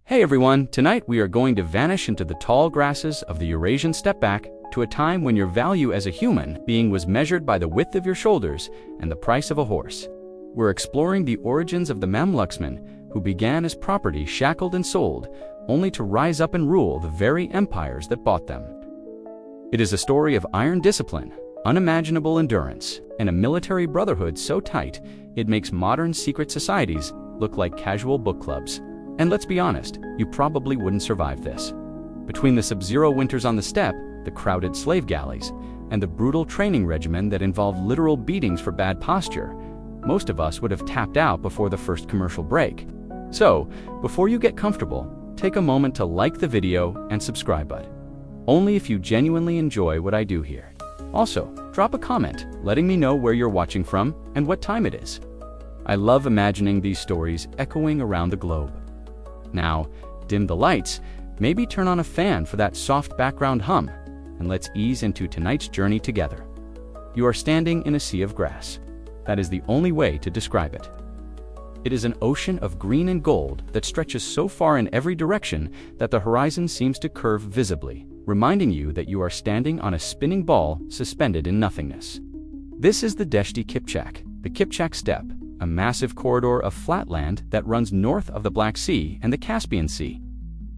Hey everyone, tonight we are going to vanish into the tall grasses of the Eurasian steppe back to a time when your value as a human being was measured by the width of your shoulders and the price of a horse. We're exploring the origins of the Mamluksmen, who began as property shackled and sold, only to rise up and rule the very empires that bought them. It is a story of iron discipline, unimaginable endurance, and a military brotherhood so tight it makes modern secret societies look like casual book clubs. And let's be honest, you probably wouldn't survive this. Between the sub-zero winters on the steppe, the crowded slave galleys, and the brutal training regimen that involved literal beatings for bad posture, most of us would have tapped out before the first commercial break. So, before you get comfortable, take a moment to like the video and subscribe button. Only if you genuinely enjoy what I do here. Also, drop a comment letting me know where you're watching from and what time it is. I love imagining these stories echoing around the globe. Now, dim the lights, maybe turn on a fan for that soft background hum, and let's ease into tonight's journey together. You are standing in a sea of grass. That is the only way to describe it. It is an ocean of green and gold that stretches so far in every direction that the horizon seems to curve visibly, reminding you that you are standing on a spinning ball suspended in nothingness. This is the Deshti Kipchak, the Kipchak Steppe, a massive corridor of flat land that runs north of the Black Sea and the Caspian Sea.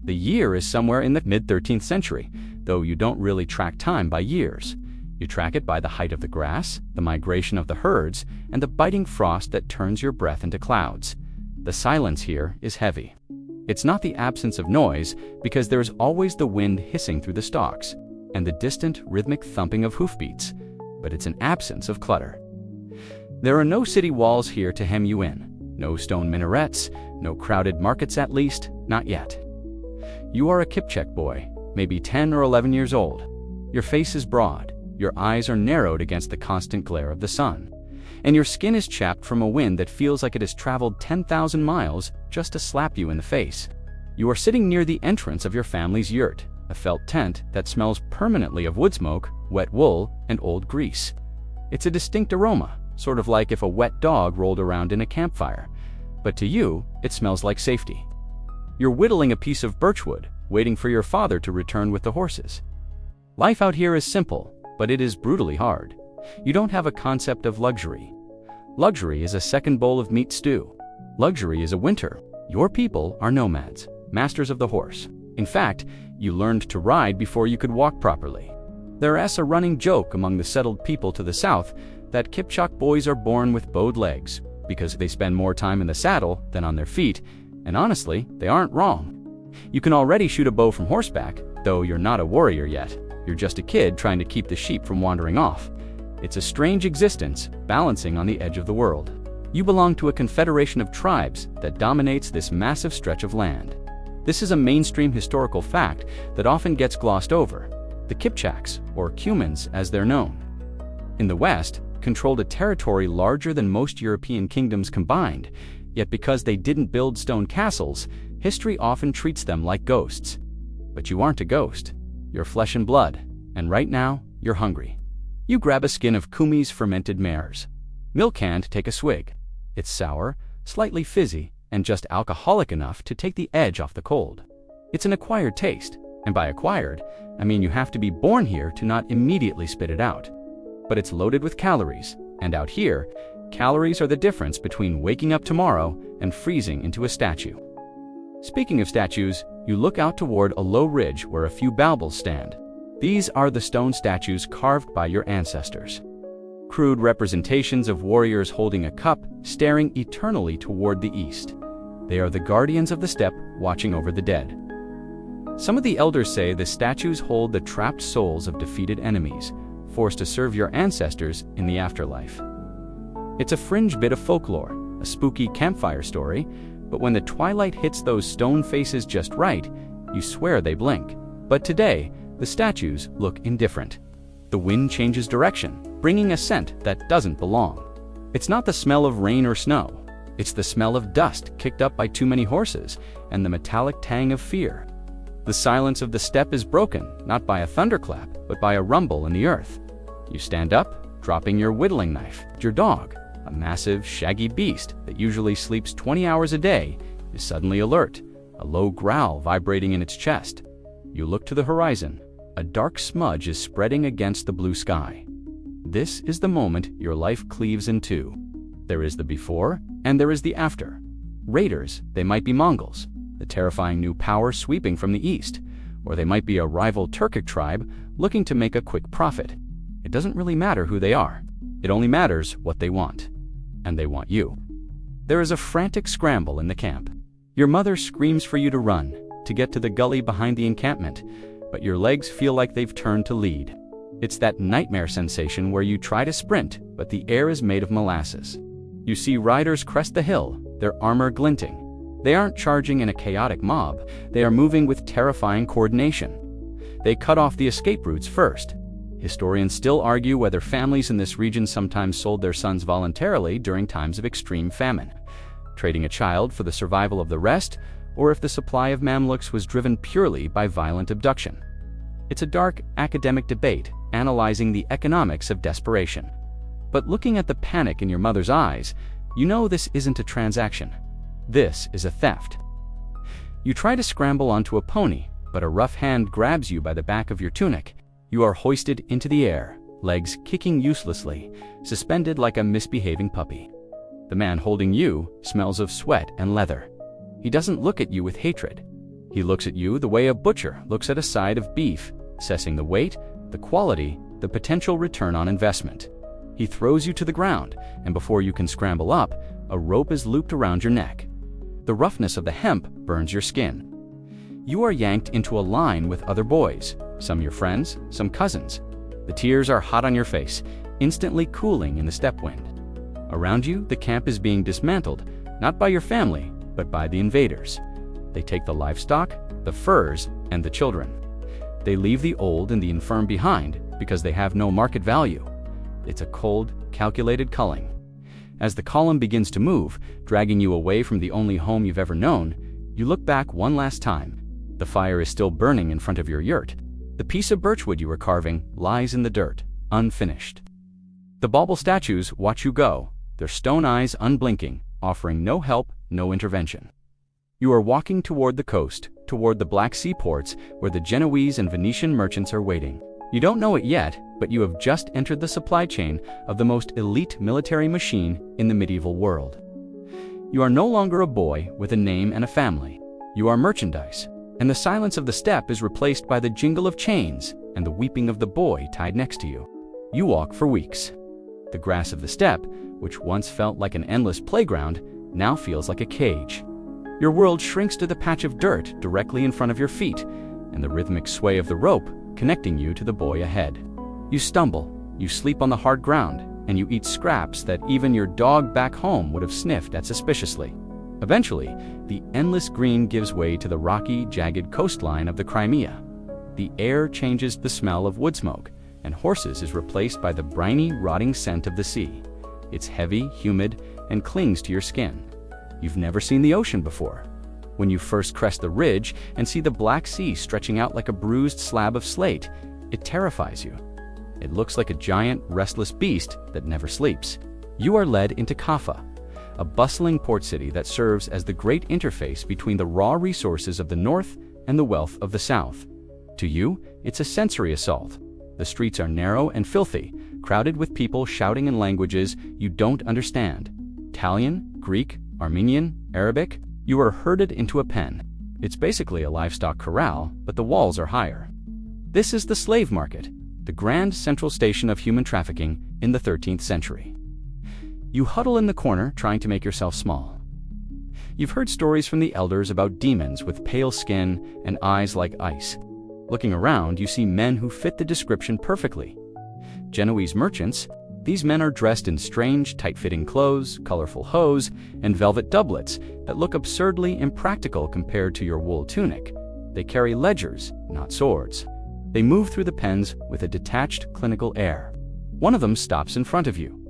The year is somewhere in the mid-13th century, though you don't really track time by years. You track it by the height of the grass, the migration of the herds, and the biting frost that turns your breath into clouds. The silence here is heavy. It's not the absence of noise, because there is always the wind hissing through the stalks, and the distant rhythmic thumping of hoofbeats, but it's an absence of clutter. There are no city walls here to hem you in, no stone minarets, no crowded markets, at least, not yet. You are a Kipchak boy, maybe 10 or 11 years old. Your face is broad, your eyes are narrowed against the constant glare of the sun, and your skin is chapped from a wind that feels like it has traveled 10,000 miles just to slap you in the face. You are sitting near the entrance of your family's yurt, a felt tent that smells permanently of wood smoke, wet wool, and old grease. It's a distinct aroma, sort of like if a wet dog rolled around in a campfire, but to you, it smells like safety. You're whittling a piece of birchwood, waiting for your father to return with the horses. Life out here is simple, but it is brutally hard. You don't have a concept of luxury. Luxury is a second bowl of meat stew. Luxury is a winter. Your people are nomads, masters of the horse. In fact, you learned to ride before you could walk properly. There's a running joke among the settled people to the south that Kipchak boys are born with bowed legs because they spend more time in the saddle than on their feet, and honestly, they aren't wrong. You can already shoot a bow from horseback, though you're not a warrior yet. You're just a kid trying to keep the sheep from wandering off. It's a strange existence, balancing on the edge of the world. You belong to a confederation of tribes that dominates this massive stretch of land. This is a mainstream historical fact that often gets glossed over. The Kipchaks, or Cumans as they're known, in the West, controlled a territory larger than most European kingdoms combined, yet because they didn't build stone castles, history often treats them like ghosts. But you aren't a ghost. You're flesh and blood, and right now, you're hungry. You grab a skin of Kumi's fermented mares. Milk canned, take a swig. It's sour, slightly fizzy, and just alcoholic enough to take the edge off the cold. It's an acquired taste, and by acquired, I mean you have to be born here to not immediately spit it out. But it's loaded with calories, and out here, calories are the difference between waking up tomorrow and freezing into a statue. Speaking of statues, you look out toward a low ridge where a few baubles stand. These are the stone statues carved by your ancestors. Crude representations of warriors holding a cup, staring eternally toward the east. They are the guardians of the steppe, watching over the dead. Some of the elders say the statues hold the trapped souls of defeated enemies, forced to serve your ancestors in the afterlife. It's a fringe bit of folklore, a spooky campfire story, but when the twilight hits those stone faces just right, you swear they blink. But today, the statues look indifferent. The wind changes direction, bringing a scent that doesn't belong. It's not the smell of rain or snow. It's the smell of dust kicked up by too many horses and the metallic tang of fear. The silence of the steppe is broken, not by a thunderclap, but by a rumble in the earth. You stand up, dropping your whittling knife. Your dog, a massive, shaggy beast that usually sleeps 20 hours a day, is suddenly alert, a low growl vibrating in its chest. You look to the horizon. A dark smudge is spreading against the blue sky. This is the moment your life cleaves in two. There is the before, and there is the after. Raiders, they might be Mongols, the terrifying new power sweeping from the east, or they might be a rival Turkic tribe looking to make a quick profit. It doesn't really matter who they are. It only matters what they want. And they want you. There is a frantic scramble in the camp. Your mother screams for you to run, to get to the gully behind the encampment, but your legs feel like they've turned to lead. It's that nightmare sensation where you try to sprint, but the air is made of molasses. You see riders crest the hill, their armor glinting. They aren't charging in a chaotic mob, they are moving with terrifying coordination. They cut off the escape routes first. Historians still argue whether families in this region sometimes sold their sons voluntarily during times of extreme famine, trading a child for the survival of the rest, or if the supply of Mamluks was driven purely by violent abduction. It's a dark academic debate analyzing the economics of desperation. But looking at the panic in your mother's eyes, you know this isn't a transaction. This is a theft. You try to scramble onto a pony, but a rough hand grabs you by the back of your tunic. You are hoisted into the air, legs kicking uselessly, suspended like a misbehaving puppy. The man holding you smells of sweat and leather. He doesn't look at you with hatred. He looks at you the way a butcher looks at a side of beef, assessing the weight, the quality, the potential return on investment. He throws you to the ground, and before you can scramble up, a rope is looped around your neck. The roughness of the hemp burns your skin. You are yanked into a line with other boys, some your friends, some cousins. The tears are hot on your face, instantly cooling in the steppe wind. Around you, the camp is being dismantled, not by your family, but by the invaders. They take the livestock, the furs, and the children. They leave the old and the infirm behind because they have no market value. It's a cold, calculated culling. As the column begins to move, dragging you away from the only home you've ever known, you look back one last time. The fire is still burning in front of your yurt. The piece of birchwood you were carving lies in the dirt, unfinished. The bauble statues watch you go, their stone eyes unblinking, offering no help, no intervention. You are walking toward the coast, toward the Black Sea ports where the Genoese and Venetian merchants are waiting. You don't know it yet, but you have just entered the supply chain of the most elite military machine in the medieval world. You are no longer a boy with a name and a family. You are merchandise, and the silence of the steppe is replaced by the jingle of chains and the weeping of the boy tied next to you. You walk for weeks. The grass of the steppe, which once felt like an endless playground, now feels like a cage. Your world shrinks to the patch of dirt directly in front of your feet, and the rhythmic sway of the rope connecting you to the boy ahead. You stumble, you sleep on the hard ground, and you eat scraps that even your dog back home would have sniffed at suspiciously. Eventually, the endless green gives way to the rocky, jagged coastline of the Crimea. The air changes the smell of wood smoke, and horses is replaced by the briny, rotting scent of the sea. It's heavy, humid, and clings to your skin. You've never seen the ocean before. When you first crest the ridge and see the Black Sea stretching out like a bruised slab of slate, it terrifies you. It looks like a giant, restless beast that never sleeps. You are led into Kaffa, a bustling port city that serves as the great interface between the raw resources of the north and the wealth of the south. To you, it's a sensory assault. The streets are narrow and filthy, crowded with people shouting in languages you don't understand. Italian, Greek, Armenian, Arabic. You are herded into a pen. It's basically a livestock corral, but the walls are higher. This is the slave market, the grand central station of human trafficking in the 13th century. You huddle in the corner trying to make yourself small. You've heard stories from the elders about demons with pale skin and eyes like ice. Looking around, you see men who fit the description perfectly. Genoese merchants. These men are dressed in strange, tight-fitting clothes, colorful hose, and velvet doublets that look absurdly impractical compared to your wool tunic. They carry ledgers, not swords. They move through the pens with a detached, clinical air. One of them stops in front of you.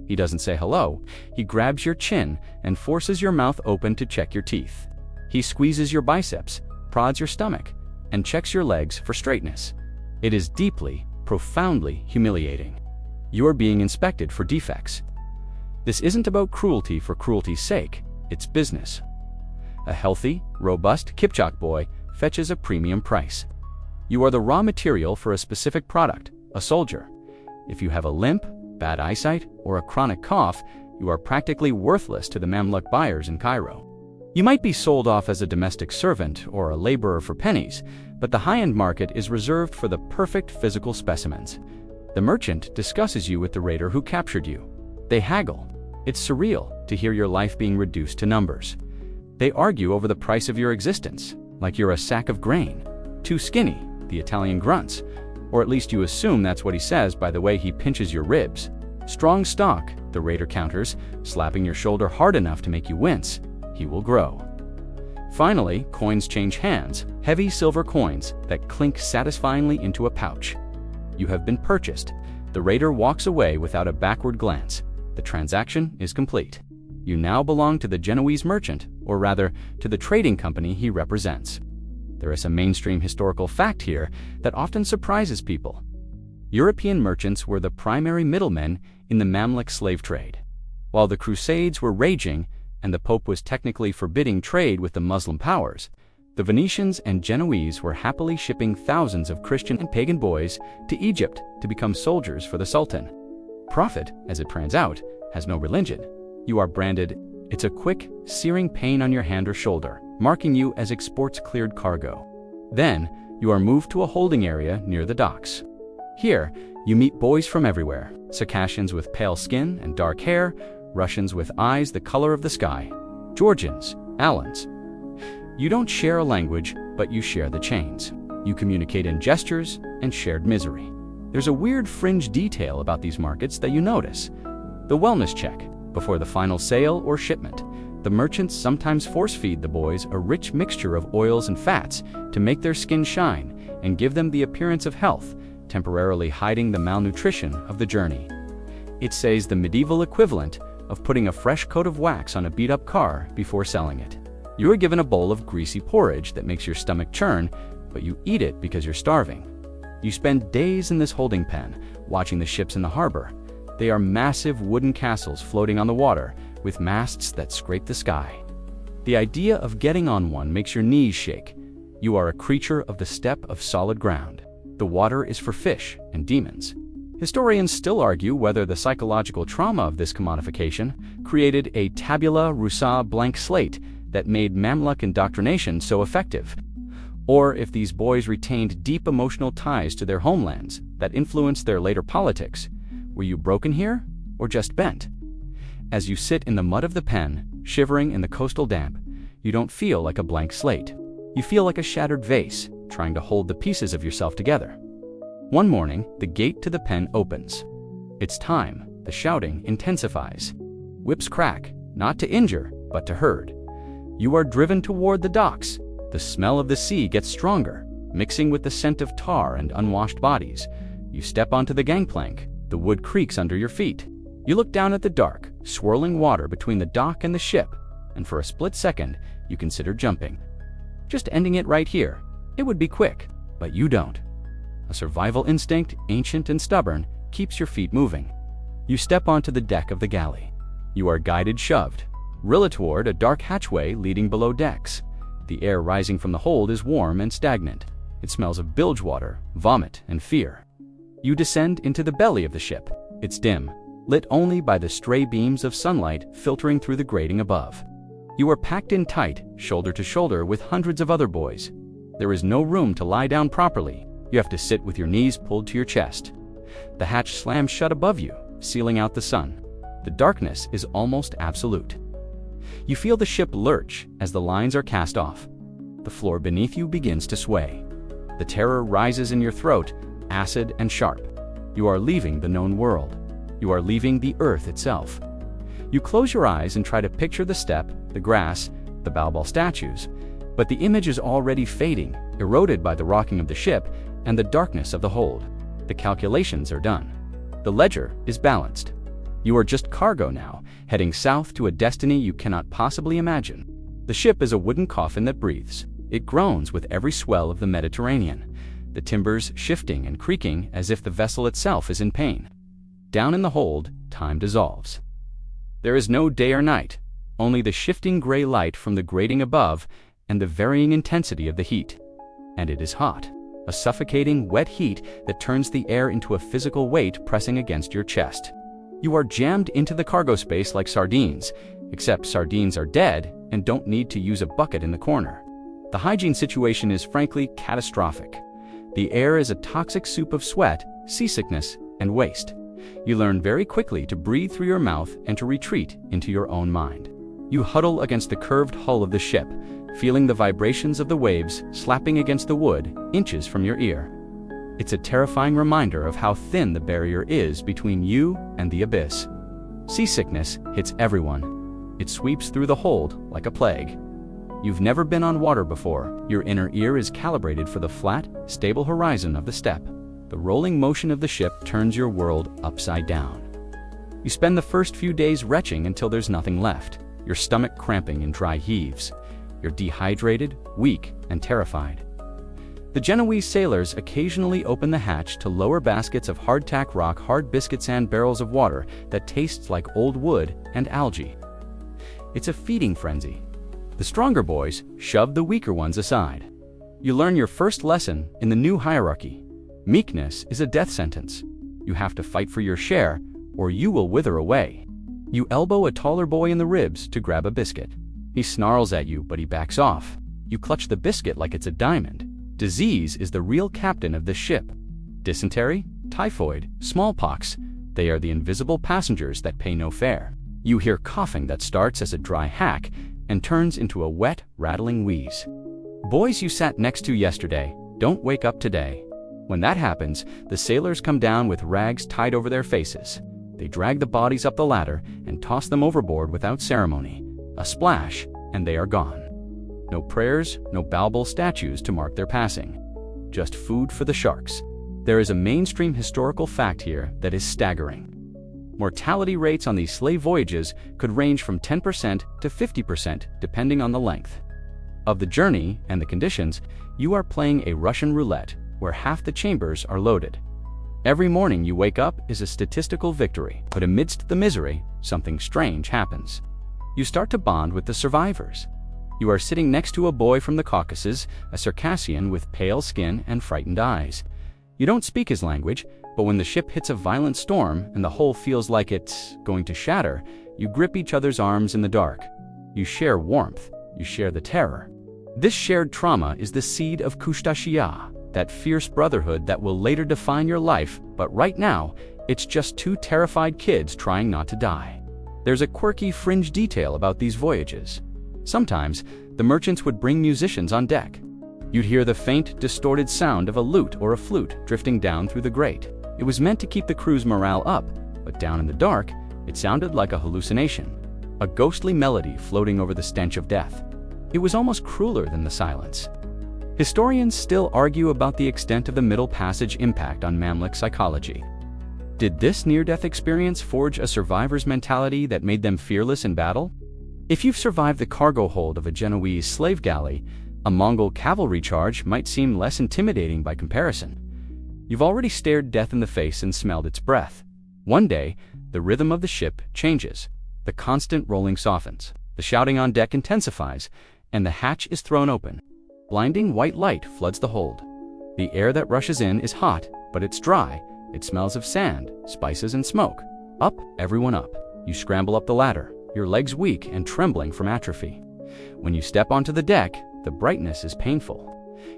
He doesn't say hello. He grabs your chin and forces your mouth open to check your teeth. He squeezes your biceps, prods your stomach, and checks your legs for straightness. It is deeply, profoundly humiliating. You are being inspected for defects. This isn't about cruelty for cruelty's sake, it's business. A healthy, robust Kipchak boy fetches a premium price. You are the raw material for a specific product, a soldier. If you have a limp, bad eyesight, or a chronic cough, you are practically worthless to the Mamluk buyers in Cairo. You might be sold off as a domestic servant or a laborer for pennies, but the high-end market is reserved for the perfect physical specimens. The merchant discusses you with the raider who captured you. They haggle. It's surreal to hear your life being reduced to numbers. They argue over the price of your existence, like you're a sack of grain. Too skinny, the Italian grunts, or at least you assume that's what he says by the way he pinches your ribs. Strong stock, the raider counters, slapping your shoulder hard enough to make you wince. He will grow. Finally, coins change hands, heavy silver coins that clink satisfyingly into a pouch. You have been purchased. The raider walks away without a backward glance. The transaction is complete. You now belong to the Genoese merchant, or rather, to the trading company he represents. There is a mainstream historical fact here that often surprises people. European merchants were the primary middlemen in the Mamluk slave trade. While the Crusades were raging, and the Pope was technically forbidding trade with the Muslim powers, the Venetians and Genoese were happily shipping thousands of Christian and pagan boys to Egypt to become soldiers for the Sultan. Profit, as it turns out, has no religion. You are branded, it's a quick, searing pain on your hand or shoulder, marking you as exports-cleared cargo. Then, you are moved to a holding area near the docks. Here, you meet boys from everywhere, Circassians with pale skin and dark hair, Russians with eyes the color of the sky, Georgians, Alans. You don't share a language, but you share the chains. You communicate in gestures and shared misery. There's a weird fringe detail about these markets that you notice. The wellness check, before the final sale or shipment. The merchants sometimes force-feed the boys a rich mixture of oils and fats to make their skin shine and give them the appearance of health, temporarily hiding the malnutrition of the journey. It says the medieval equivalent of putting a fresh coat of wax on a beat-up car before selling it. You are given a bowl of greasy porridge that makes your stomach churn, but you eat it because you're starving. You spend days in this holding pen, watching the ships in the harbor. They are massive wooden castles floating on the water, with masts that scrape the sky. The idea of getting on one makes your knees shake. You are a creature of the steppe of solid ground. The water is for fish and demons. Historians still argue whether the psychological trauma of this commodification created a tabula rasa blank slate that made Mamluk indoctrination so effective, or if these boys retained deep emotional ties to their homelands that influenced their later politics. Were you broken here, or just bent? As you sit in the mud of the pen, shivering in the coastal damp, you don't feel like a blank slate. You feel like a shattered vase, trying to hold the pieces of yourself together. One morning, the gate to the pen opens. It's time. The shouting intensifies. Whips crack, not to injure, but to herd. You are driven toward the docks. The smell of the sea gets stronger, mixing with the scent of tar and unwashed bodies. You step onto the gangplank. The wood creaks under your feet. You look down at the dark, swirling water between the dock and the ship, and for a split second, you consider jumping. Just ending it right here. It would be quick, but you don't. A survival instinct, ancient and stubborn, keeps your feet moving. You step onto the deck of the galley. You are guided shoved, rilla toward a dark hatchway leading below decks. The air rising from the hold is warm and stagnant. It smells of bilge water, vomit, and fear. You descend into the belly of the ship. It's dim, lit only by the stray beams of sunlight filtering through the grating above. You are packed in tight, shoulder to shoulder with hundreds of other boys. There is no room to lie down properly. You have to sit with your knees pulled to your chest. The hatch slams shut above you, sealing out the sun. The darkness is almost absolute. You feel the ship lurch as the lines are cast off. The floor beneath you begins to sway. The terror rises in your throat, acid and sharp. You are leaving the known world. You are leaving the earth itself. You close your eyes and try to picture the steppe, the grass, the Baobab statues, but the image is already fading, eroded by the rocking of the ship and the darkness of the hold. The calculations are done. The ledger is balanced. You are just cargo now, heading south to a destiny you cannot possibly imagine. The ship is a wooden coffin that breathes. It groans with every swell of the Mediterranean, the timbers shifting and creaking as if the vessel itself is in pain. Down in the hold, time dissolves. There is no day or night. only the shifting gray light from the grating above and the varying intensity of the heat. And it is hot, a suffocating, wet heat that turns the air into a physical weight pressing against your chest. You are jammed into the cargo space like sardines, except sardines are dead and don't need to use a bucket in the corner. The hygiene situation is frankly catastrophic. The air is a toxic soup of sweat, seasickness, and waste. You learn very quickly to breathe through your mouth and to retreat into your own mind. You huddle against the curved hull of the ship, feeling the vibrations of the waves slapping against the wood inches from your ear. It's a terrifying reminder of how thin the barrier is between you and the abyss. Seasickness hits everyone. It sweeps through the hold like a plague. You've never been on water before. Your inner ear is calibrated for the flat, stable horizon of the steppe. The rolling motion of the ship turns your world upside down. You spend the first few days retching until there's nothing left, your stomach cramping in dry heaves. You're dehydrated, weak, and terrified. The Genoese sailors occasionally open the hatch to lower baskets of hardtack rock, hard biscuits, and barrels of water that tastes like old wood and algae. It's a feeding frenzy. The stronger boys shove the weaker ones aside. You learn your first lesson in the new hierarchy. Meekness is a death sentence. You have to fight for your share, or you will wither away. You elbow a taller boy in the ribs to grab a biscuit. He snarls at you, but he backs off. You clutch the biscuit like it's a diamond. Disease is the real captain of this ship. Dysentery, typhoid, smallpox, they are the invisible passengers that pay no fare. You hear coughing that starts as a dry hack and turns into a wet, rattling wheeze. Boys you sat next to yesterday don't wake up today. When that happens, the sailors come down with rags tied over their faces. They drag the bodies up the ladder and toss them overboard without ceremony. A splash, and they are gone. No prayers, no Balbal statues to mark their passing. Just food for the sharks. There is a mainstream historical fact here that is staggering. Mortality rates on these slave voyages could range from 10% to 50% depending on the length of the journey and the conditions. You are playing a Russian roulette where half the chambers are loaded. Every morning you wake up is a statistical victory, but amidst the misery, something strange happens. You start to bond with the survivors. You are sitting next to a boy from the Caucasus, a Circassian with pale skin and frightened eyes. You don't speak his language, but when the ship hits a violent storm and the hull feels like it's going to shatter, you grip each other's arms in the dark. You share warmth. You share the terror. This shared trauma is the seed of Khusdash, that fierce brotherhood that will later define your life, but right now, it's just two terrified kids trying not to die. There's a quirky fringe detail about these voyages. Sometimes, the merchants would bring musicians on deck. You'd hear the faint, distorted sound of a lute or a flute drifting down through the grate. It was meant to keep the crew's morale up, but down in the dark, it sounded like a hallucination, a ghostly melody floating over the stench of death. It was almost crueler than the silence. Historians still argue about the extent of the Middle Passage impact on Mamluk psychology. Did this near-death experience forge a survivor's mentality that made them fearless in battle? If you've survived the cargo hold of a Genoese slave galley, a Mongol cavalry charge might seem less intimidating by comparison. You've already stared death in the face and smelled its breath. One day, the rhythm of the ship changes. The constant rolling softens. The shouting on deck intensifies, and the hatch is thrown open. Blinding white light floods the hold. The air that rushes in is hot, but it's dry. It smells of sand, spices, and smoke. Up, everyone up. You scramble up the ladder, your legs weak and trembling from atrophy. When you step onto the deck, the brightness is painful.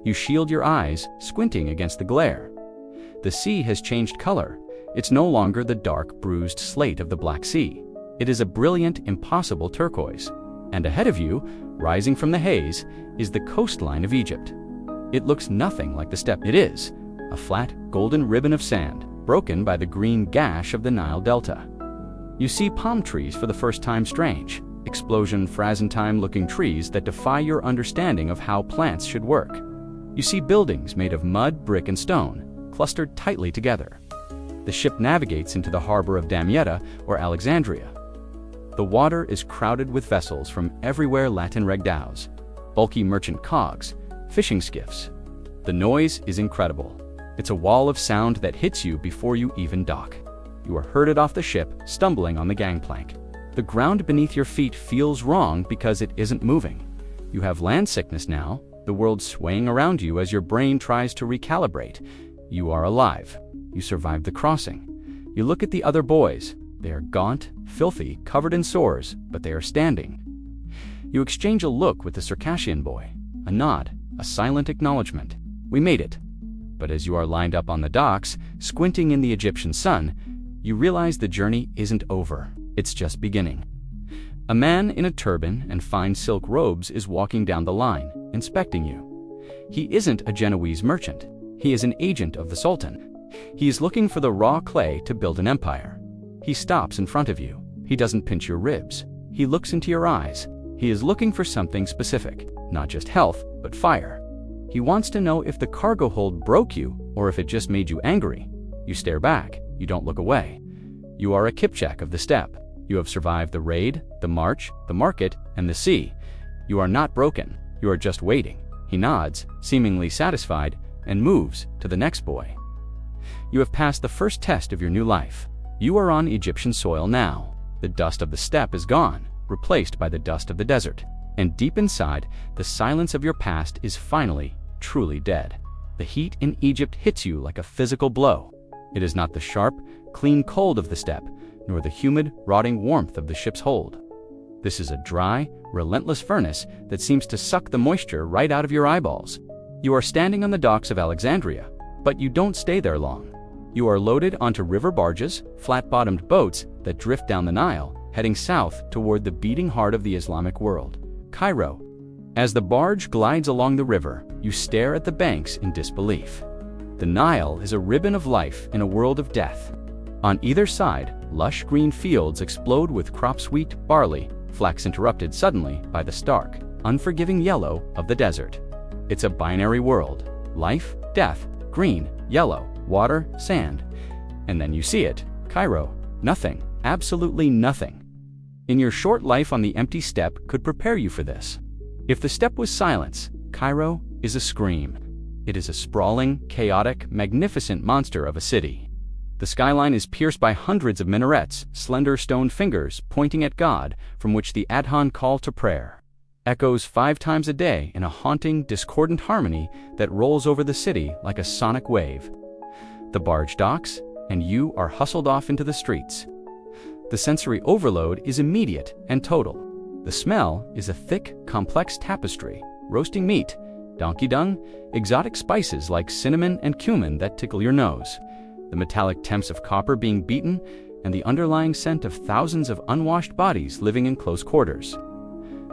You shield your eyes, squinting against the glare. The sea has changed color. It's no longer the dark, bruised slate of the Black Sea. It is a brilliant, impossible turquoise. And ahead of you, rising from the haze, is the coastline of Egypt. It looks nothing like the steppe. It is a flat, golden ribbon of sand, broken by the green gash of the Nile Delta. You see palm trees for the first time, strange, explosion Phrasentime-looking trees that defy your understanding of how plants should work. You see buildings made of mud, brick, and stone, clustered tightly together. The ship navigates into the harbor of Damietta or Alexandria. The water is crowded with vessels from everywhere, Latin regdaus, bulky merchant cogs, fishing skiffs. The noise is incredible. It's a wall of sound that hits you before you even dock. You are herded off the ship, stumbling on the gangplank. The ground beneath your feet feels wrong because it isn't moving. You have land sickness now, the world swaying around you as your brain tries to recalibrate. You are alive. You survived the crossing. You look at the other boys. They are gaunt, filthy, covered in sores, but they are standing. You exchange a look with the Circassian boy, a nod, a silent acknowledgement. We made it. But as you are lined up on the docks, squinting in the Egyptian sun, you realize the journey isn't over. It's just beginning. A man in a turban and fine silk robes is walking down the line, inspecting you. He isn't a Genoese merchant. He is an agent of the Sultan. He is looking for the raw clay to build an empire. He stops in front of you. He doesn't pinch your ribs. He looks into your eyes. He is looking for something specific, not just health, but fire. He wants to know if the cargo hold broke you or if it just made you angry. You stare back. You don't look away. You are a Kipchak of the steppe. You have survived the raid, the march, the market, and the sea. You are not broken. You are just waiting. He nods, seemingly satisfied, and moves to the next boy. You have passed the first test of your new life. You are on Egyptian soil now. The dust of the steppe is gone, replaced by the dust of the desert. And deep inside, the silence of your past is finally, truly dead. The heat in Egypt hits you like a physical blow. It is not the sharp, clean cold of the steppe, nor the humid, rotting warmth of the ship's hold. This is a dry, relentless furnace that seems to suck the moisture right out of your eyeballs. You are standing on the docks of Alexandria, but you don't stay there long. You are loaded onto river barges, flat-bottomed boats that drift down the Nile, heading south toward the beating heart of the Islamic world, Cairo. As the barge glides along the river, you stare at the banks in disbelief. The Nile is a ribbon of life in a world of death. On either side, lush green fields explode with crops wheat, barley, flax interrupted suddenly by the stark, unforgiving yellow of the desert. It's a binary world. Life, death, green, yellow, water, sand. And then you see it, Cairo. Nothing, absolutely nothing. In your short life on the empty steppe could prepare you for this. If the steppe was silence, Cairo is a scream. It is a sprawling, chaotic, magnificent monster of a city. The skyline is pierced by hundreds of minarets, slender stone fingers pointing at God, from which the Adhan call to prayer echoes 5 times a day in a haunting, discordant harmony that rolls over the city like a sonic wave. The barge docks, and you are hustled off into the streets. The sensory overload is immediate and total. The smell is a thick, complex tapestry, roasting meat, donkey dung, exotic spices like cinnamon and cumin that tickle your nose, the metallic temps of copper being beaten, and the underlying scent of thousands of unwashed bodies living in close quarters.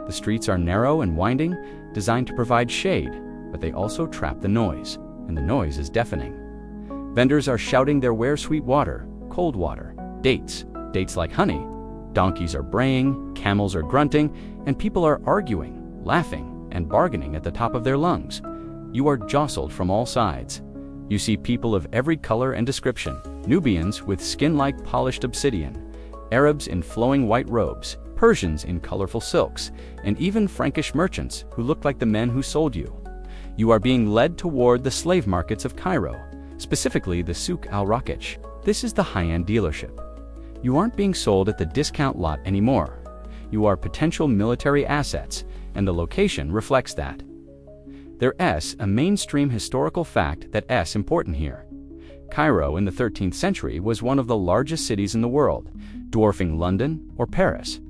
The streets are narrow and winding, designed to provide shade, but they also trap the noise, and the noise is deafening. Vendors are shouting their ware sweet water, cold water, dates like honey. Donkeys are braying, camels are grunting, and people are arguing, laughing, and bargaining at the top of their lungs. You are jostled from all sides. You see people of every color and description, Nubians with skin like polished obsidian, Arabs in flowing white robes, Persians in colorful silks, and even Frankish merchants who look like the men who sold you. You are being led toward the slave markets of Cairo, specifically the Souk al-Rakich. This is the high-end dealership. You aren't being sold at the discount lot anymore. You are potential military assets, and the location reflects that. There's a mainstream historical fact that's important here. Cairo in the 13th century was one of the largest cities in the world, dwarfing London or Paris.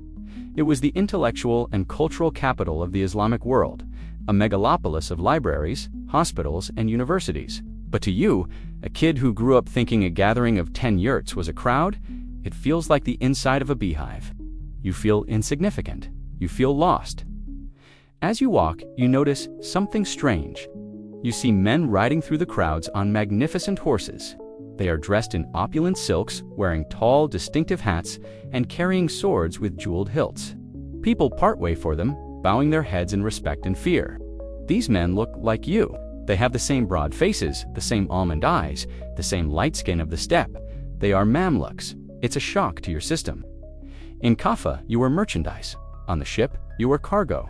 It was the intellectual and cultural capital of the Islamic world, a megalopolis of libraries, hospitals, and universities. But to you, a kid who grew up thinking a gathering of 10 yurts was a crowd, it feels like the inside of a beehive. You feel insignificant. You feel lost. As you walk, you notice something strange. You see men riding through the crowds on magnificent horses. They are dressed in opulent silks, wearing tall, distinctive hats, and carrying swords with jeweled hilts. People part way for them, bowing their heads in respect and fear. These men look like you. They have the same broad faces, the same almond eyes, the same light skin of the steppe. They are Mamluks. It's a shock to your system. In Kaffa, you were merchandise. On the ship, you were cargo.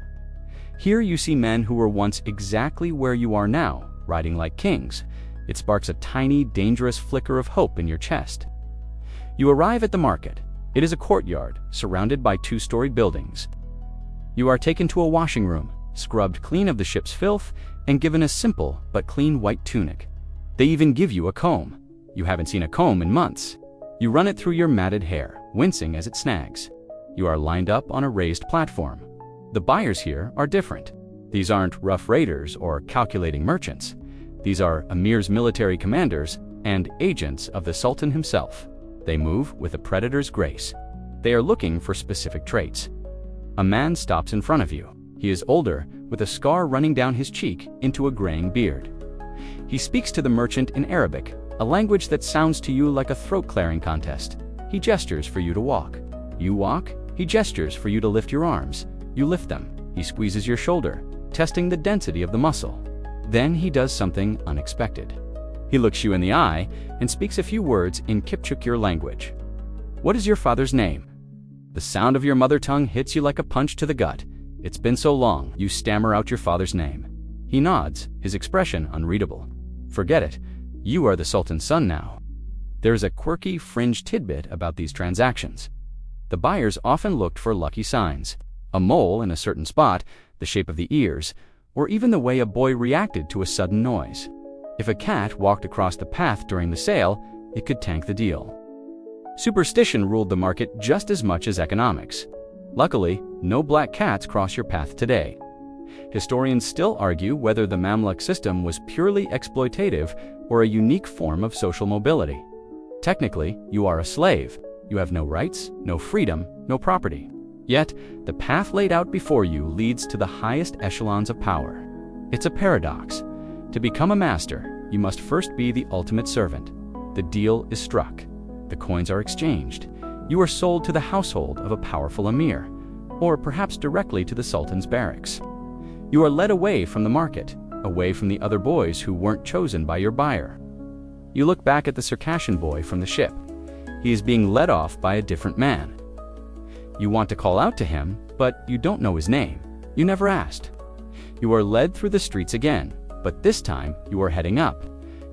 Here you see men who were once exactly where you are now, riding like kings. It sparks a tiny, dangerous flicker of hope in your chest. You arrive at the market. It is a courtyard surrounded by two-storied buildings. You are taken to a washing room, scrubbed clean of the ship's filth, and given a simple but clean white tunic. They even give you a comb. You haven't seen a comb in months. You run it through your matted hair, wincing as it snags. You are lined up on a raised platform. The buyers here are different. These aren't rough raiders or calculating merchants. These are emirs, military commanders, and agents of the Sultan himself. They move with a predator's grace. They are looking for specific traits. A man stops in front of you. He is older, with a scar running down his cheek into a graying beard. He speaks to the merchant in Arabic, a language that sounds to you like a throat-clearing contest. He gestures for you to walk. You walk. He gestures for you to lift your arms. You lift them. He squeezes your shoulder, testing the density of the muscle. Then he does something unexpected. He looks you in the eye and speaks a few words in Kipchak language. What is your father's name? The sound of your mother tongue hits you like a punch to the gut. It's been so long, you stammer out your father's name. He nods, his expression unreadable. Forget it. You are the Sultan's son now. There is a quirky fringe tidbit about these transactions. The buyers often looked for lucky signs. A mole in a certain spot, the shape of the ears, or even the way a boy reacted to a sudden noise. If a cat walked across the path during the sale, it could tank the deal. Superstition ruled the market just as much as economics. Luckily, no black cats cross your path today. Historians still argue whether the Mamluk system was purely exploitative or a unique form of social mobility. Technically, you are a slave. You have no rights, no freedom, no property. Yet, the path laid out before you leads to the highest echelons of power. It's a paradox. To become a master, you must first be the ultimate servant. The deal is struck. The coins are exchanged. You are sold to the household of a powerful emir, or perhaps directly to the Sultan's barracks. You are led away from the market, away from the other boys who weren't chosen by your buyer. You look back at the Circassian boy from the ship. He is being led off by a different man. You want to call out to him, but you don't know his name. You never asked. You are led through the streets again, but this time you are heading up.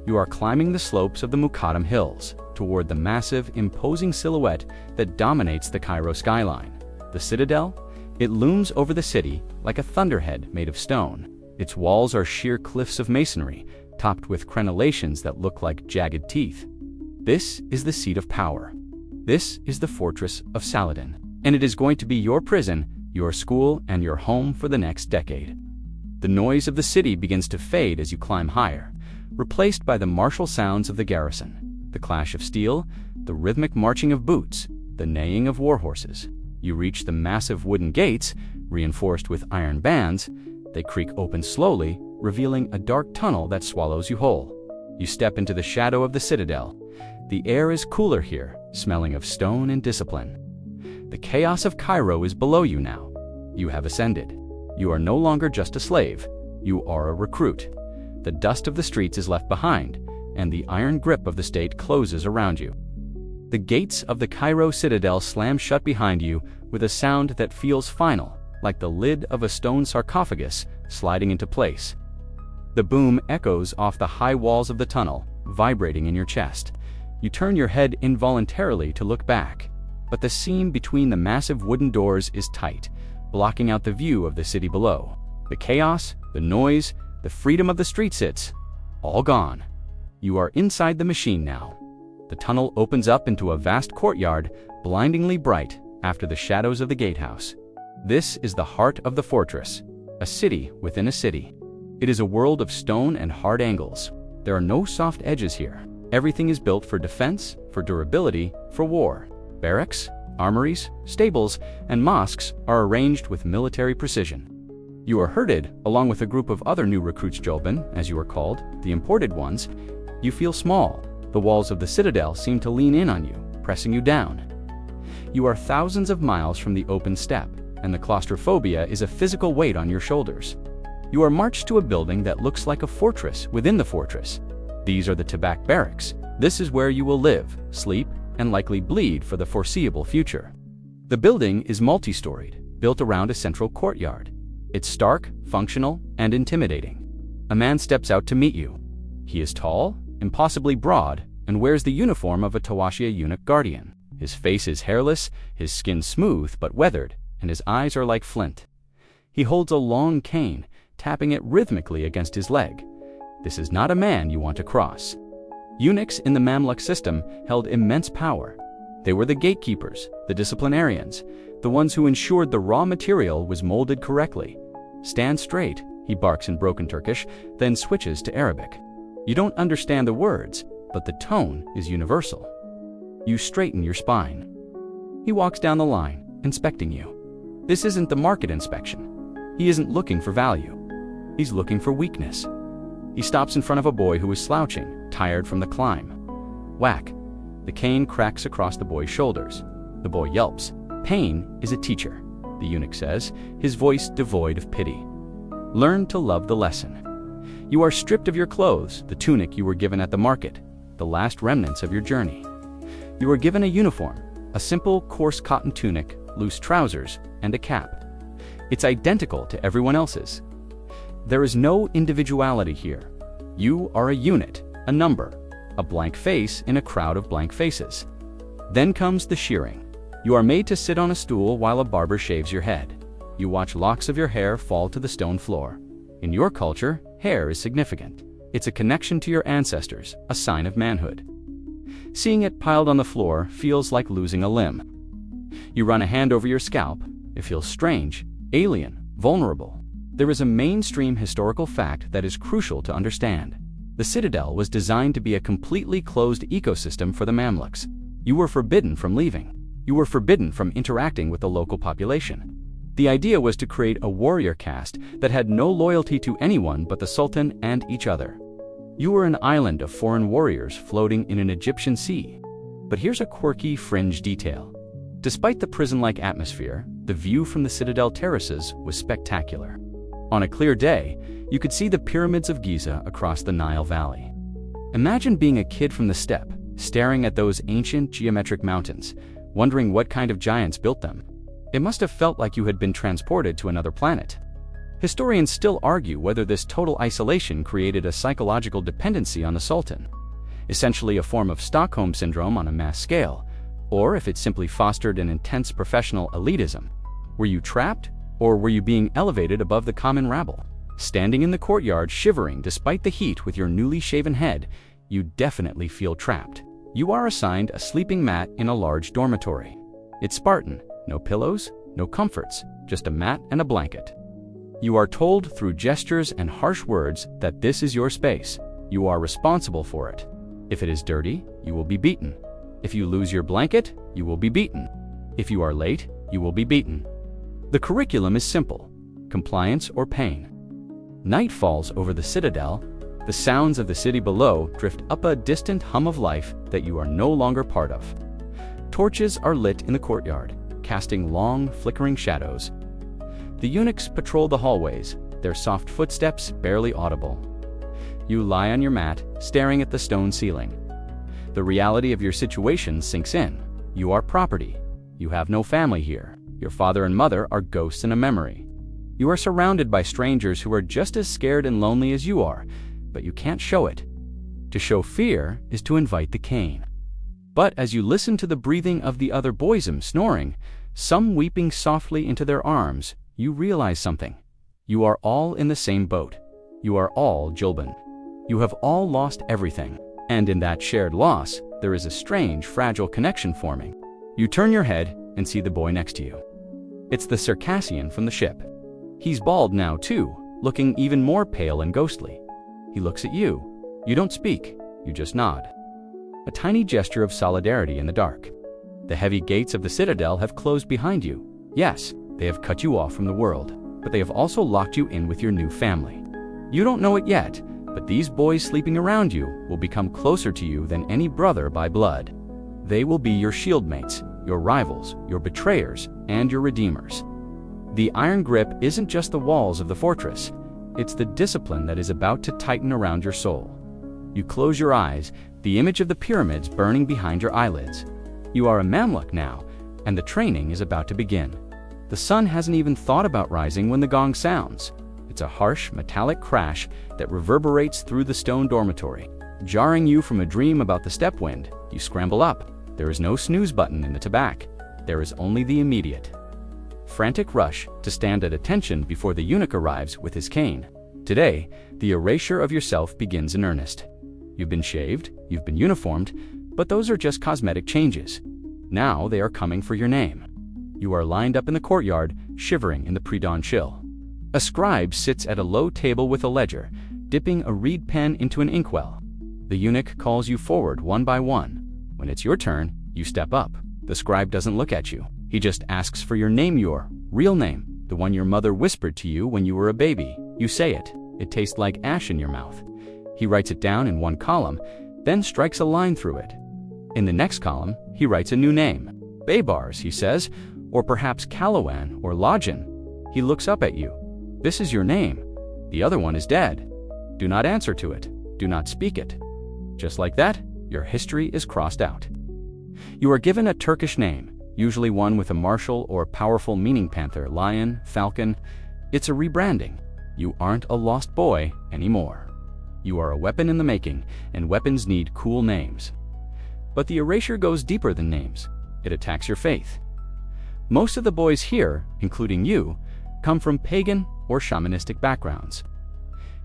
You are climbing the slopes of the Muqaddam Hills toward the massive, imposing silhouette that dominates the Cairo skyline. The citadel? It looms over the city like a thunderhead made of stone. Its walls are sheer cliffs of masonry, topped with crenellations that look like jagged teeth. This is the seat of power. This is the fortress of Saladin, and it is going to be your prison, your school, and your home for the next decade. The noise of the city begins to fade as you climb higher, replaced by the martial sounds of the garrison, the clash of steel, the rhythmic marching of boots, the neighing of war horses. You reach the massive wooden gates, reinforced with iron bands. They creak open slowly, revealing a dark tunnel that swallows you whole. You step into the shadow of the citadel. The air is cooler here, smelling of stone and discipline. The chaos of Cairo is below you now. You have ascended. You are no longer just a slave. You are a recruit. The dust of the streets is left behind, and the iron grip of the state closes around you. The gates of the Cairo citadel slam shut behind you with a sound that feels final, like the lid of a stone sarcophagus sliding into place. The boom echoes off the high walls of the tunnel, vibrating in your chest. You turn your head involuntarily to look back, but the seam between the massive wooden doors is tight, blocking out the view of the city below. The chaos, the noise, the freedom of the streets, it's all gone. You are inside the machine now. The tunnel opens up into a vast courtyard, blindingly bright after the shadows of the gatehouse. This is the heart of the fortress, a city within a city. It is a world of stone and hard angles. There are no soft edges here. Everything is built for defense, for durability, for war. Barracks, armories, stables, and mosques are arranged with military precision. You are herded along with a group of other new recruits, Jolban, as you are called, the imported ones. You feel small. The walls of the citadel seem to lean in on you, pressing you down. You are thousands of miles from the open steppe, and the claustrophobia is a physical weight on your shoulders. You are marched to a building that looks like a fortress within the fortress. These are the Tibaq barracks. This is where you will live, sleep, and likely bleed for the foreseeable future. The building is multi-storied, built around a central courtyard. It's stark, functional, and intimidating. A man steps out to meet you. He is tall, impossibly broad, and wears the uniform of a Tawashia eunuch guardian. His face is hairless, his skin smooth but weathered, and his eyes are like flint. He holds a long cane, tapping it rhythmically against his leg. This is not a man you want to cross. Eunuchs in the Mamluk system held immense power. They were the gatekeepers, the disciplinarians, the ones who ensured the raw material was molded correctly. "Stand straight," he barks in broken Turkish, then switches to Arabic. You don't understand the words, but the tone is universal. You straighten your spine. He walks down the line, inspecting you. This isn't the market inspection. He isn't looking for value. He's looking for weakness. He stops in front of a boy who is slouching, tired from the climb. Whack! The cane cracks across the boy's shoulders. The boy yelps. "Pain is a teacher," the eunuch says, his voice devoid of pity. "Learn to love the lesson. You are stripped of your clothes, the tunic you were given at the market, the last remnants of your journey. You are given a uniform, a simple, coarse cotton tunic, loose trousers, and a cap. It's identical to everyone else's. There is no individuality here. You are a unit, a number, a blank face in a crowd of blank faces. Then comes the shearing. You are made to sit on a stool while a barber shaves your head. You watch locks of your hair fall to the stone floor. In your culture, hair is significant. It's a connection to your ancestors, a sign of manhood. Seeing it piled on the floor feels like losing a limb. You run a hand over your scalp. It feels strange, alien, vulnerable. There is a mainstream historical fact that is crucial to understand. The citadel was designed to be a completely closed ecosystem for the Mamluks. You were forbidden from leaving. You were forbidden from interacting with the local population. The idea was to create a warrior caste that had no loyalty to anyone but the Sultan and each other. You were an island of foreign warriors floating in an Egyptian sea. But here's a quirky fringe detail. Despite the prison-like atmosphere, the view from the citadel terraces was spectacular. On a clear day, you could see the pyramids of Giza across the Nile Valley. Imagine being a kid from the steppe, staring at those ancient geometric mountains, wondering what kind of giants built them. It must have felt like you had been transported to another planet. Historians still argue whether this total isolation created a psychological dependency on the Sultan, essentially a form of Stockholm Syndrome on a mass scale, or if it simply fostered an intense professional elitism. Were you trapped, or were you being elevated above the common rabble? Standing in the courtyard shivering despite the heat with your newly shaven head, you definitely feel trapped. You are assigned a sleeping mat in a large dormitory. It's Spartan, no pillows, no comforts, just a mat and a blanket. You are told through gestures and harsh words that this is your space. You are responsible for it. If it is dirty, you will be beaten. If you lose your blanket, you will be beaten. If you are late, you will be beaten. The curriculum is simple: compliance or pain. Night falls over the citadel. The sounds of the city below drift up a distant hum of life that you are no longer part of. Torches are lit in the courtyard, casting long, flickering shadows. The eunuchs patrol the hallways, their soft footsteps barely audible. You lie on your mat, staring at the stone ceiling. The reality of your situation sinks in. You are property. You have no family here. Your father and mother are ghosts in a memory. You are surrounded by strangers who are just as scared and lonely as you are, but you can't show it. To show fear is to invite the cane. But as you listen to the breathing of the other boysum snoring, some weeping softly into their arms, you realize something. You are all in the same boat. You are all Julban. You have all lost everything. And in that shared loss, there is a strange, fragile connection forming. You turn your head and see the boy next to you. It's the Circassian from the ship. He's bald now too, looking even more pale and ghostly. He looks at you. You don't speak, you just nod. A tiny gesture of solidarity in the dark. The heavy gates of the citadel have closed behind you. Yes, they have cut you off from the world, but they have also locked you in with your new family. You don't know it yet, but these boys sleeping around you will become closer to you than any brother by blood. They will be your shieldmates, your rivals, your betrayers, and your redeemers. The iron grip isn't just the walls of the fortress, it's the discipline that is about to tighten around your soul. You close your eyes, the image of the pyramids burning behind your eyelids. You are a Mamluk now, and the training is about to begin. The sun hasn't even thought about rising when the gong sounds. It's a harsh, metallic crash that reverberates through the stone dormitory. Jarring you from a dream about the steppe wind, you scramble up. There is no snooze button in the Tibaq. There is only the immediate. Frantic rush to stand at attention before the eunuch arrives with his cane. Today, the erasure of yourself begins in earnest. You've been shaved, you've been uniformed, but those are just cosmetic changes. Now they are coming for your name. You are lined up in the courtyard, shivering in the pre-dawn chill. A scribe sits at a low table with a ledger, dipping a reed pen into an inkwell. The eunuch calls you forward one by one. When it's your turn, you step up. The scribe doesn't look at you. He just asks for your name, your real name, the one your mother whispered to you when you were a baby. You say it. It tastes like ash in your mouth. He writes it down in one column, then strikes a line through it. In the next column, he writes a new name. Baybars, he says, or perhaps Calawan or Lodgen. He looks up at you. This is your name. The other one is dead. Do not answer to it. Do not speak it. Just like that, your history is crossed out. You are given a Turkish name, usually one with a martial or powerful meaning: panther, lion, falcon. It's a rebranding. You aren't a lost boy anymore. You are a weapon in the making, and weapons need cool names. But the erasure goes deeper than names. It attacks your faith. Most of the boys here, including you, come from pagan or shamanistic backgrounds.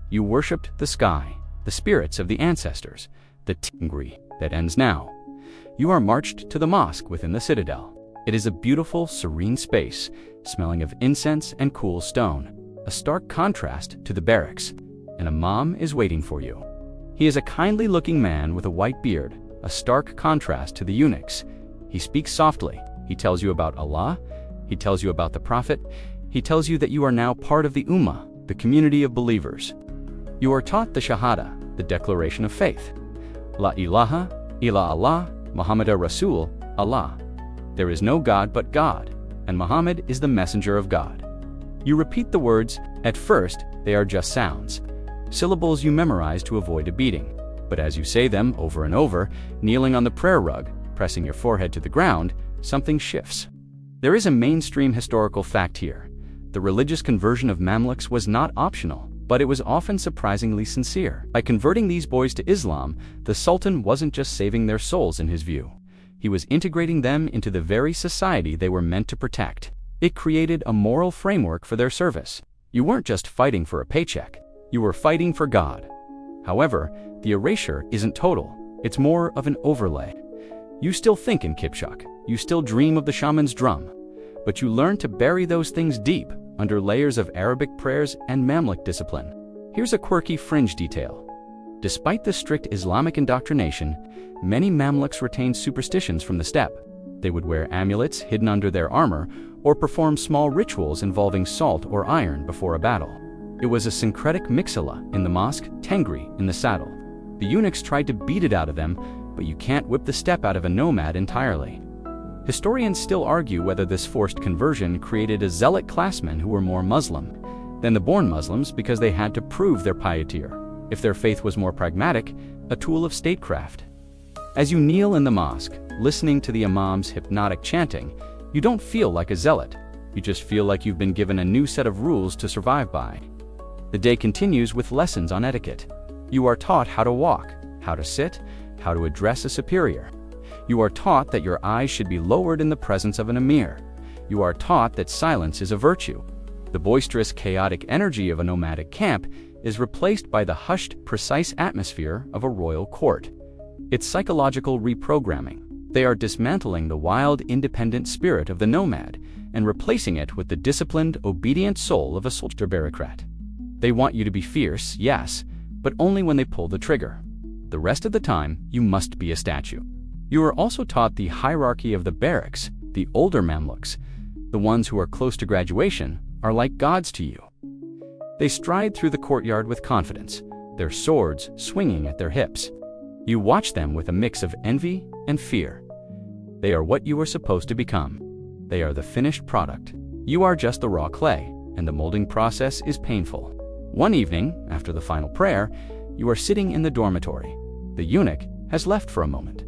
You worshipped the sky, the spirits of the ancestors, the Tingri that ends now. You are marched to the mosque within the citadel. It is a beautiful, serene space, smelling of incense and cool stone, a stark contrast to the barracks. An imam is waiting for you. He is a kindly-looking man with a white beard, a stark contrast to the eunuchs. He speaks softly. He tells you about Allah. He tells you about the Prophet. He tells you that you are now part of the Ummah, the community of believers. You are taught the Shahada, the declaration of faith. La ilaha illa Allah, Muhammadur Rasul, Allah. There is no God but God, and Muhammad is the messenger of God. You repeat the words. At first, they are just sounds, syllables you memorize to avoid a beating. But as you say them over and over, kneeling on the prayer rug, pressing your forehead to the ground, something shifts. There is a mainstream historical fact here. The religious conversion of Mamluks was not optional, but it was often surprisingly sincere. By converting these boys to Islam, the Sultan wasn't just saving their souls in his view. He was integrating them into the very society they were meant to protect. It created a moral framework for their service. You weren't just fighting for a paycheck. You were fighting for God. However, the erasure isn't total. It's more of an overlay. You still think in Kipchak. You still dream of the shaman's drum. But you learn to bury those things deep under layers of Arabic prayers and Mamluk discipline. Here's a quirky fringe detail. Despite the strict Islamic indoctrination, many Mamluks retained superstitions from the steppe. They would wear amulets hidden under their armor or perform small rituals involving salt or iron before a battle. It was a syncretic mixila in the mosque, tengri in the saddle. The eunuchs tried to beat it out of them, but you can't whip the steppe out of a nomad entirely. Historians still argue whether this forced conversion created a zealot classmen who were more Muslim than the born Muslims because they had to prove their piety, if their faith was more pragmatic, a tool of statecraft. As you kneel in the mosque, listening to the imam's hypnotic chanting, you don't feel like a zealot. You just feel like you've been given a new set of rules to survive by. The day continues with lessons on etiquette. You are taught how to walk, how to sit, how to address a superior. You are taught that your eyes should be lowered in the presence of an emir. You are taught that silence is a virtue. The boisterous, chaotic energy of a nomadic camp is replaced by the hushed, precise atmosphere of a royal court. It's psychological reprogramming. They are dismantling the wild, independent spirit of the nomad and replacing it with the disciplined, obedient soul of a soldier bureaucrat. They want you to be fierce, yes, but only when they pull the trigger. The rest of the time, you must be a statue. You are also taught the hierarchy of the barracks. The older Mamluks, the ones who are close to graduation, are like gods to you. They stride through the courtyard with confidence, their swords swinging at their hips. You watch them with a mix of envy and fear. They are what you are supposed to become. They are the finished product. You are just the raw clay, and the molding process is painful. One evening, after the final prayer, you are sitting in the dormitory. The eunuch has left for a moment.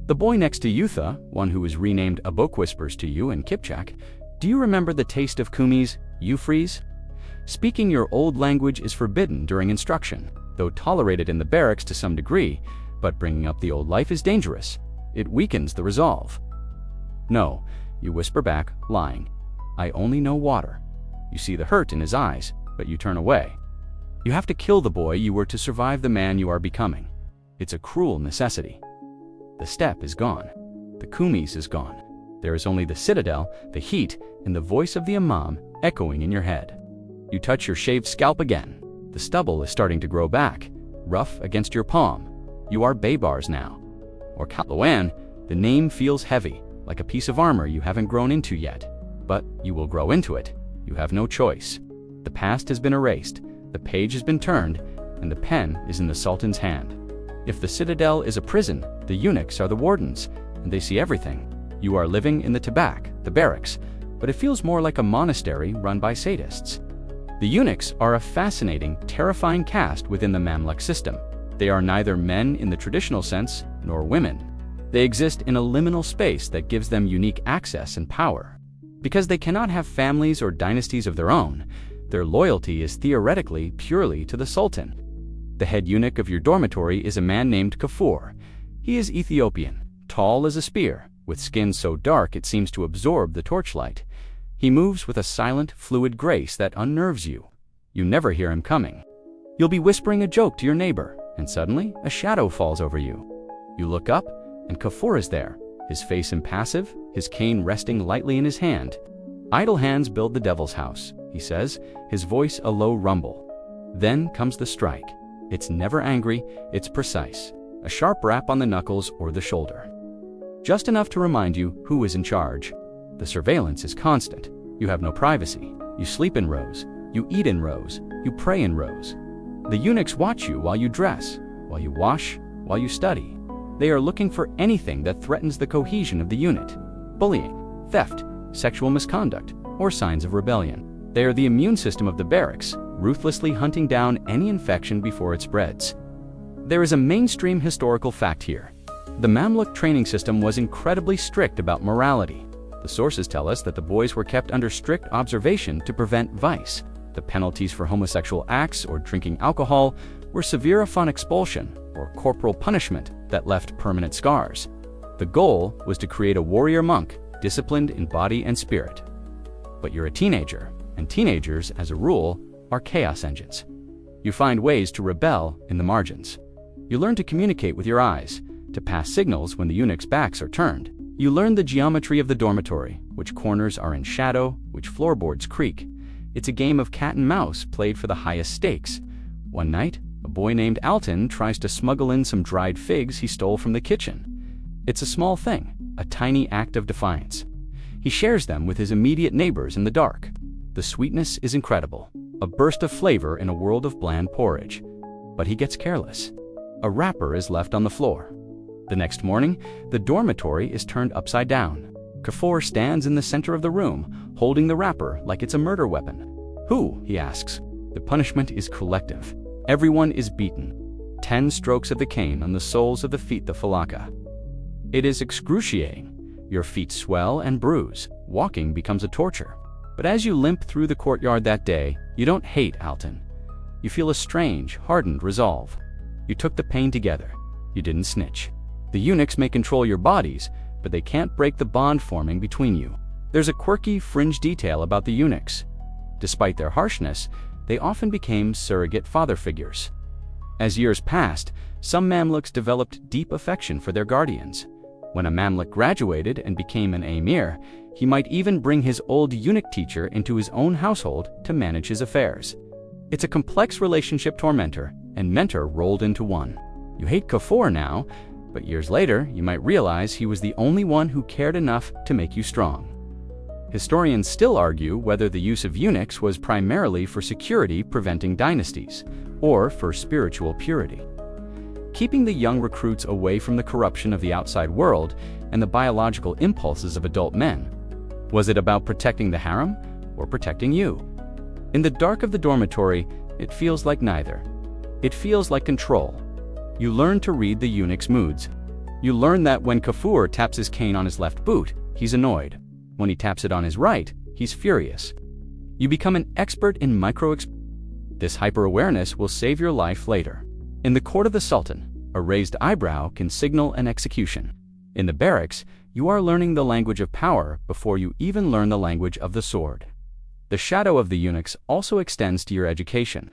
The boy next to Yutha, one who is renamed Abok, whispers to you in Kipchak, "Do you remember the taste of kumis, Euphrates?" Speaking your old language is forbidden during instruction, though tolerated in the barracks to some degree, but bringing up the old life is dangerous. It weakens the resolve. "No," you whisper back, lying. "I only know water." You see the hurt in his eyes, but you turn away. You have to kill the boy you were to survive the man you are becoming. It's a cruel necessity. The steppe is gone. The kumis is gone. There is only the citadel, the heat, and the voice of the imam echoing in your head. You touch your shaved scalp again. The stubble is starting to grow back, rough against your palm. You are Baybars now. Or Katloan, the name feels heavy, like a piece of armor you haven't grown into yet. But you will grow into it. You have no choice. The past has been erased, the page has been turned, and the pen is in the Sultan's hand. If the citadel is a prison, the eunuchs are the wardens, and they see everything. You are living in the Tibaq, the barracks, but it feels more like a monastery run by sadists. The eunuchs are a fascinating, terrifying caste within the Mamluk system. They are neither men in the traditional sense, nor women. They exist in a liminal space that gives them unique access and power. Because they cannot have families or dynasties of their own, their loyalty is theoretically purely to the Sultan. The head eunuch of your dormitory is a man named Kafur. He is Ethiopian, tall as a spear, with skin so dark it seems to absorb the torchlight. He moves with a silent, fluid grace that unnerves you. You never hear him coming. You'll be whispering a joke to your neighbor, and suddenly a shadow falls over you. You look up, and Kafur is there, his face impassive, his cane resting lightly in his hand. "Idle hands build the devil's house," he says, his voice a low rumble. Then comes the strike. It's never angry, it's precise. A sharp rap on the knuckles or the shoulder. Just enough to remind you who is in charge. The surveillance is constant. You have no privacy. You sleep in rows. You eat in rows. You pray in rows. The eunuchs watch you while you dress, while you wash, while you study. They are looking for anything that threatens the cohesion of the unit. Bullying, theft, sexual misconduct, or signs of rebellion. They are the immune system of the barracks, ruthlessly hunting down any infection before it spreads. There is a mainstream historical fact here. The Mamluk training system was incredibly strict about morality. The sources tell us that the boys were kept under strict observation to prevent vice. The penalties for homosexual acts or drinking alcohol were severe upon expulsion or corporal punishment that left permanent scars. The goal was to create a warrior monk, disciplined in body and spirit. But you're a teenager, and teenagers, as a rule, are chaos engines. You find ways to rebel in the margins. You learn to communicate with your eyes, to pass signals when the eunuchs' backs are turned. You learn the geometry of the dormitory, which corners are in shadow, which floorboards creak. It's a game of cat and mouse played for the highest stakes. One night, a boy named Alton tries to smuggle in some dried figs he stole from the kitchen. It's a small thing, a tiny act of defiance. He shares them with his immediate neighbors in the dark. The sweetness is incredible, a burst of flavor in a world of bland porridge. But he gets careless. A wrapper is left on the floor. The next morning, the dormitory is turned upside down. Kafur stands in the center of the room, holding the wrapper like it's a murder weapon. "Who?" he asks. The punishment is collective. Everyone is beaten. 10 strokes of the cane on the soles of the feet, the falaka. It is excruciating. Your feet swell and bruise. Walking becomes a torture. But as you limp through the courtyard that day, you don't hate Alton. You feel a strange, hardened resolve. You took the pain together. You didn't snitch. The eunuchs may control your bodies, but they can't break the bond forming between you. There's a quirky fringe detail about the eunuchs. Despite their harshness, they often became surrogate father figures. As years passed, some Mamluks developed deep affection for their guardians. When a Mamluk graduated and became an emir, he might even bring his old eunuch teacher into his own household to manage his affairs. It's a complex relationship, tormentor and mentor rolled into one. You hate Kafur now, but years later you might realize he was the only one who cared enough to make you strong. Historians still argue whether the use of eunuchs was primarily for security preventing dynasties, or for spiritual purity. Keeping the young recruits away from the corruption of the outside world and the biological impulses of adult men. Was it about protecting the harem or protecting you? In the dark of the dormitory, it feels like neither. It feels like control. You learn to read the eunuch's moods. You learn that when Kafur taps his cane on his left boot, he's annoyed. When he taps it on his right, he's furious. You become an expert in This hyper-awareness will save your life later. In the court of the Sultan, a raised eyebrow can signal an execution. In the barracks, you are learning the language of power before you even learn the language of the sword. The shadow of the eunuchs also extends to your education.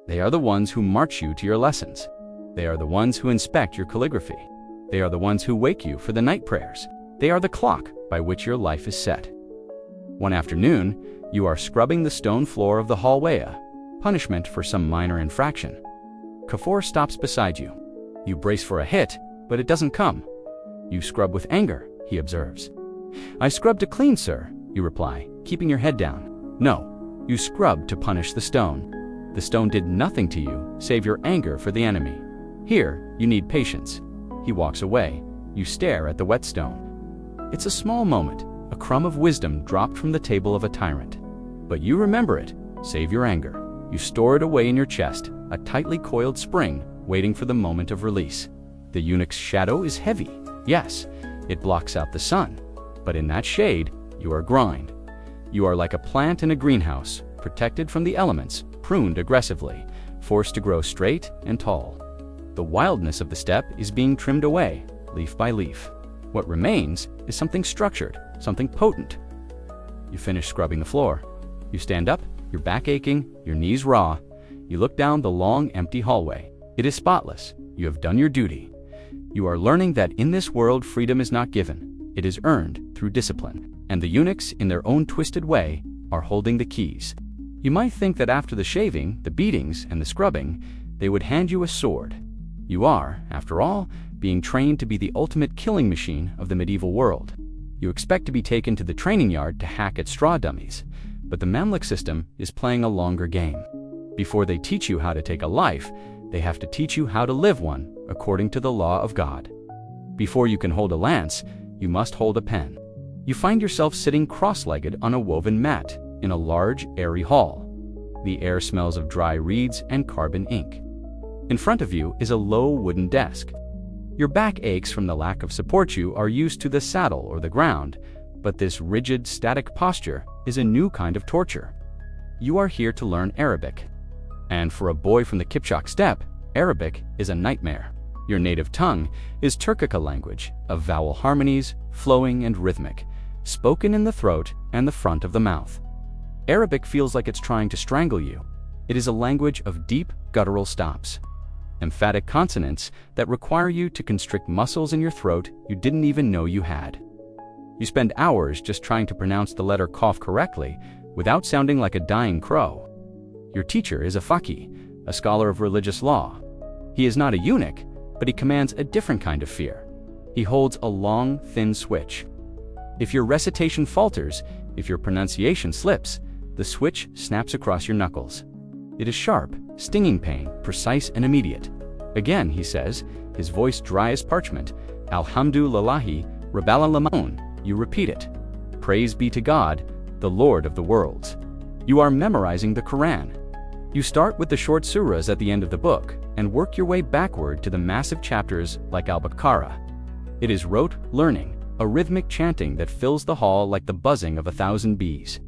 They are the ones who march you to your lessons. They are the ones who inspect your calligraphy. They are the ones who wake you for the night prayers. They are the clock by which your life is set. One afternoon, you are scrubbing the stone floor of the hallway, punishment for some minor infraction. Kafur stops beside you. You brace for a hit, but it doesn't come. You scrub with anger, he observes. I scrub to clean, sir, you reply, keeping your head down. No, you scrub to punish the stone. The stone did nothing to you, save your anger for the enemy. Here, you need patience. He walks away. You stare at the whetstone. It's a small moment, a crumb of wisdom dropped from the table of a tyrant. But you remember it. Save your anger. You store it away in your chest, a tightly coiled spring, waiting for the moment of release. The eunuch's shadow is heavy. Yes, it blocks out the sun. But in that shade, you are grind. You are like a plant in a greenhouse, protected from the elements, pruned aggressively, forced to grow straight and tall. The wildness of the steppe is being trimmed away, leaf by leaf. What remains is something structured, something potent. You finish scrubbing the floor. You stand up, your back aching, your knees raw. You look down the long, empty hallway. It is spotless. You have done your duty. You are learning that in this world freedom is not given. It is earned through discipline. And the eunuchs, in their own twisted way, are holding the keys. You might think that after the shaving, the beatings, and the scrubbing, they would hand you a sword. You are, after all, being trained to be the ultimate killing machine of the medieval world. You expect to be taken to the training yard to hack at straw dummies, but the Mamluk system is playing a longer game. Before they teach you how to take a life, they have to teach you how to live one according to the law of God. Before you can hold a lance, you must hold a pen. You find yourself sitting cross-legged on a woven mat in a large, airy hall. The air smells of dry reeds and carbon ink. In front of you is a low wooden desk. Your back aches from the lack of support. You are used to the saddle or the ground, but this rigid, static posture is a new kind of torture. You are here to learn Arabic. And for a boy from the Kipchak steppe, Arabic is a nightmare. Your native tongue is Turkica language, of vowel harmonies, flowing and rhythmic, spoken in the throat and the front of the mouth. Arabic feels like it's trying to strangle you. It is a language of deep, guttural stops. Emphatic consonants that require you to constrict muscles in your throat you didn't even know you had. You spend hours just trying to pronounce the letter Qaf correctly without sounding like a dying crow. Your teacher is a faqih, a scholar of religious law. He is not a eunuch, but he commands a different kind of fear. He holds a long, thin switch. If your recitation falters, if your pronunciation slips, the switch snaps across your knuckles. It is sharp, stinging pain, precise and immediate. Again, he says, his voice dry as parchment, Alhamdulillahi, Rabbal Alamin. You repeat it. Praise be to God, the Lord of the worlds. You are memorizing the Quran. You start with the short surahs at the end of the book and work your way backward to the massive chapters like Al-Baqarah. It is rote learning, a rhythmic chanting that fills the hall like the buzzing of 1,000 bees.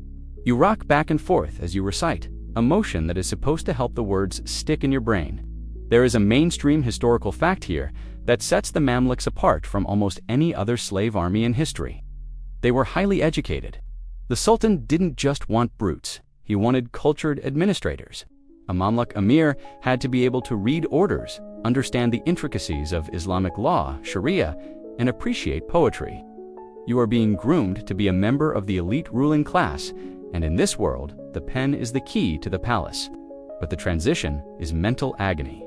You rock back and forth as you recite, a motion that is supposed to help the words stick in your brain. There is a mainstream historical fact here that sets the Mamluks apart from almost any other slave army in history. They were highly educated. The Sultan didn't just want brutes, he wanted cultured administrators. A Mamluk emir had to be able to read orders, understand the intricacies of Islamic law, Sharia, and appreciate poetry. You are being groomed to be a member of the elite ruling class, and in this world, the pen is the key to the palace. But the transition is mental agony.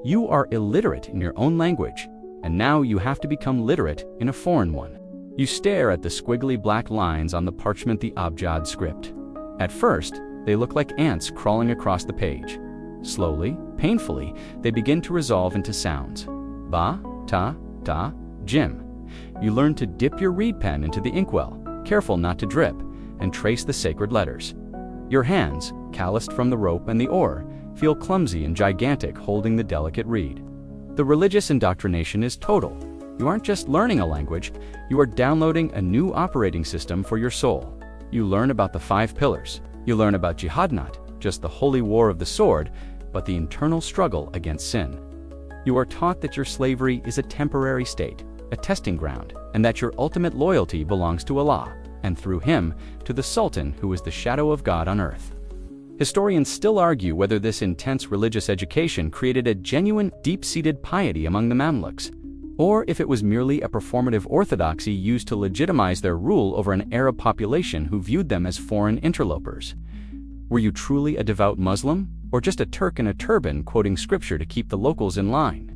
You are illiterate in your own language, and now you have to become literate in a foreign one. You stare at the squiggly black lines on the parchment, the Abjad script. At first, they look like ants crawling across the page. Slowly, painfully, they begin to resolve into sounds. Ba, ta, da, jim. You learn to dip your reed pen into the inkwell, careful not to drip, and trace the sacred letters. Your hands, calloused from the rope and the oar, feel clumsy and gigantic holding the delicate reed. The religious indoctrination is total. You aren't just learning a language, you are downloading a new operating system for your soul. You learn about the 5 pillars. You learn about jihad, not just the holy war of the sword, but the internal struggle against sin. You are taught that your slavery is a temporary state, a testing ground, and that your ultimate loyalty belongs to Allah, and through him, to the Sultan who is the shadow of God on earth. Historians still argue whether this intense religious education created a genuine, deep-seated piety among the Mamluks, or if it was merely a performative orthodoxy used to legitimize their rule over an Arab population who viewed them as foreign interlopers. Were you truly a devout Muslim, or just a Turk in a turban quoting scripture to keep the locals in line?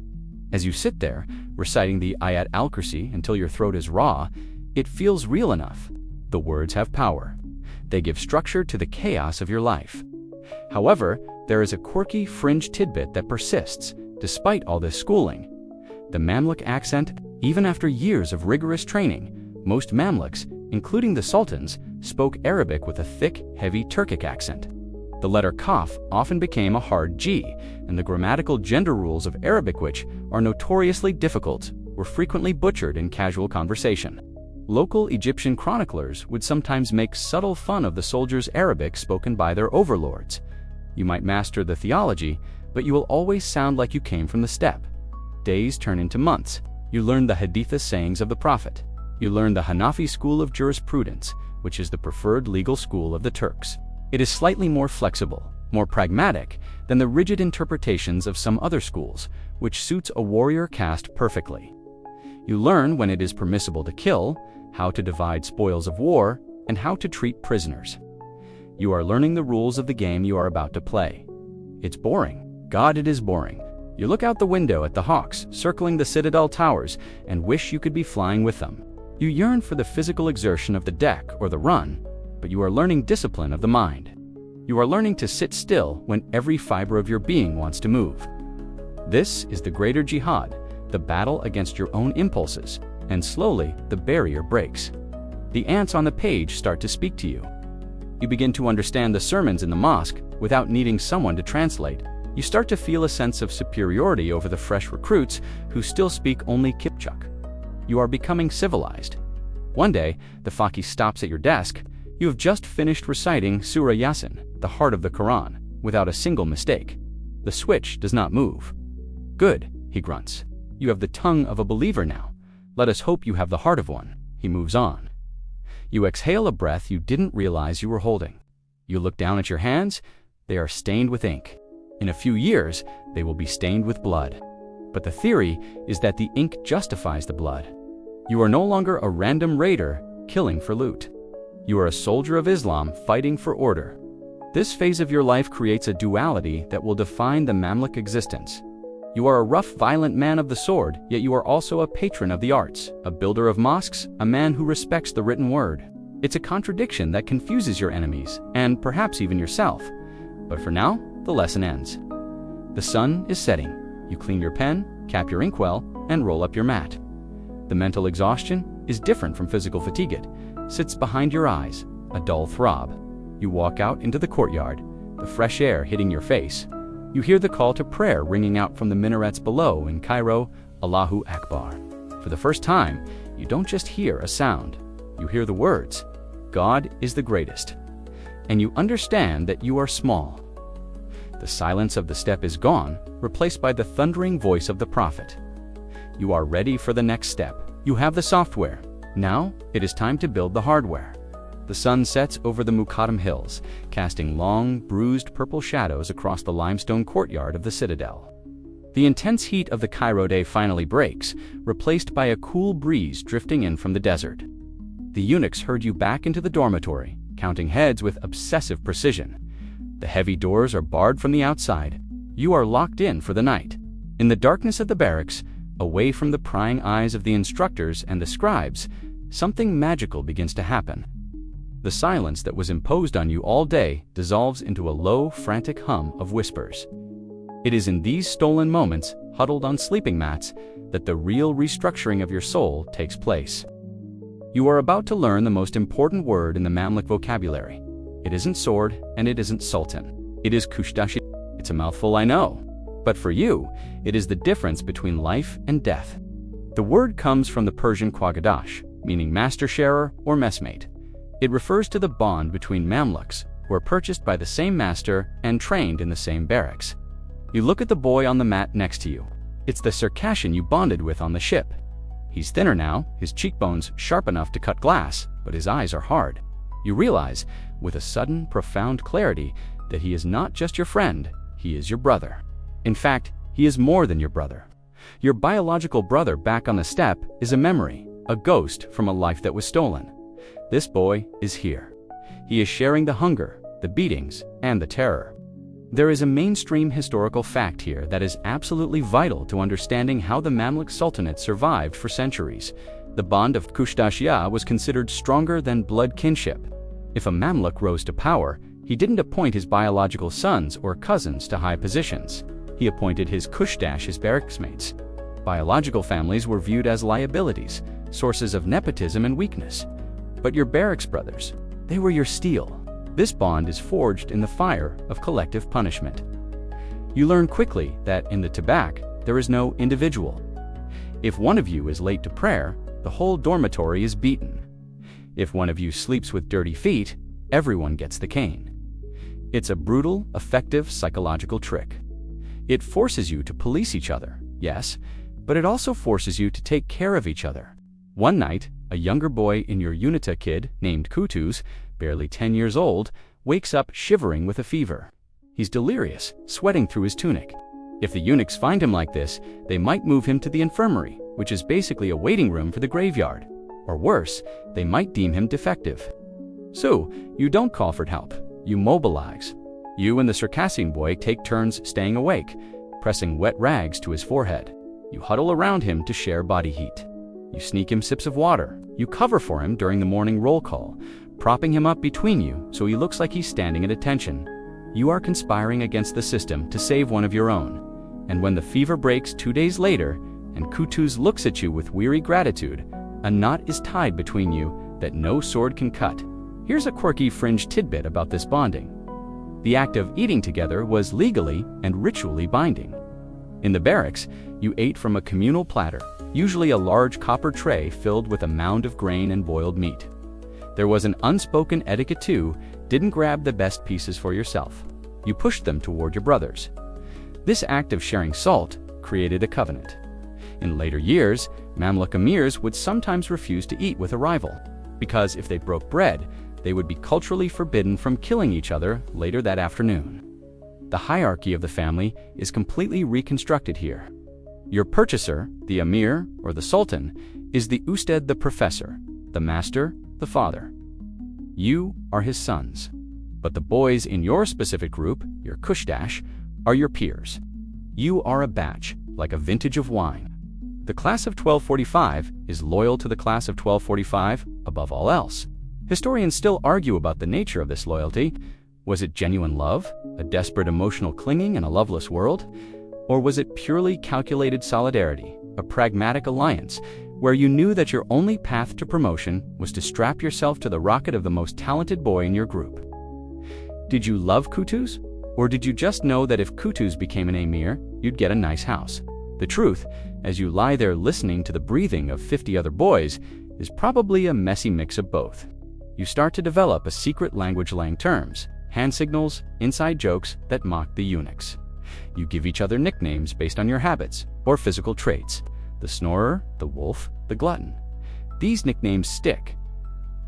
As you sit there, reciting the Ayat al-Kursi until your throat is raw, it feels real enough. The words have power. They give structure to the chaos of your life. However, there is a quirky fringe tidbit that persists, despite all this schooling. The Mamluk accent. Even after years of rigorous training, most Mamluks, including the Sultans, spoke Arabic with a thick, heavy Turkic accent. The letter Kaf often became a hard G, and the grammatical gender rules of Arabic, which are notoriously difficult, were frequently butchered in casual conversation. Local Egyptian chroniclers would sometimes make subtle fun of the soldiers' Arabic spoken by their overlords. You might master the theology, but you will always sound like you came from the steppe. Days turn into months. You learn the Hadithah sayings of the Prophet. You learn the Hanafi school of jurisprudence, which is the preferred legal school of the Turks. It is slightly more flexible, more pragmatic than the rigid interpretations of some other schools, which suits a warrior caste perfectly. You learn when it is permissible to kill, how to divide spoils of war, and how to treat prisoners. You are learning the rules of the game you are about to play. It's boring. God, it is boring. You look out the window at the hawks circling the citadel towers and wish you could be flying with them. You yearn for the physical exertion of the deck or the run, but you are learning discipline of the mind. You are learning to sit still when every fiber of your being wants to move. This is the greater jihad, the battle against your own impulses, and slowly the barrier breaks. The ants on the page start to speak to you. You begin to understand the sermons in the mosque without needing someone to translate. You start to feel a sense of superiority over the fresh recruits who still speak only Kipchak. You are becoming civilized. One day, the faqih stops at your desk. You have just finished reciting Surah Yasin, the heart of the Quran, without a single mistake. The switch does not move. Good, he grunts. You have the tongue of a believer now. Let us hope you have the heart of one. He moves on. You exhale a breath you didn't realize you were holding. You look down at your hands. They are stained with ink. In a few years, they will be stained with blood. But the theory is that the ink justifies the blood. You are no longer a random raider killing for loot. You are a soldier of Islam fighting for order. This phase of your life creates a duality that will define the Mamluk existence. You are a rough, violent man of the sword, yet you are also a patron of the arts, a builder of mosques, a man who respects the written word. It's a contradiction that confuses your enemies, and perhaps even yourself. But for now, the lesson ends. The sun is setting. You clean your pen, cap your inkwell, and roll up your mat. The mental exhaustion is different from physical fatigue. It sits behind your eyes, a dull throb. You walk out into the courtyard, the fresh air hitting your face. You hear the call to prayer ringing out from the minarets below in Cairo, Allahu Akbar. For the first time, you don't just hear a sound. You hear the words, God is the greatest. And you understand that you are small. The silence of the steppe is gone, replaced by the thundering voice of the Prophet. You are ready for the next step. You have the software. Now, it is time to build the hardware. The sun sets over the Muqaddam hills, casting long, bruised purple shadows across the limestone courtyard of the citadel. The intense heat of the Cairo day finally breaks, replaced by a cool breeze drifting in from the desert. The eunuchs herd you back into the dormitory, counting heads with obsessive precision. The heavy doors are barred from the outside. You are locked in for the night. In the darkness of the barracks, away from the prying eyes of the instructors and the scribes, something magical begins to happen. The silence that was imposed on you all day dissolves into a low, frantic hum of whispers. It is in these stolen moments, huddled on sleeping mats, that the real restructuring of your soul takes place. You are about to learn the most important word in the Mamluk vocabulary. It isn't sword, and it isn't sultan. It is Khusdash. It's a mouthful, I know. But for you, it is the difference between life and death. The word comes from the Persian Khusdash, meaning master sharer or messmate. It refers to the bond between Mamluks, who are purchased by the same master and trained in the same barracks. You look at the boy on the mat next to you. It's the Circassian you bonded with on the ship. He's thinner now, his cheekbones sharp enough to cut glass, but his eyes are hard. You realize, with a sudden, profound clarity, that he is not just your friend, he is your brother. In fact, he is more than your brother. Your biological brother back on the steppe is a memory, a ghost from a life that was stolen. This boy is here. He is sharing the hunger, the beatings, and the terror. There is a mainstream historical fact here that is absolutely vital to understanding how the Mamluk Sultanate survived for centuries. The bond of Khusdash was considered stronger than blood kinship. If a Mamluk rose to power, he didn't appoint his biological sons or cousins to high positions. He appointed his Khusdash, his barracks mates. Biological families were viewed as liabilities, sources of nepotism and weakness. But your barracks brothers, they were your steel. This bond is forged in the fire of collective punishment. You learn quickly that in the Tibaq, there is no individual. If one of you is late to prayer, the whole dormitory is beaten. If one of you sleeps with dirty feet, everyone gets the cane. It's a brutal, effective psychological trick. It forces you to police each other, yes, but it also forces you to take care of each other. One night, a younger boy in your UNITA kid, named Khusdash, barely 10 years old, wakes up shivering with a fever. He's delirious, sweating through his tunic. If the eunuchs find him like this, they might move him to the infirmary, which is basically a waiting room for the graveyard. Or worse, they might deem him defective. So, you don't call for help, you mobilize. You and the Circassian boy take turns staying awake, pressing wet rags to his forehead. You huddle around him to share body heat. You sneak him sips of water. You cover for him during the morning roll call, propping him up between you so he looks like he's standing at attention. You are conspiring against the system to save one of your own. And when the fever breaks 2 days later, and Khusdash looks at you with weary gratitude, a knot is tied between you that no sword can cut. Here's a quirky fringe tidbit about this bonding. The act of eating together was legally and ritually binding. In the barracks, you ate from a communal platter, usually a large copper tray filled with a mound of grain and boiled meat. There was an unspoken etiquette too: didn't grab the best pieces for yourself. You pushed them toward your brothers. This act of sharing salt created a covenant. In later years, Mamluk emirs would sometimes refuse to eat with a rival, because if they broke bread, they would be culturally forbidden from killing each other later that afternoon. The hierarchy of the family is completely reconstructed here. Your purchaser, the emir or the sultan, is the ustad, the professor, the master, the father. You are his sons. But the boys in your specific group, your Khusdash, are your peers. You are a batch, like a vintage of wine. The class of 1245 is loyal to the class of 1245 above all else. Historians still argue about the nature of this loyalty. Was it genuine love, a desperate emotional clinging in a loveless world? Or was it purely calculated solidarity, a pragmatic alliance, where you knew that your only path to promotion was to strap yourself to the rocket of the most talented boy in your group? Did you love Khusdash? Or did you just know that if Khusdash became an emir, you'd get a nice house? The truth, as you lie there listening to the breathing of 50 other boys, is probably a messy mix of both. You start to develop a secret language lang terms, hand signals, inside jokes that mock the eunuchs. You give each other nicknames based on your habits or physical traits: the snorer, the wolf, the glutton. These nicknames stick.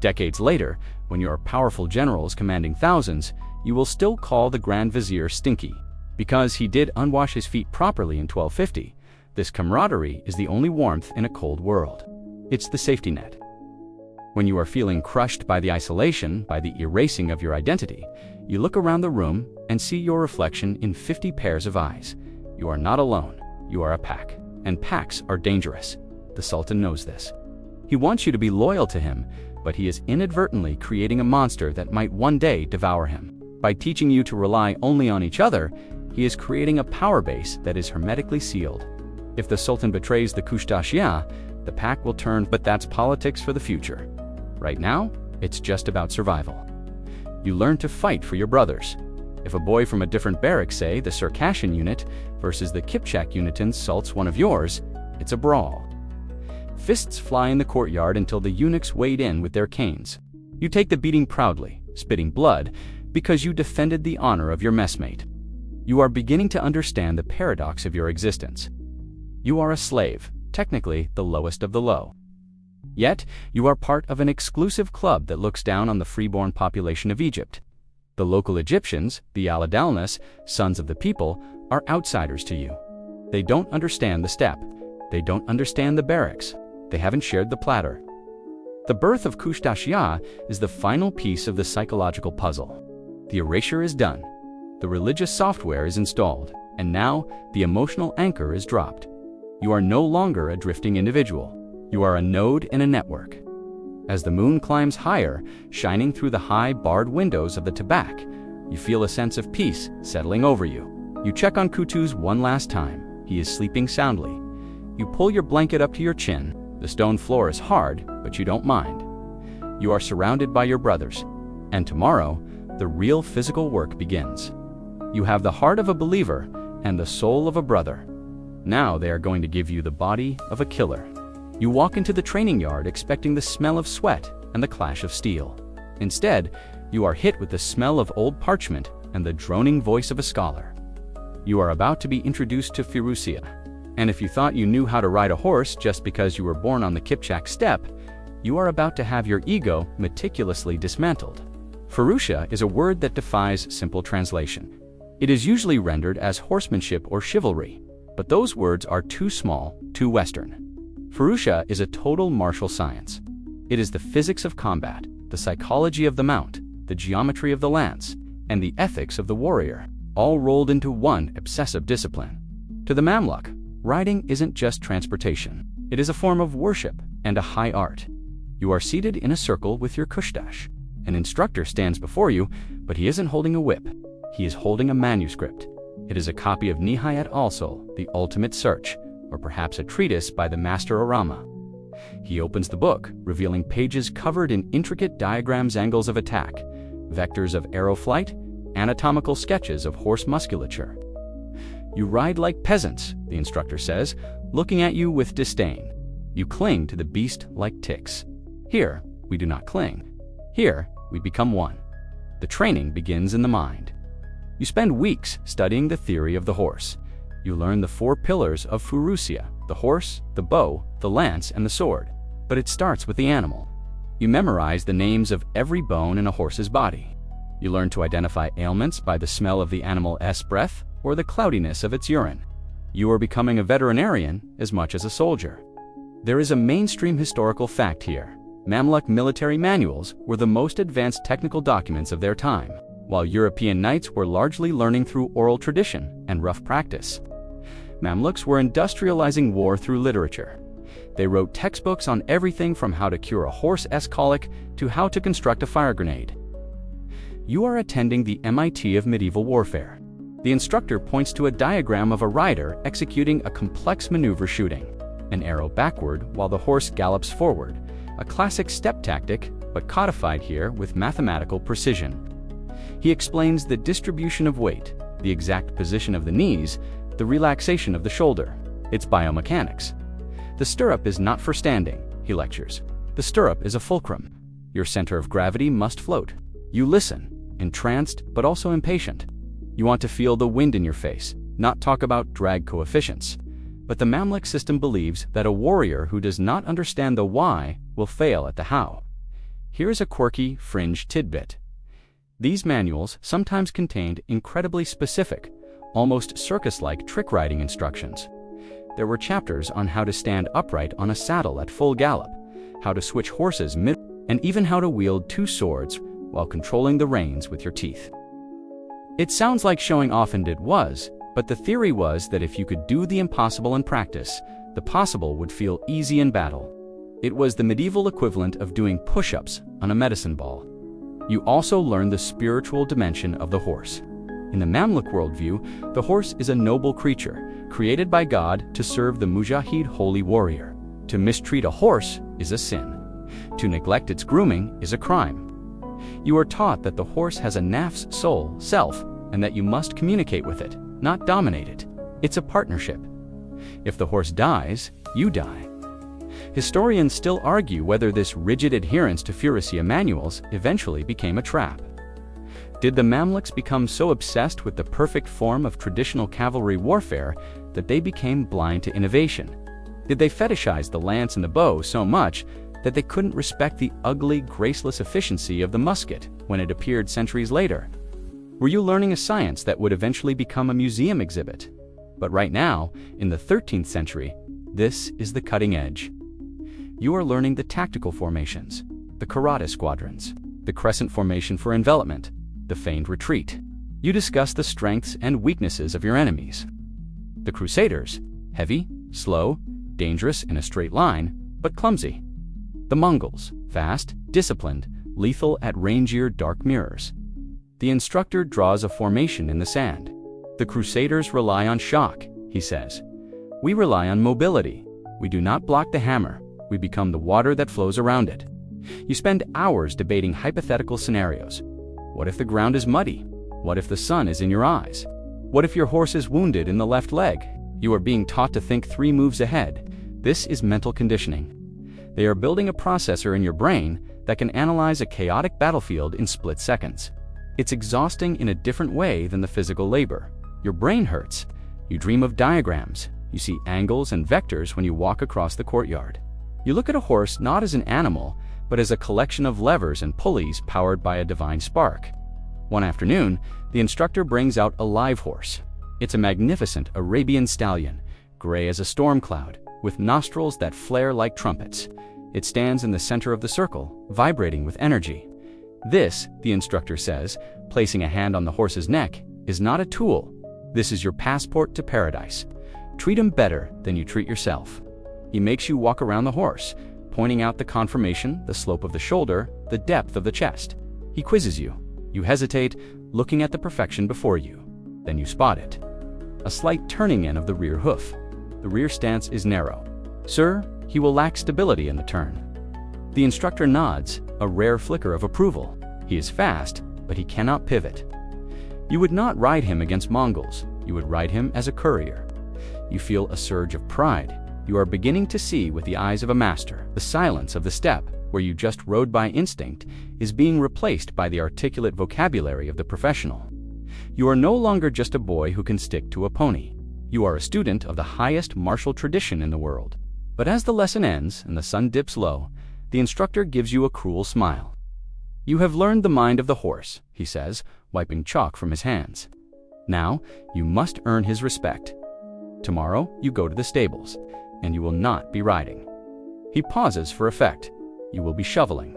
Decades later, when you are powerful generals commanding thousands, you will still call the Grand Vizier Stinky, because he did unwash his feet properly in 1250. This camaraderie is the only warmth in a cold world. It's the safety net. When you are feeling crushed by the isolation, by the erasing of your identity, you look around the room and see your reflection in 50 pairs of eyes. You are not alone, you are a pack. And packs are dangerous. The Sultan knows this. He wants you to be loyal to him, but he is inadvertently creating a monster that might one day devour him. By teaching you to rely only on each other, he is creating a power base that is hermetically sealed. If the Sultan betrays the Khusdash, the pack will turn, but that's politics for the future. Right now, it's just about survival. You learn to fight for your brothers. If a boy from a different barrack, say the Circassian unit, versus the Kipchak unit insults one of yours, it's a brawl. Fists fly in the courtyard until the eunuchs wade in with their canes. You take the beating proudly, spitting blood, because you defended the honor of your messmate. You are beginning to understand the paradox of your existence. You are a slave, technically the lowest of the low. Yet, you are part of an exclusive club that looks down on the freeborn population of Egypt. The local Egyptians, the Al-Adalnas, sons of the people, are outsiders to you. They don't understand the steppe. They don't understand the barracks. They haven't shared the platter. The birth of Khusdash is the final piece of the psychological puzzle. The erasure is done. The religious software is installed. And now, the emotional anchor is dropped. You are no longer a drifting individual. You are a node in a network. As the moon climbs higher, shining through the high barred windows of the Tibaq, you feel a sense of peace settling over you. You check on Kutu's one last time. He is sleeping soundly. You pull your blanket up to your chin. The stone floor is hard, but you don't mind. You are surrounded by your brothers. And tomorrow, the real physical work begins. You have the heart of a believer and the soul of a brother. Now they are going to give you the body of a killer. You walk into the training yard expecting the smell of sweat and the clash of steel. Instead, you are hit with the smell of old parchment and the droning voice of a scholar. You are about to be introduced to Furusiyya. And if you thought you knew how to ride a horse just because you were born on the Kipchak steppe, you are about to have your ego meticulously dismantled. Furusiyya is a word that defies simple translation. It is usually rendered as horsemanship or chivalry, but those words are too small, too Western. Furusiyya is a total martial science. It is the physics of combat, the psychology of the mount, the geometry of the lance, and the ethics of the warrior, all rolled into one obsessive discipline. To the Mamluk, riding isn't just transportation. It is a form of worship and a high art. You are seated in a circle with your Khusdash. An instructor stands before you, but he isn't holding a whip. He is holding a manuscript. It is a copy of Nihayat al-Sul, the ultimate search, or perhaps a treatise by the master Arama. He opens the book, revealing pages covered in intricate diagrams, angles of attack, vectors of arrow flight, anatomical sketches of horse musculature. You ride like peasants, the instructor says, looking at you with disdain. You cling to the beast like ticks. Here, we do not cling. Here, we become one. The training begins in the mind. You spend weeks studying the theory of the horse. You learn the 4 pillars of Furusiyya: the horse, the bow, the lance, and the sword. But it starts with the animal. You memorize the names of every bone in a horse's body. You learn to identify ailments by the smell of the animal's breath or the cloudiness of its urine. You are becoming a veterinarian as much as a soldier. There is a mainstream historical fact here. Mamluk military manuals were the most advanced technical documents of their time, while European knights were largely learning through oral tradition and rough practice. Mamluks were industrializing war through literature. They wrote textbooks on everything from how to cure a horse's colic to how to construct a fire grenade. You are attending the MIT of medieval warfare. The instructor points to a diagram of a rider executing a complex maneuver, shooting an arrow backward while the horse gallops forward, a classic step tactic, but codified here with mathematical precision. He explains the distribution of weight, the exact position of the knees, the relaxation of the shoulder. It's biomechanics. The stirrup is not for standing, he lectures. The stirrup is a fulcrum. Your center of gravity must float. You listen, entranced but also impatient. You want to feel the wind in your face, not talk about drag coefficients. But the Mamluk system believes that a warrior who does not understand the why will fail at the how. Here's a quirky, fringe tidbit. These manuals sometimes contained incredibly specific, almost circus-like trick riding instructions. There were chapters on how to stand upright on a saddle at full gallop, how to switch horses and even how to wield 2 swords while controlling the reins with your teeth. It sounds like showing off, and it was, but the theory was that if you could do the impossible in practice, the possible would feel easy in battle. It was the medieval equivalent of doing push-ups on a medicine ball. You also learn the spiritual dimension of the horse. In the Mamluk worldview, the horse is a noble creature, created by God to serve the mujahid, holy warrior. To mistreat a horse is a sin. To neglect its grooming is a crime. You are taught that the horse has a nafs, soul, self, and that you must communicate with it, not dominate it. It's a partnership. If the horse dies, you die. Historians still argue whether this rigid adherence to Furusiyya manuals eventually became a trap. Did the Mamluks become so obsessed with the perfect form of traditional cavalry warfare that they became blind to innovation? Did they fetishize the lance and the bow so much that they couldn't respect the ugly, graceless efficiency of the musket when it appeared centuries later? Were you learning a science that would eventually become a museum exhibit? But right now, in the 13th century, this is the cutting edge. You are learning the tactical formations, the karate squadrons, the crescent formation for envelopment, the feigned retreat. You discuss the strengths and weaknesses of your enemies. The Crusaders, heavy, slow, dangerous in a straight line, but clumsy. The Mongols, fast, disciplined, lethal at rangier dark mirrors. The instructor draws a formation in the sand. The Crusaders rely on shock, he says. We rely on mobility. We do not block the hammer. We become the water that flows around it. You spend hours debating hypothetical scenarios. What if the ground is muddy? What if the sun is in your eyes? What if your horse is wounded in the left leg? You are being taught to think 3 moves ahead. This is mental conditioning. They are building a processor in your brain that can analyze a chaotic battlefield in split seconds. It's exhausting in a different way than the physical labor. Your brain hurts. You dream of diagrams. You see angles and vectors when you walk across the courtyard. You look at a horse not as an animal, but as a collection of levers and pulleys powered by a divine spark. One afternoon, the instructor brings out a live horse. It's a magnificent Arabian stallion, gray as a storm cloud, with nostrils that flare like trumpets. It stands in the center of the circle, vibrating with energy. This, the instructor says, placing a hand on the horse's neck, is not a tool. This is your passport to paradise. Treat him better than you treat yourself. He makes you walk around the horse, pointing out the conformation, the slope of the shoulder, the depth of the chest. He quizzes you. You hesitate, looking at the perfection before you. Then you spot it. A slight turning in of the rear hoof. The rear stance is narrow. Sir, he will lack stability in the turn. The instructor nods, a rare flicker of approval. He is fast, but he cannot pivot. You would not ride him against Mongols. You would ride him as a courier. You feel a surge of pride. You are beginning to see with the eyes of a master. The silence of the steppe, where you just rode by instinct, is being replaced by the articulate vocabulary of the professional. You are no longer just a boy who can stick to a pony. You are a student of the highest martial tradition in the world. But as the lesson ends and the sun dips low, the instructor gives you a cruel smile. You have learned the mind of the horse, he says, wiping chalk from his hands. Now, you must earn his respect. Tomorrow, you go to the stables, and you will not be riding. He pauses for effect. You will be shoveling.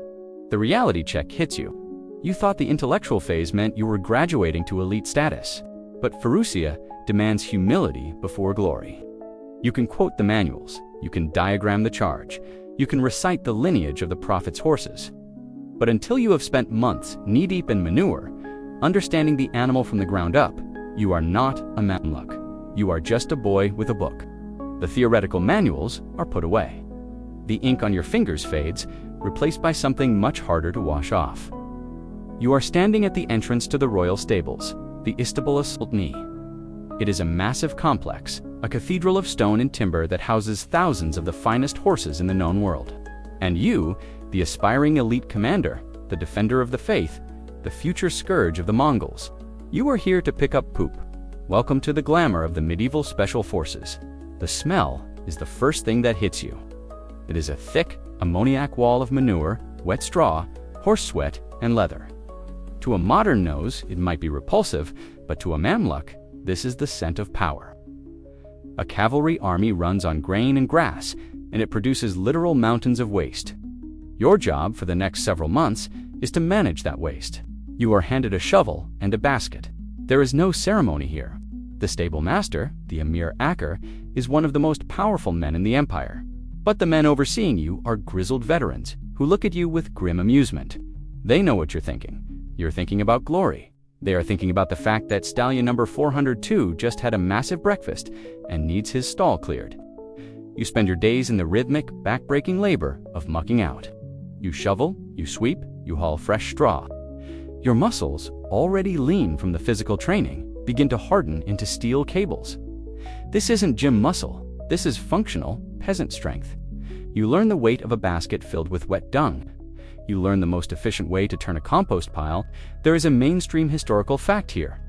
The reality check hits you. You thought the intellectual phase meant you were graduating to elite status, but Furusiyya demands humility before glory. You can quote the manuals, you can diagram the charge, you can recite the lineage of the prophet's horses. But until you have spent months knee-deep in manure, understanding the animal from the ground up, you are not a Mamluk. You are just a boy with a book. The theoretical manuals are put away. The ink on your fingers fades, replaced by something much harder to wash off. You are standing at the entrance to the royal stables, the Istanbul Sultani. It is a massive complex, a cathedral of stone and timber that houses thousands of the finest horses in the known world. And you, the aspiring elite commander, the defender of the faith, the future scourge of the Mongols, you are here to pick up poop. Welcome to the glamour of the medieval special forces. The smell is the first thing that hits you. It is a thick, ammoniac wall of manure, wet straw, horse sweat, and leather. To a modern nose, it might be repulsive, but to a Mamluk, this is the scent of power. A cavalry army runs on grain and grass, and it produces literal mountains of waste. Your job for the next several months is to manage that waste. You are handed a shovel and a basket. There is no ceremony here. The stable master, the Emir Aker, is one of the most powerful men in the empire. But the men overseeing you are grizzled veterans who look at you with grim amusement. They know what you're thinking. You're thinking about glory. They are thinking about the fact that stallion number 402 just had a massive breakfast and needs his stall cleared. You spend your days in the rhythmic, back-breaking labor of mucking out. You shovel, you sweep, you haul fresh straw. Your muscles, already lean from the physical training, begin to harden into steel cables. This isn't gym muscle. This is functional, peasant strength. You learn the weight of a basket filled with wet dung. You learn the most efficient way to turn a compost pile. There is a mainstream historical fact here.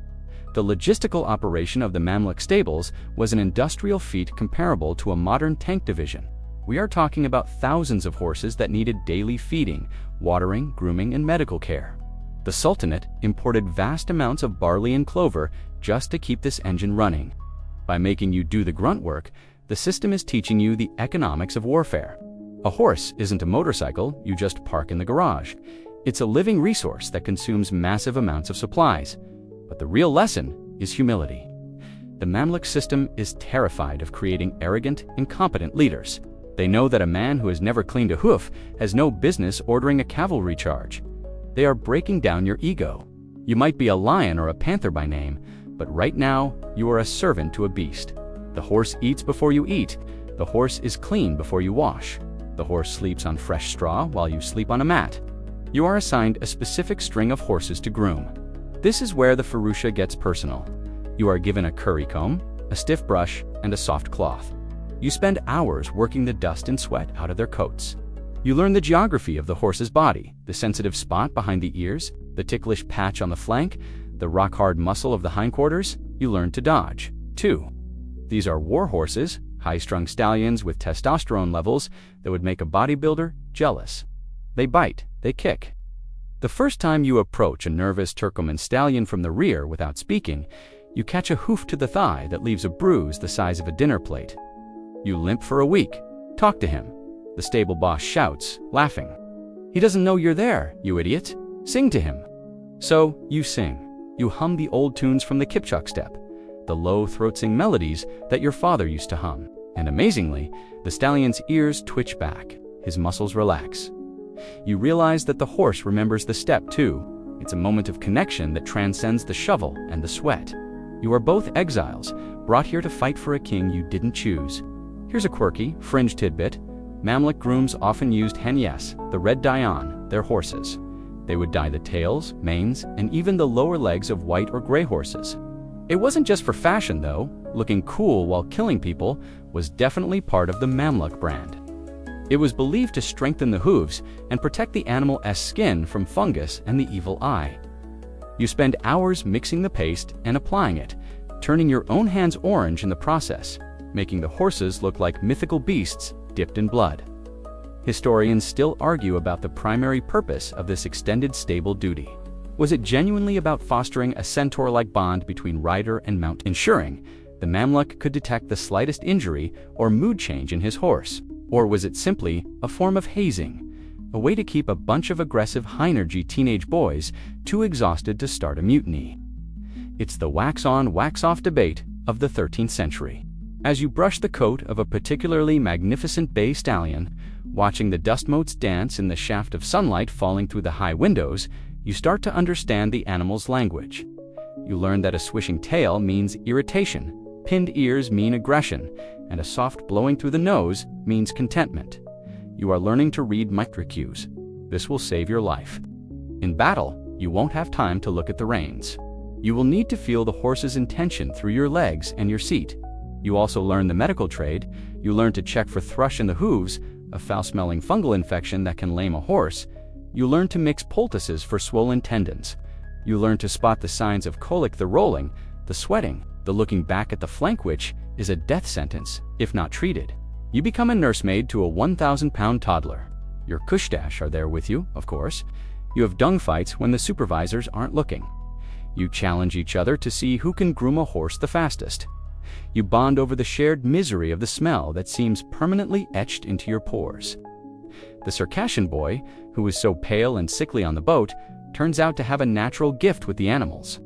The logistical operation of the Mamluk stables was an industrial feat comparable to a modern tank division. We are talking about thousands of horses that needed daily feeding, watering, grooming, and medical care. The Sultanate imported vast amounts of barley and clover just to keep this engine running. By making you do the grunt work, the system is teaching you the economics of warfare. A horse isn't a motorcycle you just park in the garage. It's a living resource that consumes massive amounts of supplies. But the real lesson is humility. The Mamluk system is terrified of creating arrogant, incompetent leaders. They know that a man who has never cleaned a hoof has no business ordering a cavalry charge. They are breaking down your ego. You might be a lion or a panther by name, but right now you are a servant to a beast. The horse eats before you eat. The horse is clean before you wash. The horse sleeps on fresh straw while you sleep on a mat. You are assigned a specific string of horses to groom. This is where the Furusiyya gets personal. You are given a curry comb, a stiff brush, and a soft cloth. You spend hours working the dust and sweat out of their coats. You learn the geography of the horse's body, the sensitive spot behind the ears, the ticklish patch on the flank, the rock-hard muscle of the hindquarters. You learn to dodge, too. These are war horses, high-strung stallions with testosterone levels that would make a bodybuilder jealous. They bite, they kick. The first time you approach a nervous Turkoman stallion from the rear without speaking, you catch a hoof to the thigh that leaves a bruise the size of a dinner plate. You limp for a week. Talk to him. The stable boss shouts, laughing. He doesn't know you're there, you idiot. Sing to him. So you sing. You hum the old tunes from the Kipchak steppe, the low throat-sing melodies that your father used to hum. And amazingly, the stallion's ears twitch back. His muscles relax. You realize that the horse remembers the step too. It's a moment of connection that transcends the shovel and the sweat. You are both exiles, brought here to fight for a king you didn't choose. Here's a quirky, fringe tidbit. Mamluk grooms often used henyes, the red dye on, their horses. They would dye the tails, manes, and even the lower legs of white or gray horses. It wasn't just for fashion though. Looking cool while killing people was definitely part of the Mamluk brand. It was believed to strengthen the hooves and protect the animal's skin from fungus and the evil eye. You spend hours mixing the paste and applying it, turning your own hands orange in the process, making the horses look like mythical beasts dipped in blood. Historians still argue about the primary purpose of this extended stable duty. Was it genuinely about fostering a centaur-like bond between rider and mount, ensuring the Mamluk could detect the slightest injury or mood change in his horse? Or was it simply a form of hazing, a way to keep a bunch of aggressive high-energy teenage boys too exhausted to start a mutiny? It's the wax-on, wax-off debate of the 13th century. As you brush the coat of a particularly magnificent bay stallion, watching the dust motes dance in the shaft of sunlight falling through the high windows, you start to understand the animal's language. You learn that a swishing tail means irritation, pinned ears mean aggression, and a soft blowing through the nose means contentment. You are learning to read micro cues. This will save your life. In battle, you won't have time to look at the reins. You will need to feel the horse's intention through your legs and your seat. You also learn the medical trade. You learn to check for thrush in the hooves, a foul-smelling fungal infection that can lame a horse. You learn to mix poultices for swollen tendons. You learn to spot the signs of colic, the rolling, the sweating, the looking back at the flank, which is a death sentence if not treated. You become a nursemaid to a 1,000-pound toddler. Your Khusdash are there with you, of course. You have dung fights when the supervisors aren't looking. You challenge each other to see who can groom a horse the fastest. You bond over the shared misery of the smell that seems permanently etched into your pores. The Circassian boy, who was so pale and sickly on the boat, turns out to have a natural gift with the animals.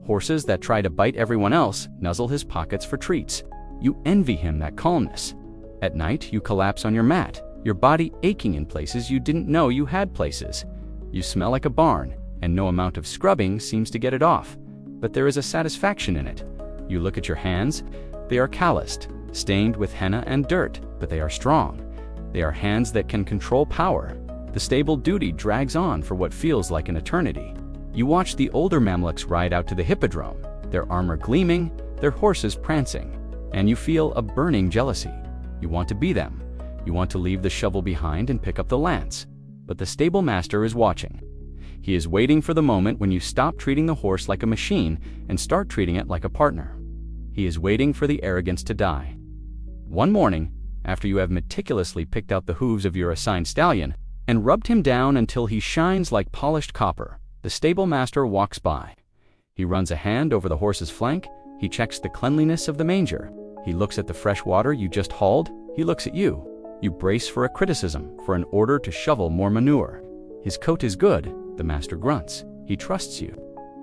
Horses that try to bite everyone else nuzzle his pockets for treats. You envy him that calmness. At night, you collapse on your mat, your body aching in places you didn't know you had places. You smell like a barn, and no amount of scrubbing seems to get it off. But there is a satisfaction in it. You look at your hands. They are calloused, stained with henna and dirt, but they are strong. They are hands that can control power. The stable duty drags on for what feels like an eternity. You watch the older Mamluks ride out to the hippodrome, their armor gleaming, their horses prancing, and you feel a burning jealousy. You want to be them. You want to leave the shovel behind and pick up the lance. But the stable master is watching. He is waiting for the moment when you stop treating the horse like a machine and start treating it like a partner. He is waiting for the arrogance to die. One morning, after you have meticulously picked out the hooves of your assigned stallion and rubbed him down until he shines like polished copper, the stable master walks by. He runs a hand over the horse's flank, he checks the cleanliness of the manger, he looks at the fresh water you just hauled, he looks at you. You brace for a criticism, for an order to shovel more manure. His coat is good, the master grunts. He trusts you.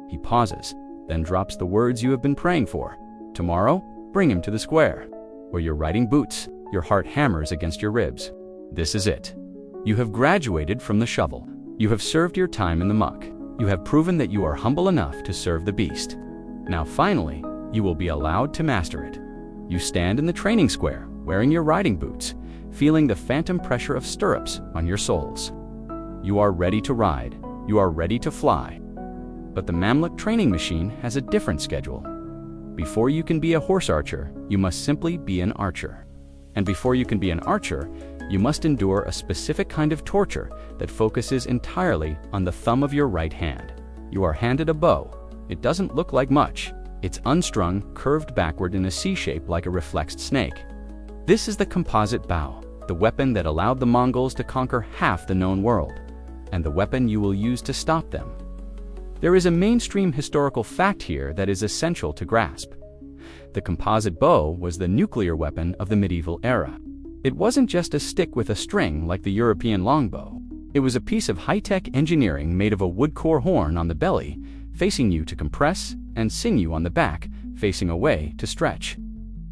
He pauses, then drops the words you have been praying for. Tomorrow, bring him to the square, where your riding boots, your heart hammers against your ribs. This is it. You have graduated from the shovel. You have served your time in the muck. You have proven that you are humble enough to serve the beast. Now finally, you will be allowed to master it. You stand in the training square, wearing your riding boots, feeling the phantom pressure of stirrups on your soles. You are ready to ride. You are ready to fly. But the Mamluk training machine has a different schedule. Before you can be a horse archer, you must simply be an archer. And before you can be an archer, you must endure a specific kind of torture that focuses entirely on the thumb of your right hand. You are handed a bow. It doesn't look like much. It's unstrung, curved backward in a C shape like a reflexed snake. This is the composite bow, the weapon that allowed the Mongols to conquer half the known world, and the weapon you will use to stop them. There is a mainstream historical fact here that is essential to grasp. The composite bow was the nuclear weapon of the medieval era. It wasn't just a stick with a string like the European longbow. It was a piece of high-tech engineering made of a wood core horn on the belly, facing you to compress, and sinew on the back, facing away to stretch.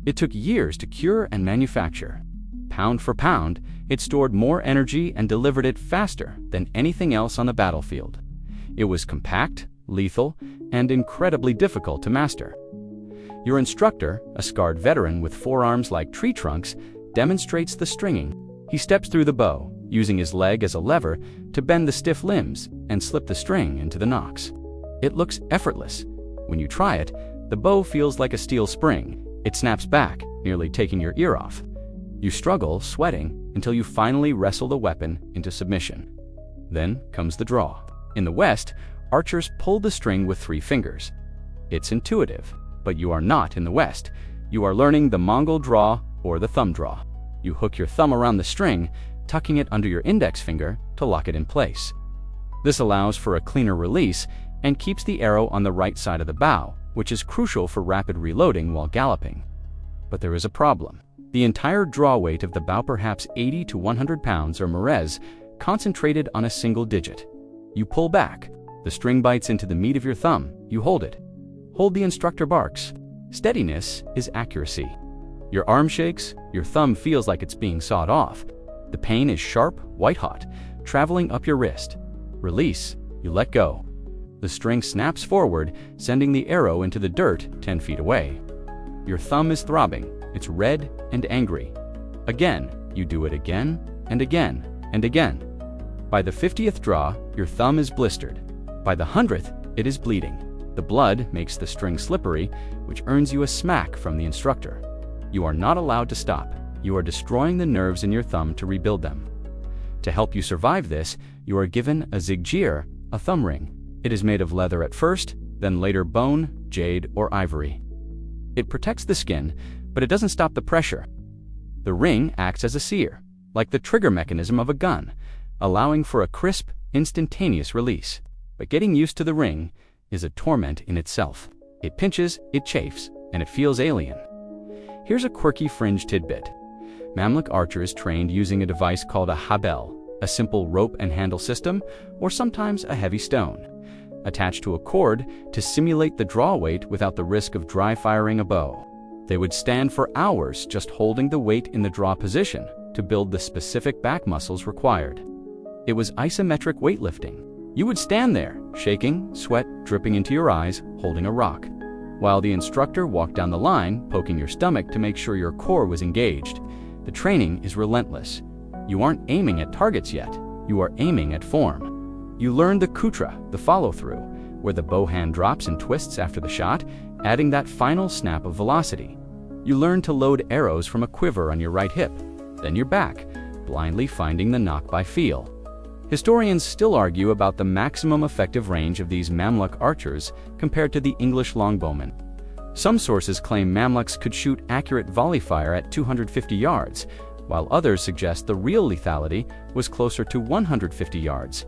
It took years to cure and manufacture. Pound for pound, it stored more energy and delivered it faster than anything else on the battlefield. It was compact, lethal, and incredibly difficult to master. Your instructor, a scarred veteran with forearms like tree trunks, demonstrates the stringing. He steps through the bow, using his leg as a lever to bend the stiff limbs and slip the string into the nocks. It looks effortless. When you try it, the bow feels like a steel spring. It snaps back, nearly taking your ear off. You struggle, sweating, until you finally wrestle the weapon into submission. Then comes the draw. In the West, archers pull the string with 3 fingers. It's intuitive, but you are not in the West. You are learning the Mongol draw or the thumb draw. You hook your thumb around the string, tucking it under your index finger to lock it in place. This allows for a cleaner release and keeps the arrow on the right side of the bow, which is crucial for rapid reloading while galloping. But there is a problem. The entire draw weight of the bow, perhaps 80 to 100 pounds or merez, concentrated on a single digit. You pull back. The string bites into the meat of your thumb. You hold it. Hold, the instructor barks. Steadiness is accuracy. Your arm shakes. Your thumb feels like it's being sawed off. The pain is sharp, white-hot, traveling up your wrist. Release. You let go. The string snaps forward, sending the arrow into the dirt 10 feet away. Your thumb is throbbing. It's red and angry. Again, you do it again and again and again. By the 50th draw, your thumb is blistered. By the 100th, it is bleeding. The blood makes the string slippery, which earns you a smack from the instructor. You are not allowed to stop. You are destroying the nerves in your thumb to rebuild them. To help you survive this, you are given a zigjir, a thumb ring. It is made of leather at first, then later bone, jade, or ivory. It protects the skin, but it doesn't stop the pressure. The ring acts as a sear, like the trigger mechanism of a gun, allowing for a crisp, instantaneous release. But getting used to the ring is a torment in itself. It pinches, it chafes, and it feels alien. Here's a quirky fringe tidbit. Mamluk archers trained using a device called a habel, a simple rope and handle system, or sometimes a heavy stone, attached to a cord to simulate the draw weight without the risk of dry firing a bow. They would stand for hours just holding the weight in the draw position to build the specific back muscles required. It was isometric weightlifting. You would stand there, shaking, sweat dripping into your eyes, holding a rock, while the instructor walked down the line, poking your stomach to make sure your core was engaged. The training is relentless. You aren't aiming at targets yet. You are aiming at form. You learn the kutra, the follow-through, where the bow hand drops and twists after the shot, adding that final snap of velocity. You learn to load arrows from a quiver on your right hip, then your back, blindly finding the knock by feel. Historians still argue about the maximum effective range of these Mamluk archers compared to the English longbowmen. Some sources claim Mamluks could shoot accurate volley fire at 250 yards, while others suggest the real lethality was closer to 150 yards.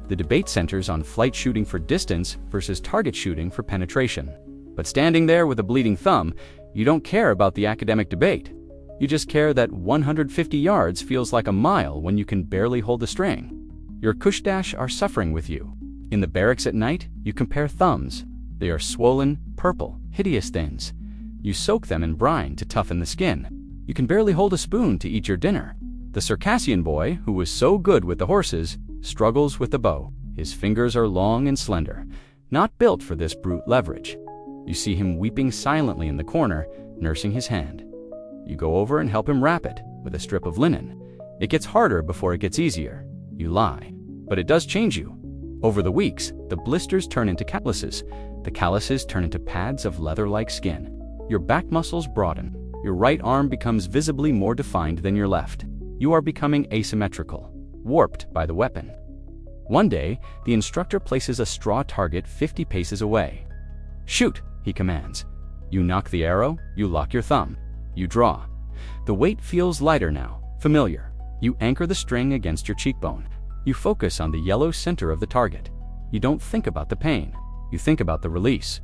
The debate centers on flight shooting for distance versus target shooting for penetration. But standing there with a bleeding thumb, you don't care about the academic debate. You just care that 150 yards feels like a mile when you can barely hold the string. Your Khusdash are suffering with you. In the barracks at night, you compare thumbs. They are swollen, purple, hideous things. You soak them in brine to toughen the skin. You can barely hold a spoon to eat your dinner. The Circassian boy, who was so good with the horses, struggles with the bow. His fingers are long and slender, not built for this brute leverage. You see him weeping silently in the corner, nursing his hand. You go over and help him wrap it with a strip of linen. It gets harder before it gets easier. You lie. But it does change you. Over the weeks, the blisters turn into calluses. The calluses turn into pads of leather-like skin. Your back muscles broaden. Your right arm becomes visibly more defined than your left. You are becoming asymmetrical, warped by the weapon. One day, the instructor places a straw target 50 paces away. "Shoot," he commands. You knock the arrow, you lock your thumb. You draw. The weight feels lighter now, familiar. You anchor the string against your cheekbone. You focus on the yellow center of the target. You don't think about the pain. You think about the release.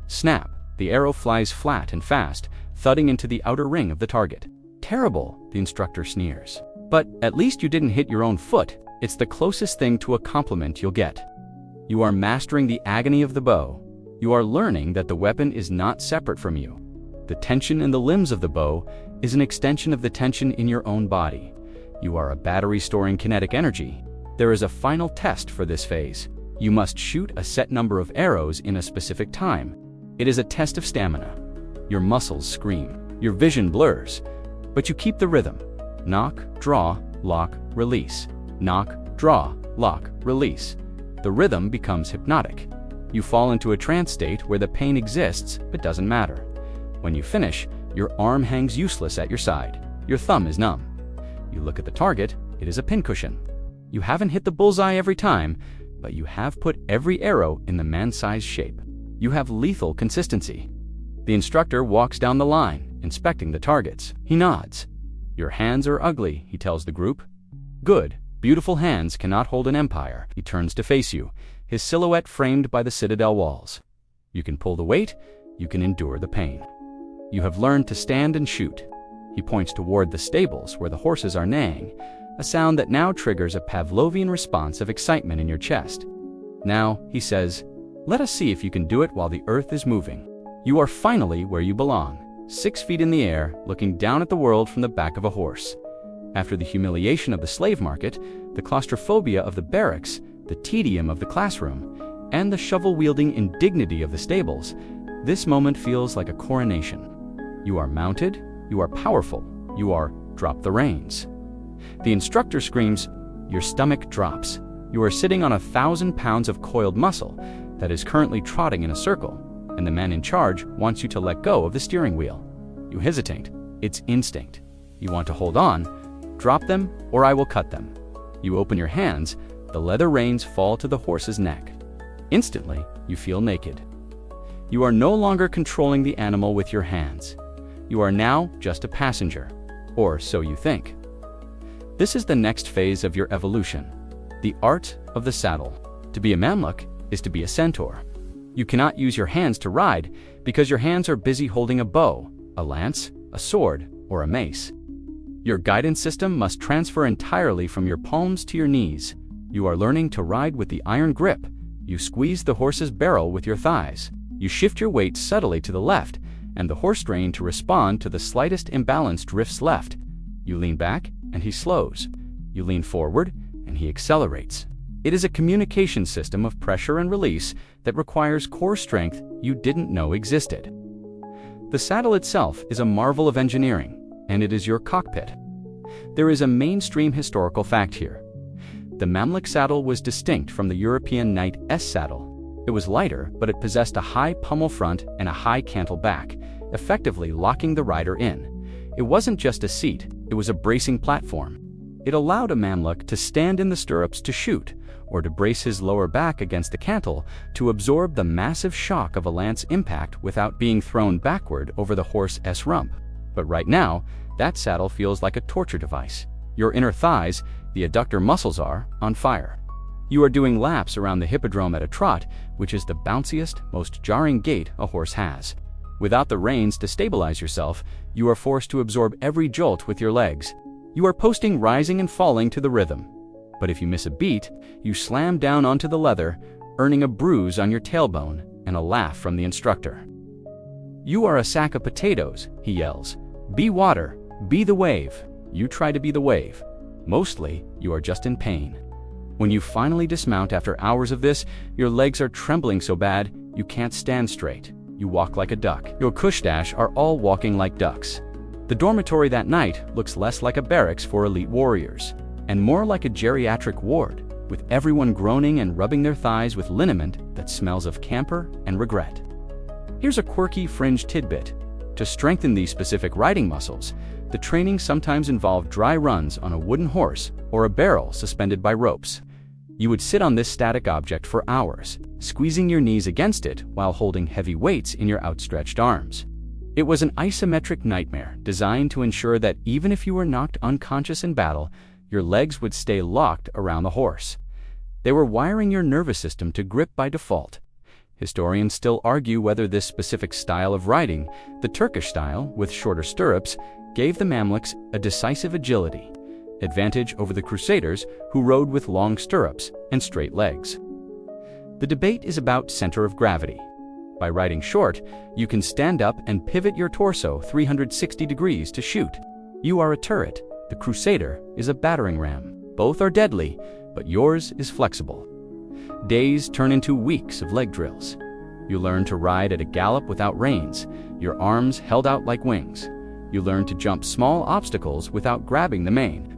Snap, the arrow flies flat and fast, thudding into the outer ring of the target. "Terrible," the instructor sneers. "But at least you didn't hit your own foot." It's the closest thing to a compliment you'll get. You are mastering the agony of the bow. You are learning that the weapon is not separate from you. The tension in the limbs of the bow is an extension of the tension in your own body. You are a battery storing kinetic energy. There is a final test for this phase. You must shoot a set number of arrows in a specific time. It is a test of stamina. Your muscles scream. Your vision blurs. But you keep the rhythm. Knock, draw, lock, release. Knock, draw, lock, release. The rhythm becomes hypnotic. You fall into a trance state where the pain exists but doesn't matter. When you finish, your arm hangs useless at your side. Your thumb is numb. You look at the target, it is a pincushion. You haven't hit the bullseye every time, but you have put every arrow in the man-sized shape. You have lethal consistency. The instructor walks down the line, inspecting the targets. He nods. "Your hands are ugly," he tells the group. "Good, beautiful hands cannot hold an empire." He turns to face you, his silhouette framed by the citadel walls. You can pull the weight, you can endure the pain. You have learned to stand and shoot. He points toward the stables where the horses are neighing, a sound that now triggers a Pavlovian response of excitement in your chest. Now, he says, "Let us see if you can do it while the earth is moving." You are finally where you belong, 6 feet in the air, looking down at the world from the back of a horse. After the humiliation of the slave market, the claustrophobia of the barracks, the tedium of the classroom, and the shovel-wielding indignity of the stables, this moment feels like a coronation. You are mounted, you are powerful, you are drop the reins. The instructor screams, your stomach drops. You are sitting on 1,000 pounds of coiled muscle that is currently trotting in a circle, and the man in charge wants you to let go of the steering wheel. You hesitate. It's instinct. You want to hold on. Drop them, or I will cut them. You open your hands. The leather reins fall to the horse's neck. Instantly, you feel naked. You are no longer controlling the animal with your hands. You are now just a passenger, or so you think. This is the next phase of your evolution, the art of the saddle. To be a Mamluk is to be a centaur. You cannot use your hands to ride because your hands are busy holding a bow, a lance, a sword, or a mace. Your guidance system must transfer entirely from your palms to your knees. You are learning to ride with the iron grip. You squeeze the horse's barrel with your thighs. You shift your weight subtly to the left, and the horse rein to respond to the slightest imbalance drifts left. You lean back, and he slows. You lean forward, and he accelerates. It is a communication system of pressure and release that requires core strength you didn't know existed. The saddle itself is a marvel of engineering, and it is your cockpit. There is a mainstream historical fact here. The Mamluk saddle was distinct from the European Knight S saddle. It was lighter, but it possessed a high pommel front and a high cantle back, effectively locking the rider in. It wasn't just a seat, it was a bracing platform. It allowed a Mamluk to stand in the stirrups to shoot, or to brace his lower back against the cantle to absorb the massive shock of a lance impact without being thrown backward over the horse's rump. But right now, that saddle feels like a torture device. Your inner thighs, the adductor muscles, are on fire. You are doing laps around the hippodrome at a trot, which is the bounciest, most jarring gait a horse has. Without the reins to stabilize yourself, you are forced to absorb every jolt with your legs. You are posting rising and falling to the rhythm. But if you miss a beat, you slam down onto the leather, earning a bruise on your tailbone and a laugh from the instructor. "You are a sack of potatoes," he yells. "Be water, be the wave." You try to be the wave. Mostly, you are just in pain. When you finally dismount after hours of this, your legs are trembling so bad you can't stand straight. You walk like a duck. Your Khusdash are all walking like ducks. The dormitory that night looks less like a barracks for elite warriors, and more like a geriatric ward, with everyone groaning and rubbing their thighs with liniment that smells of camphor and regret. Here's a quirky fringe tidbit. To strengthen these specific riding muscles, the training sometimes involved dry runs on a wooden horse or a barrel suspended by ropes. You would sit on this static object for hours, squeezing your knees against it while holding heavy weights in your outstretched arms. It was an isometric nightmare designed to ensure that even if you were knocked unconscious in battle, your legs would stay locked around the horse. They were wiring your nervous system to grip by default. Historians still argue whether this specific style of riding, the Turkish style with shorter stirrups, gave the Mamluks a decisive agility, advantage over the Crusaders who rode with long stirrups and straight legs. The debate is about center of gravity. By riding short, you can stand up and pivot your torso 360 degrees to shoot. You are a turret. The Crusader is a battering ram. Both are deadly, but yours is flexible. Days turn into weeks of leg drills. You learn to ride at a gallop without reins, your arms held out like wings. You learn to jump small obstacles without grabbing the mane.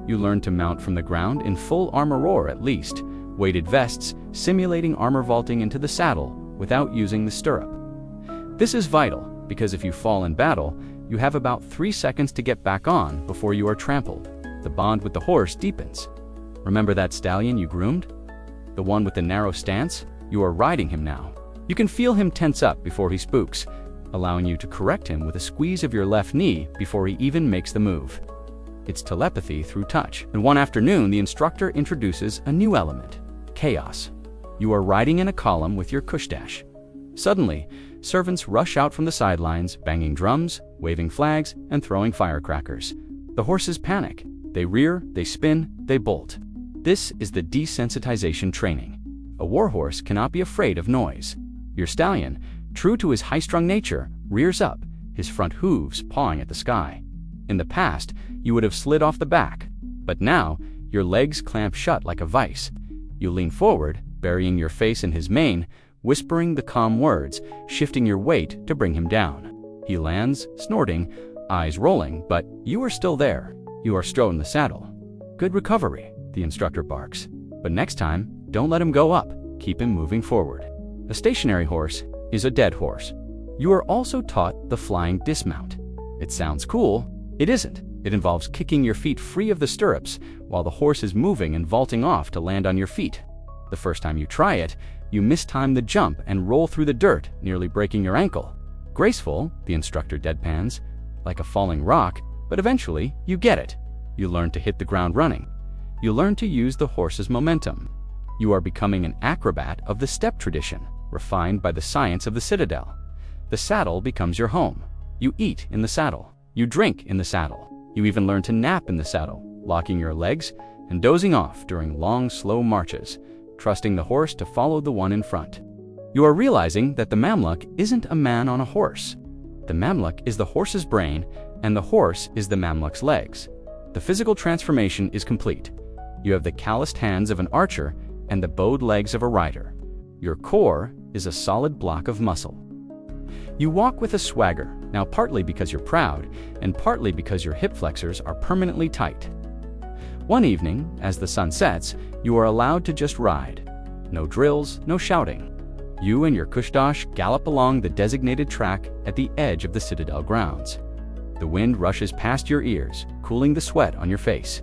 You learn to mount from the ground in full armor roar at least, weighted vests simulating armor vaulting into the saddle without using the stirrup. This is vital because if you fall in battle, you have about 3 seconds to get back on before you are trampled. The bond with the horse deepens. Remember that stallion you groomed? The one with the narrow stance? You are riding him now. You can feel him tense up before he spooks, allowing you to correct him with a squeeze of your left knee before he even makes the move. It's telepathy through touch. And one afternoon, the instructor introduces a new element: chaos. You are riding in a column with your Khusdash. Suddenly, servants rush out from the sidelines, banging drums, waving flags, and throwing firecrackers. The horses panic. They rear, they spin, they bolt. This is the desensitization training. A warhorse cannot be afraid of noise. Your stallion, true to his high-strung nature, rears up, his front hooves pawing at the sky. In the past, you would have slid off the back, but now your legs clamp shut like a vice. You lean forward, burying your face in his mane, whispering the calm words, shifting your weight to bring him down. He lands, snorting, eyes rolling, but you are still there. You are still in the saddle. "Good recovery," the instructor barks. But next time, don't let him go up. Keep him moving forward. A stationary horse is a dead horse. You are also taught the flying dismount. It sounds cool. It isn't. It involves kicking your feet free of the stirrups while the horse is moving and vaulting off to land on your feet. The first time you try it, you mistime the jump and roll through the dirt, nearly breaking your ankle. Graceful, the instructor deadpans, like a falling rock, but eventually you get it. You learn to hit the ground running. You learn to use the horse's momentum. You are becoming an acrobat of the step tradition, refined by the science of the citadel. The saddle becomes your home. You eat in the saddle. You drink in the saddle. You even learn to nap in the saddle, locking your legs and dozing off during long, slow marches, trusting the horse to follow the one in front. You are realizing that the Mamluk isn't a man on a horse. The Mamluk is the horse's brain, and the horse is the Mamluk's legs. The physical transformation is complete. You have the calloused hands of an archer and the bowed legs of a rider. Your core is a solid block of muscle. You walk with a swagger, now partly because you're proud, and partly because your hip flexors are permanently tight. One evening, as the sun sets, you are allowed to just ride. No drills, no shouting. You and your Khusdash gallop along the designated track at the edge of the citadel grounds. The wind rushes past your ears, cooling the sweat on your face.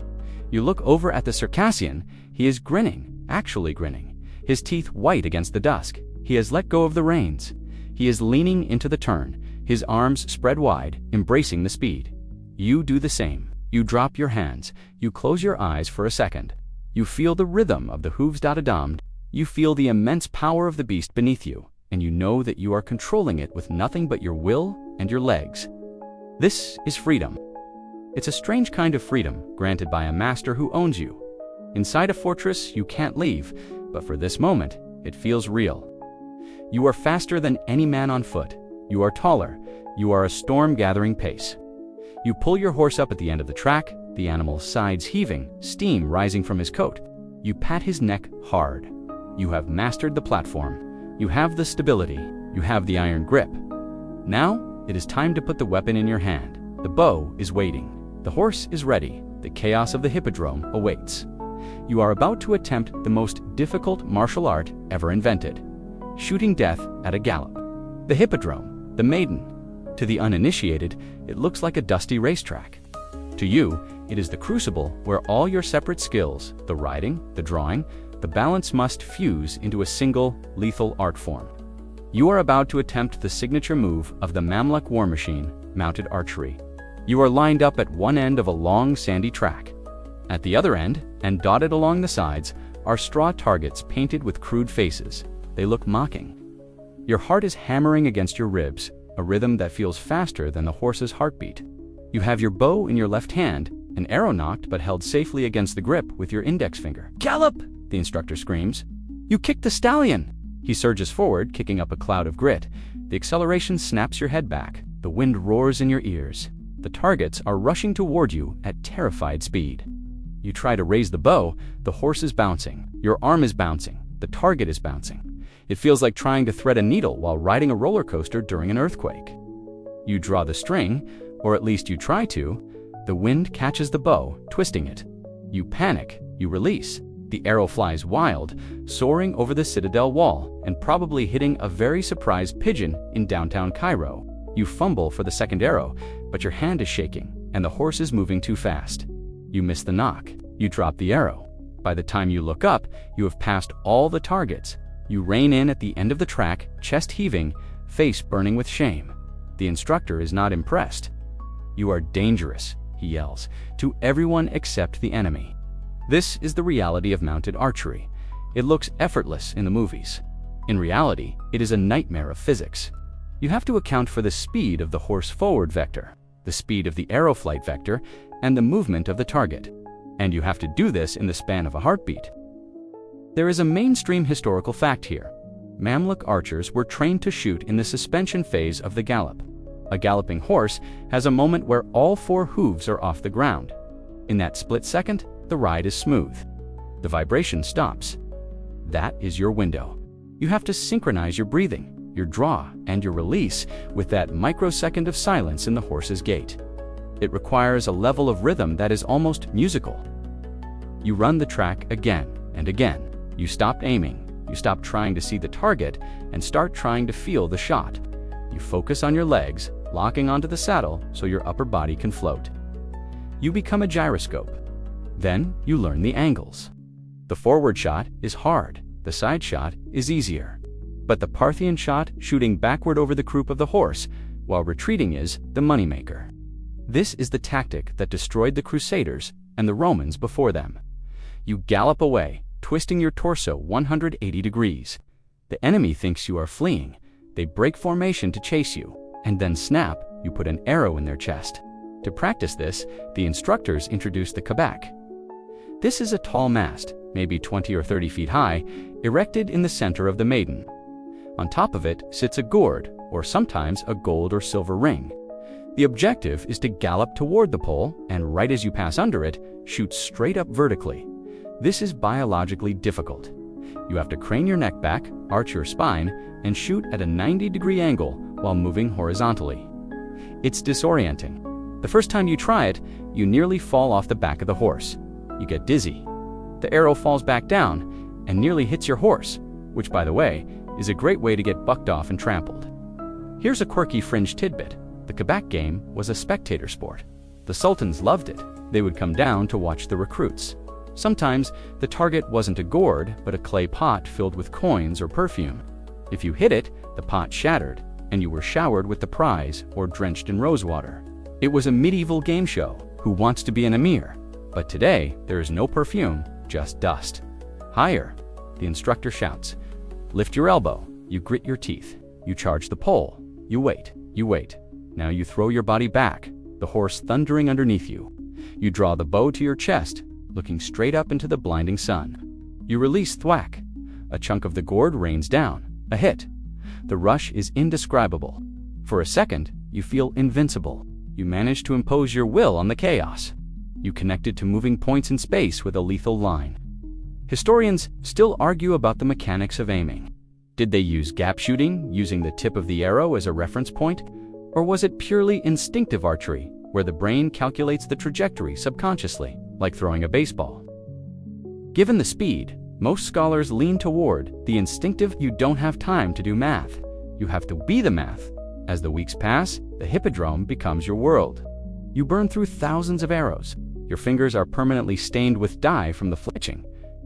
You look over at the Circassian. He is grinning, actually grinning, his teeth white against the dusk. He has let go of the reins. He is leaning into the turn, his arms spread wide, embracing the speed. You do the same. You drop your hands. You close your eyes for a second. You feel the rhythm of the hooves da-da-dum. You feel the immense power of the beast beneath you, and you know that you are controlling it with nothing but your will and your legs. This is freedom. It's a strange kind of freedom granted by a master who owns you. Inside a fortress, you can't leave, but for this moment, it feels real. You are faster than any man on foot. You are taller. You are a storm-gathering pace. You pull your horse up at the end of the track, the animal's sides heaving, steam rising from his coat. You pat his neck hard. You have mastered the platform. You have the stability. You have the iron grip. Now, it is time to put the weapon in your hand. The bow is waiting. The horse is ready. The chaos of the hippodrome awaits. You are about to attempt the most difficult martial art ever invented: shooting death at a gallop. The hippodrome, the maiden. To the uninitiated, it looks like a dusty racetrack. To you, it is the crucible where all your separate skills, the riding, the drawing, the balance must fuse into a single, lethal art form. You are about to attempt the signature move of the Mamluk war machine, mounted archery. You are lined up at one end of a long, sandy track. At the other end, and dotted along the sides, are straw targets painted with crude faces. They look mocking. Your heart is hammering against your ribs, a rhythm that feels faster than the horse's heartbeat. You have your bow in your left hand, an arrow nocked but held safely against the grip with your index finger. "Gallop!" the instructor screams. You kick the stallion! He surges forward, kicking up a cloud of grit. The acceleration snaps your head back. The wind roars in your ears. The targets are rushing toward you at terrified speed. You try to raise the bow. The horse is bouncing. Your arm is bouncing. The target is bouncing. It feels like trying to thread a needle while riding a roller coaster during an earthquake. You draw the string, or at least you try to. The wind catches the bow, twisting it. You panic. You release. The arrow flies wild, soaring over the citadel wall and probably hitting a very surprised pigeon in downtown Cairo. You fumble for the second arrow, but your hand is shaking and the horse is moving too fast. You miss the knock. You drop the arrow. By the time you look up, you have passed all the targets. You rein in at the end of the track, chest heaving, face burning with shame. The instructor is not impressed. "You are dangerous," he yells, to everyone except the enemy. This is the reality of mounted archery. It looks effortless in the movies. In reality, it is a nightmare of physics. You have to account for the speed of the horse forward vector, the speed of the arrow flight vector, and the movement of the target. And you have to do this in the span of a heartbeat. There is a mainstream historical fact here. Mamluk archers were trained to shoot in the suspension phase of the gallop. A galloping horse has a moment where all four hooves are off the ground. In that split second, the ride is smooth. The vibration stops. That is your window. You have to synchronize your breathing, your draw, and your release with that microsecond of silence in the horse's gait. It requires a level of rhythm that is almost musical. You run the track again and again. You stop aiming. You stop trying to see the target and start trying to feel the shot. You focus on your legs, locking onto the saddle so your upper body can float. You become a gyroscope. Then you learn the angles. The forward shot is hard. The side shot is easier. But the Parthian shot, shooting backward over the croup of the horse, while retreating, is the moneymaker. This is the tactic that destroyed the Crusaders and the Romans before them. You gallop away, twisting your torso 180 degrees. The enemy thinks you are fleeing. They break formation to chase you, and then snap, you put an arrow in their chest. To practice this, the instructors introduced the Tibaq. This is a tall mast, maybe 20 or 30 feet high, erected in the center of the maiden. On top of it sits a gourd, or sometimes a gold or silver ring. The objective is to gallop toward the pole and, right as you pass under it, shoot straight up vertically. This is biologically difficult. You have to crane your neck back, arch your spine, and shoot at a 90-degree angle while moving horizontally. It's disorienting. The first time you try it, you nearly fall off the back of the horse. You get dizzy. The arrow falls back down and nearly hits your horse, which, by the way, is a great way to get bucked off and trampled. Here's a quirky fringe tidbit. The Tibaq game was a spectator sport. The Sultans loved it. They would come down to watch the recruits. Sometimes the target wasn't a gourd, but a clay pot filled with coins or perfume. If you hit it, the pot shattered, and you were showered with the prize or drenched in rosewater. It was a medieval game show, Who Wants to Be an Emir? But today, there is no perfume, just dust. Higher, the instructor shouts. Lift your elbow, you grit your teeth. You charge the pole, you wait. Now you throw your body back, the horse thundering underneath you. You draw the bow to your chest, looking straight up into the blinding sun. You release thwack. A chunk of the gourd rains down, a hit. The rush is indescribable. For a second, you feel invincible. You manage to impose your will on the chaos. You connected to moving points in space with a lethal line. Historians still argue about the mechanics of aiming. Did they use gap shooting, using the tip of the arrow as a reference point? Or was it purely instinctive archery, where the brain calculates the trajectory subconsciously, like throwing a baseball? Given the speed, most scholars lean toward the instinctive. You don't have time to do math. You have to be the math. As the weeks pass, the hippodrome becomes your world. You burn through thousands of arrows. Your fingers are permanently stained with dye from the fletching.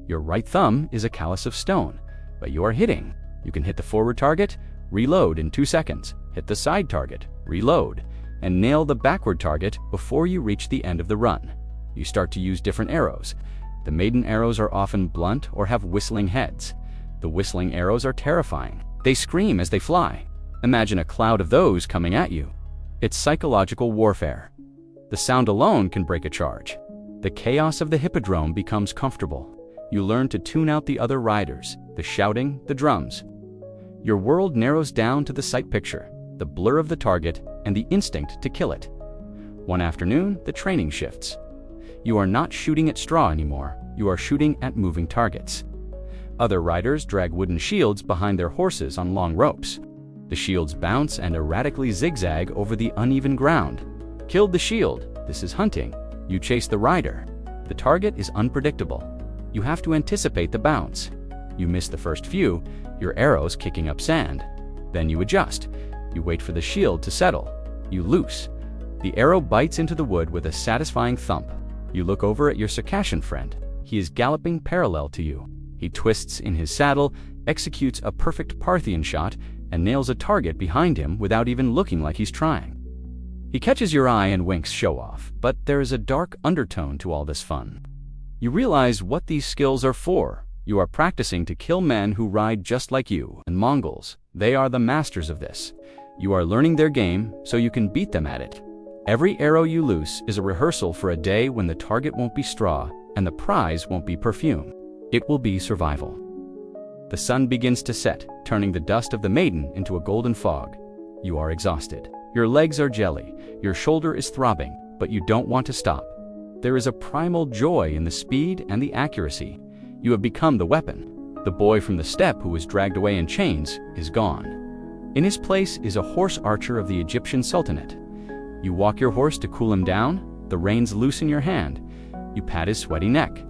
Your right thumb is a callus of stone, but you are hitting. You can hit the forward target, reload in 2 seconds, hit the side target, reload, and nail the backward target before you reach the end of the run. You start to use different arrows. The maiden arrows are often blunt or have whistling heads. The whistling arrows are terrifying. They scream as they fly. Imagine a cloud of those coming at you. It's psychological warfare. The sound alone can break a charge. The chaos of the hippodrome becomes comfortable. You learn to tune out the other riders, the shouting, the drums. Your world narrows down to the sight picture, the blur of the target, and the instinct to kill it. One afternoon, the training shifts. You are not shooting at straw anymore. You are shooting at moving targets. Other riders drag wooden shields behind their horses on long ropes. The shields bounce and erratically zigzag over the uneven ground. Killed the shield. This is hunting. You chase the rider. The target is unpredictable. You have to anticipate the bounce. You miss the first few, your arrows kicking up sand. Then you adjust. You wait for the shield to settle. You loose. The arrow bites into the wood with a satisfying thump. You look over at your Circassian friend. He is galloping parallel to you. He twists in his saddle, executes a perfect Parthian shot, and nails a target behind him without even looking like he's trying. He catches your eye and winks show off, but there is a dark undertone to all this fun. You realize what these skills are for. You are practicing to kill men who ride just like you, and Mongols. They are the masters of this. You are learning their game so you can beat them at it. Every arrow you loose is a rehearsal for a day when the target won't be straw and the prize won't be perfume. It will be survival. The sun begins to set, turning the dust of the maiden into a golden fog. You are exhausted. Your legs are jelly. Your shoulder is throbbing, but you don't want to stop. There is a primal joy in the speed and the accuracy. You have become the weapon. The boy from the steppe who was dragged away in chains is gone. In his place is a horse archer of the Egyptian Sultanate. You walk your horse to cool him down, the reins loose in your hand. You pat his sweaty neck.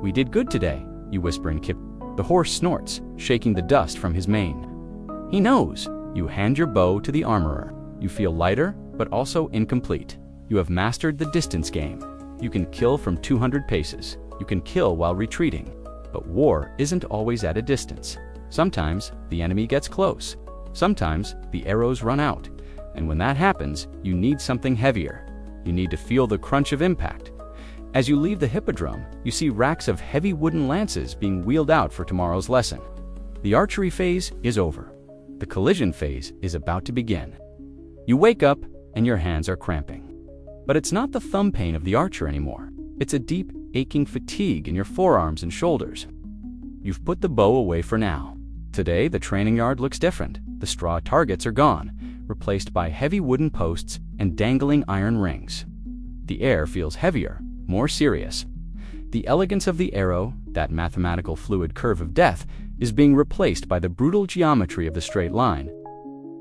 "We did good today," you whisper in Kip. The horse snorts, shaking the dust from his mane. He knows. You hand your bow to the armorer. You feel lighter, but also incomplete. You have mastered the distance game. You can kill from 200 paces. You can kill while retreating. But war isn't always at a distance. Sometimes the enemy gets close. Sometimes the arrows run out. And when that happens, you need something heavier. You need to feel the crunch of impact. As you leave the hippodrome, you see racks of heavy wooden lances being wheeled out for tomorrow's lesson. The archery phase is over. The collision phase is about to begin. You wake up and your hands are cramping. But it's not the thumb pain of the archer anymore. It's a deep, aching fatigue in your forearms and shoulders. You've put the bow away for now. Today, the training yard looks different. The straw targets are gone, replaced by heavy wooden posts and dangling iron rings. The air feels heavier, more serious. The elegance of the arrow, that mathematical fluid curve of death, is being replaced by the brutal geometry of the straight line.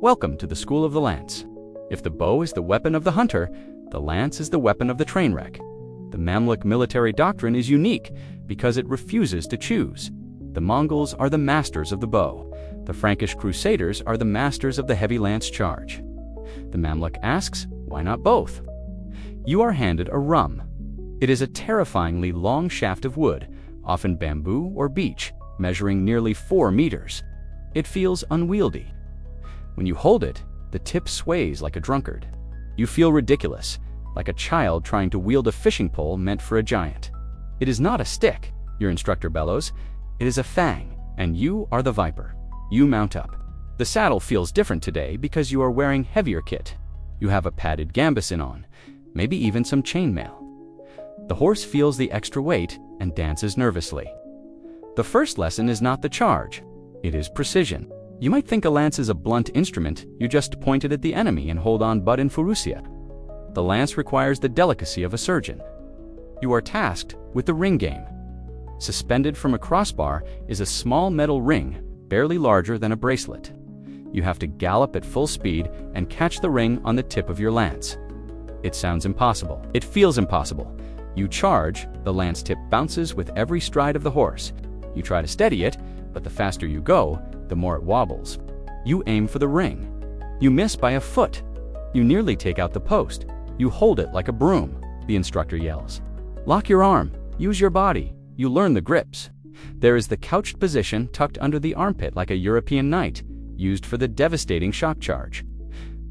Welcome to the school of the lance. If the bow is the weapon of the hunter, the lance is the weapon of the train wreck. The Mamluk military doctrine is unique because it refuses to choose. The Mongols are the masters of the bow. The Frankish crusaders are the masters of the heavy lance charge. The Mamluk asks, why not both? You are handed a rum. It is a terrifyingly long shaft of wood, often bamboo or beech, measuring nearly 4 meters. It feels unwieldy. When you hold it, the tip sways like a drunkard. You feel ridiculous, like a child trying to wield a fishing pole meant for a giant. It is not a stick, your instructor bellows. It is a fang, and you are the viper. You mount up. The saddle feels different today because you are wearing heavier kit. You have a padded gambeson on, maybe even some chainmail. The horse feels the extra weight and dances nervously. The first lesson is not the charge. It is precision. You might think a lance is a blunt instrument. You just point it at the enemy and hold on but in Furusiyya. The lance requires the delicacy of a surgeon. You are tasked with the ring game. Suspended from a crossbar is a small metal ring, barely larger than a bracelet. You have to gallop at full speed and catch the ring on the tip of your lance. It sounds impossible. It feels impossible. You charge, the lance tip bounces with every stride of the horse. You try to steady it, but the faster you go, the more it wobbles. You aim for the ring. You miss by a foot. You nearly take out the post. You hold it like a broom, the instructor yells. Lock your arm. Use your body. You learn the grips. There is the couched position tucked under the armpit like a European knight, used for the devastating shock charge.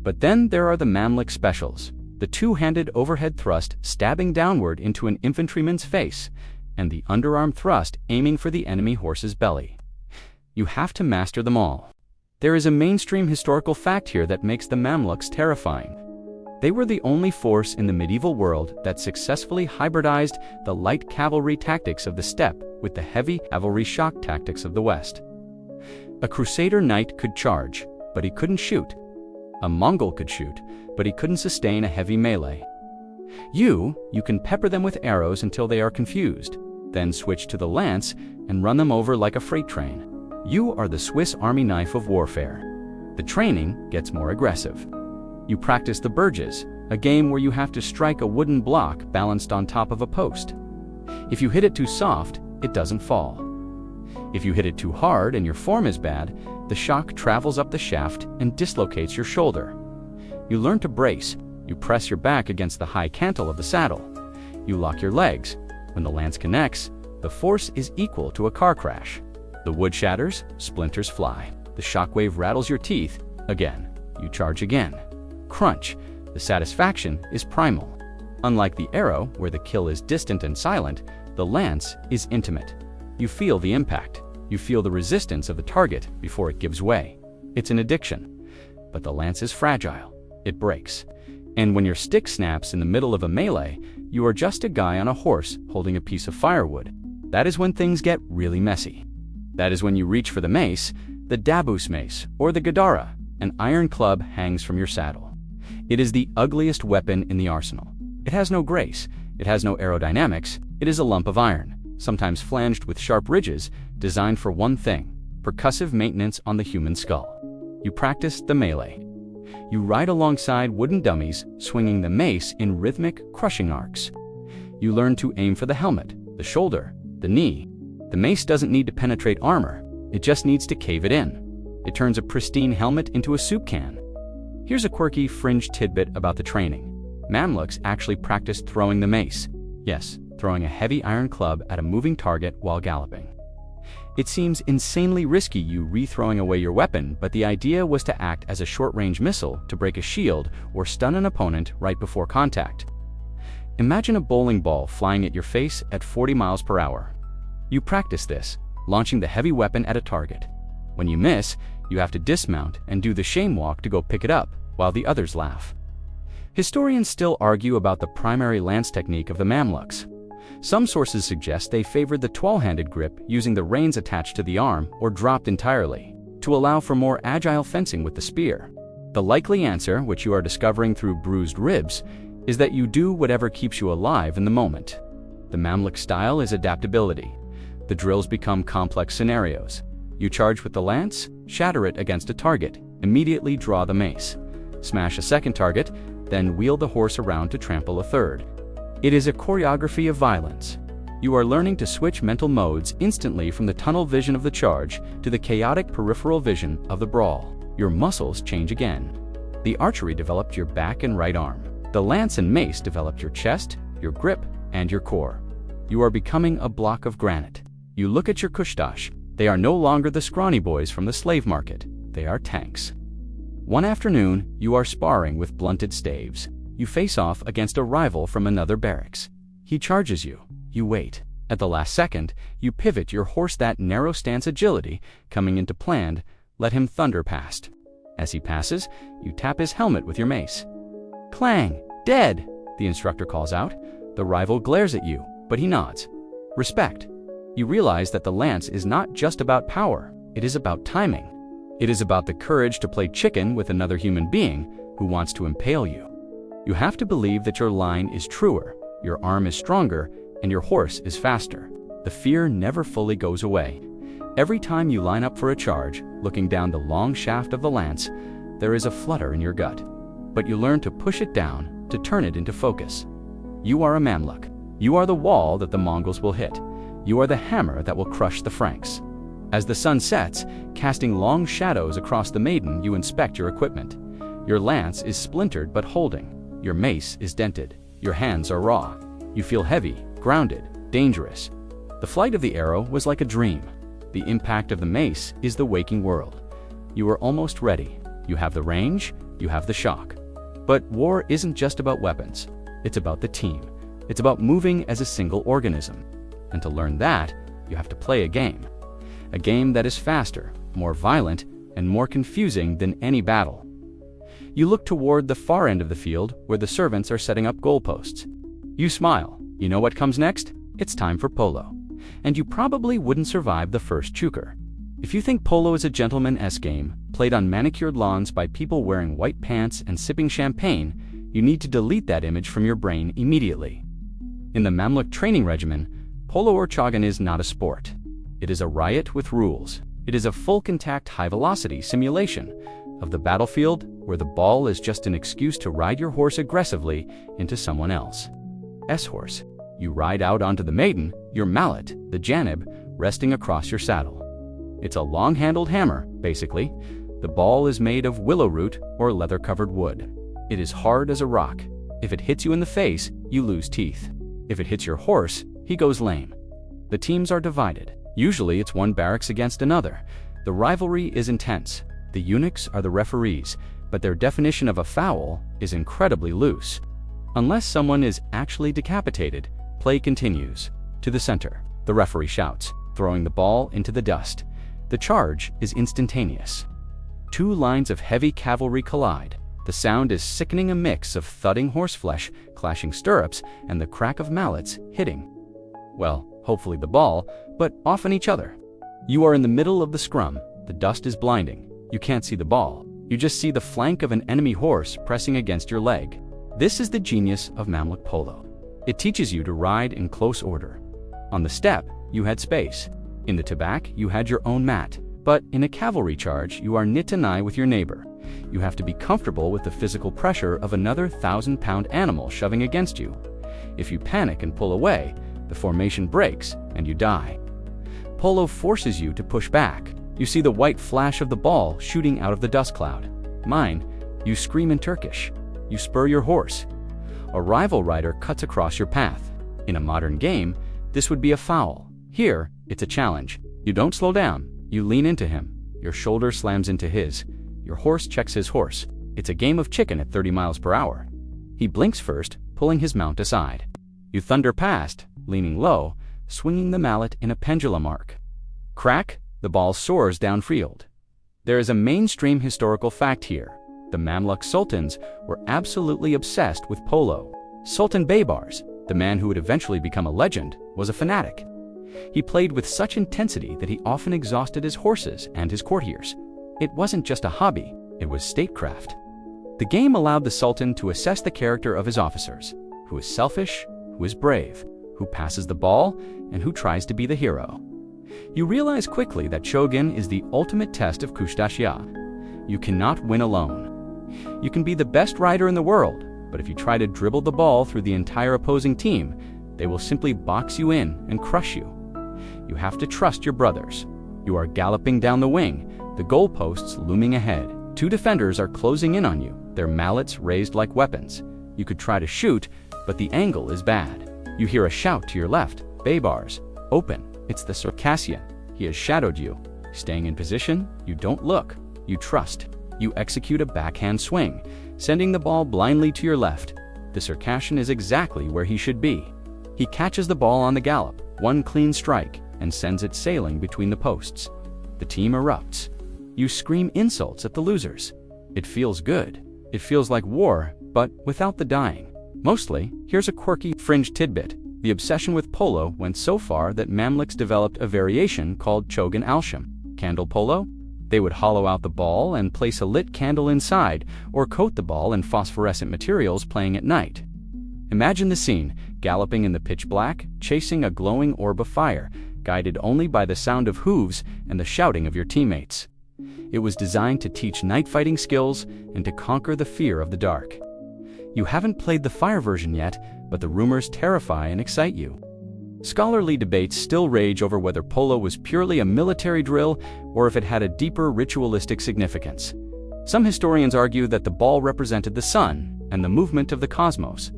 But then there are the Mamluk specials, the two-handed overhead thrust stabbing downward into an infantryman's face, and the underarm thrust aiming for the enemy horse's belly. You have to master them all. There is a mainstream historical fact here that makes the Mamluks terrifying. They were the only force in the medieval world that successfully hybridized the light cavalry tactics of the steppe with the heavy cavalry shock tactics of the West. A Crusader knight could charge, but he couldn't shoot. A Mongol could shoot, but he couldn't sustain a heavy melee. You can pepper them with arrows until they are confused, then switch to the lance and run them over like a freight train. You are the Swiss Army knife of warfare. The training gets more aggressive. You practice the burges, a game where you have to strike a wooden block balanced on top of a post. If you hit it too soft, it doesn't fall. If you hit it too hard and your form is bad, the shock travels up the shaft and dislocates your shoulder. You learn to brace. You press your back against the high cantle of the saddle. You lock your legs. When the lance connects, the force is equal to a car crash. The wood shatters, splinters fly. The shockwave rattles your teeth. Again, you charge again. Crunch. The satisfaction is primal. Unlike the arrow, where the kill is distant and silent, the lance is intimate. You feel the impact. You feel the resistance of the target before it gives way. It's an addiction. But the lance is fragile. It breaks. And when your stick snaps in the middle of a melee, you are just a guy on a horse holding a piece of firewood. That is when things get really messy. That is when you reach for the mace, the dabus mace, or the gadara. An iron club hangs from your saddle. It is the ugliest weapon in the arsenal. It has no grace. It has no aerodynamics. It is a lump of iron, sometimes flanged with sharp ridges, designed for one thing: percussive maintenance on the human skull. You practice the melee. You ride alongside wooden dummies, swinging the mace in rhythmic, crushing arcs. You learn to aim for the helmet, the shoulder, the knee. The mace doesn't need to penetrate armor. It just needs to cave it in. It turns a pristine helmet into a soup can. Here's a quirky fringe tidbit about the training. Mamluks actually practiced throwing the mace. Yes, throwing a heavy iron club at a moving target while galloping. It seems insanely risky you re-throwing away your weapon, but the idea was to act as a short-range missile to break a shield or stun an opponent right before contact. Imagine a bowling ball flying at your face at 40 miles per hour. You practice this, launching the heavy weapon at a target. When you miss, you have to dismount and do the shame walk to go pick it up, while the others laugh. Historians still argue about the primary lance technique of the Mamluks. Some sources suggest they favored the 12-handed grip using the reins attached to the arm or dropped entirely, to allow for more agile fencing with the spear. The likely answer, which you are discovering through bruised ribs, is that you do whatever keeps you alive in the moment. The Mamluk style is adaptability. The drills become complex scenarios. You charge with the lance, shatter it against a target, immediately draw the mace. Smash a second target, then wheel the horse around to trample a third. It is a choreography of violence. You are learning to switch mental modes instantly from the tunnel vision of the charge to the chaotic peripheral vision of the brawl. Your muscles change again. The archery developed your back and right arm. The lance and mace developed your chest, your grip, and your core. You are becoming a block of granite. You look at your Khusdash. They are no longer the scrawny boys from the slave market. They are tanks. One afternoon, you are sparring with blunted staves. You face off against a rival from another barracks. He charges you. You wait. At the last second, you pivot your horse that narrow stance agility, coming into planned, let him thunder past. As he passes, you tap his helmet with your mace. Clang! Dead! The instructor calls out. The rival glares at you, but he nods. Respect. You realize that the lance is not just about power, it is about timing. It is about the courage to play chicken with another human being who wants to impale you. You have to believe that your line is truer, your arm is stronger, and your horse is faster. The fear never fully goes away. Every time you line up for a charge, looking down the long shaft of the lance, there is a flutter in your gut. But you learn to push it down, to turn it into focus. You are a Mamluk. You are the wall that the Mongols will hit. You are the hammer that will crush the Franks. As the sun sets, casting long shadows across the maiden, you inspect your equipment. Your lance is splintered but holding. Your mace is dented. Your hands are raw. You feel heavy, grounded, dangerous. The flight of the arrow was like a dream. The impact of the mace is the waking world. You are almost ready. You have the range, you have the shock. But war isn't just about weapons. It's about the team. It's about moving as a single organism. And to learn that, you have to play a game. A game that is faster, more violent, and more confusing than any battle. You look toward the far end of the field where the servants are setting up goalposts. You smile. You know what comes next? It's time for polo. And you probably wouldn't survive the first chuker. If you think polo is a gentleman-esque game, played on manicured lawns by people wearing white pants and sipping champagne, you need to delete that image from your brain immediately. In the Mamluk training regimen, polo or chagan is not a sport. It is a riot with rules. It is a full-contact high-velocity simulation of the battlefield where the ball is just an excuse to ride your horse aggressively into someone else's horse. You ride out onto the maiden, your mallet, the janib, resting across your saddle. It's a long-handled hammer, basically. The ball is made of willow root or leather-covered wood. It is hard as a rock. If it hits you in the face, you lose teeth. If it hits your horse, he goes lame. The teams are divided. Usually it's one barracks against another. The rivalry is intense. The eunuchs are the referees, but their definition of a foul is incredibly loose. Unless someone is actually decapitated, play continues. To the center, the referee shouts, throwing the ball into the dust. The charge is instantaneous. Two lines of heavy cavalry collide. The sound is sickening, a mix of thudding horseflesh, clashing stirrups, and the crack of mallets hitting. Well, hopefully the ball, but often each other. You are in the middle of the scrum. The dust is blinding. You can't see the ball. You just see the flank of an enemy horse pressing against your leg. This is the genius of Mamluk polo. It teaches you to ride in close order. On the steppe, you had space. In the Tibaq, you had your own mat. But in a cavalry charge, you are knit and eye with your neighbor. You have to be comfortable with the physical pressure of another 1,000-pound animal shoving against you. If you panic and pull away, the formation breaks and you die. Polo forces you to push back. You see the white flash of the ball shooting out of the dust cloud. Mine, you scream in Turkish. You spur your horse. A rival rider cuts across your path. In a modern game, this would be a foul. Here, it's a challenge. You don't slow down. You lean into him. Your shoulder slams into his. Your horse checks his horse. It's a game of chicken at 30 miles per hour. He blinks first, pulling his mount aside. You thunder past, leaning low, swinging the mallet in a pendulum arc. Crack, the ball soars downfield. There is a mainstream historical fact here. The Mamluk Sultans were absolutely obsessed with polo. Sultan Baybars, the man who would eventually become a legend, was a fanatic. He played with such intensity that he often exhausted his horses and his courtiers. It wasn't just a hobby, it was statecraft. The game allowed the Sultan to assess the character of his officers, who is selfish, who is brave, who passes the ball, and who tries to be the hero. You realize quickly that Shogun is the ultimate test of Khusdash. You cannot win alone. You can be the best rider in the world, but if you try to dribble the ball through the entire opposing team, they will simply box you in and crush you. You have to trust your brothers. You are galloping down the wing, the goalposts looming ahead. Two defenders are closing in on you, their mallets raised like weapons. You could try to shoot, but the angle is bad. You hear a shout to your left, Baybars, open. It's the Circassian. He has shadowed you. Staying in position, you don't look. You trust. You execute a backhand swing, sending the ball blindly to your left. The Circassian is exactly where he should be. He catches the ball on the gallop, one clean strike, and sends it sailing between the posts. The team erupts. You scream insults at the losers. It feels good. It feels like war, but without the dying. Mostly, here's a quirky fringe tidbit. The obsession with polo went so far that Mamluks developed a variation called Chogan Alsham, candle polo. They would hollow out the ball and place a lit candle inside, or coat the ball in phosphorescent materials playing at night. Imagine the scene, galloping in the pitch black, chasing a glowing orb of fire, guided only by the sound of hooves and the shouting of your teammates. It was designed to teach night fighting skills and to conquer the fear of the dark. You haven't played the fire version yet, but the rumors terrify and excite you. Scholarly debates still rage over whether polo was purely a military drill or if it had a deeper ritualistic significance. Some historians argue that the ball represented the sun and the movement of the cosmos,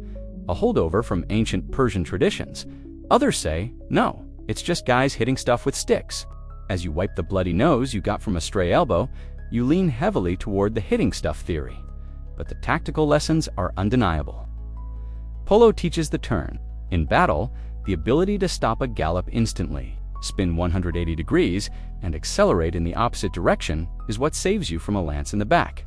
a holdover from ancient Persian traditions. Others say, no, it's just guys hitting stuff with sticks. As you wipe the bloody nose you got from a stray elbow, you lean heavily toward the hitting stuff theory. But the tactical lessons are undeniable. Polo teaches the turn. In battle, the ability to stop a gallop instantly, spin 180 degrees, and accelerate in the opposite direction is what saves you from a lance in the back.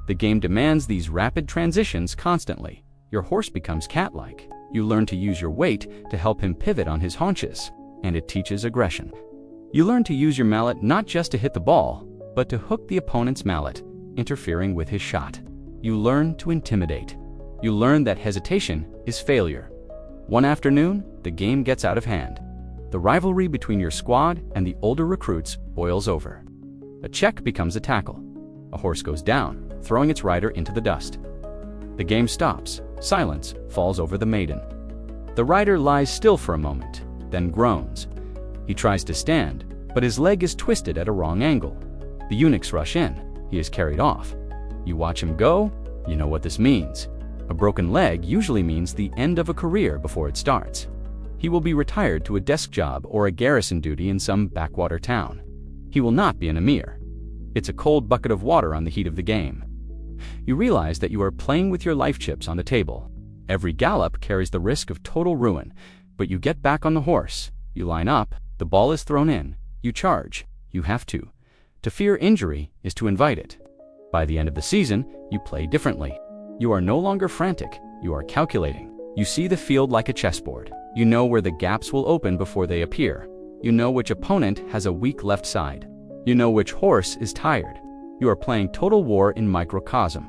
The game demands these rapid transitions constantly. Your horse becomes cat-like. You learn to use your weight to help him pivot on his haunches, and it teaches aggression. You learn to use your mallet not just to hit the ball, but to hook the opponent's mallet, interfering with his shot. You learn to intimidate. You learn that hesitation is failure. One afternoon, the game gets out of hand. The rivalry between your squad and the older recruits boils over. A check becomes a tackle. A horse goes down, throwing its rider into the dust. The game stops. Silence falls over the maiden. The rider lies still for a moment, then groans. He tries to stand, but his leg is twisted at a wrong angle. The eunuchs rush in. He is carried off. You watch him go. You know what this means. A broken leg usually means the end of a career before it starts. He will be retired to a desk job or a garrison duty in some backwater town. He will not be an emir. It's a cold bucket of water on the heat of the game. You realize that you are playing with your life chips on the table. Every gallop carries the risk of total ruin, but you get back on the horse. You line up, the ball is thrown in, you charge. You have to. To fear injury is to invite it. By the end of the season, you play differently. You are no longer frantic, you are calculating. You see the field like a chessboard. You know where the gaps will open before they appear. You know which opponent has a weak left side. You know which horse is tired. You are playing Total War in microcosm.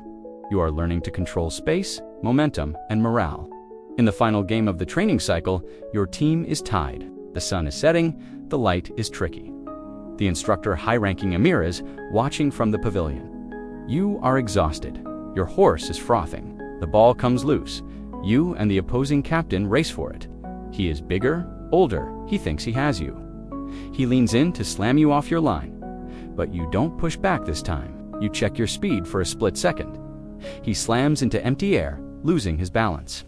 You are learning to control space, momentum, and morale. In the final game of the training cycle, your team is tied. The sun is setting, the light is tricky. The instructor, high-ranking emir, is watching from the pavilion. You are exhausted. Your horse is frothing. The ball comes loose. You and the opposing captain race for it. He is bigger, older. He thinks he has you. He leans in to slam you off your line. But you don't push back this time. You check your speed for a split second. He slams into empty air, losing his balance.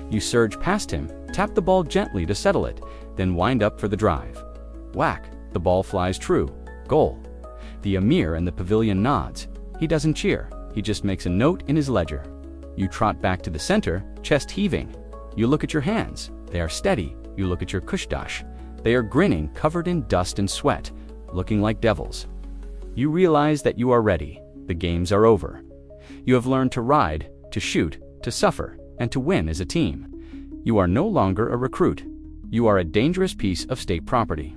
You surge past him, tap the ball gently to settle it, then wind up for the drive. Whack! The ball flies true. Goal. The emir in the pavilion nods. He doesn't cheer. He just makes a note in his ledger. You trot back to the center, chest heaving. You look at your hands. They are steady. You look at your Khusdash. They are grinning, covered in dust and sweat, looking like devils. You realize that you are ready. The games are over. You have learned to ride, to shoot, to suffer, and to win as a team. You are no longer a recruit. You are a dangerous piece of state property.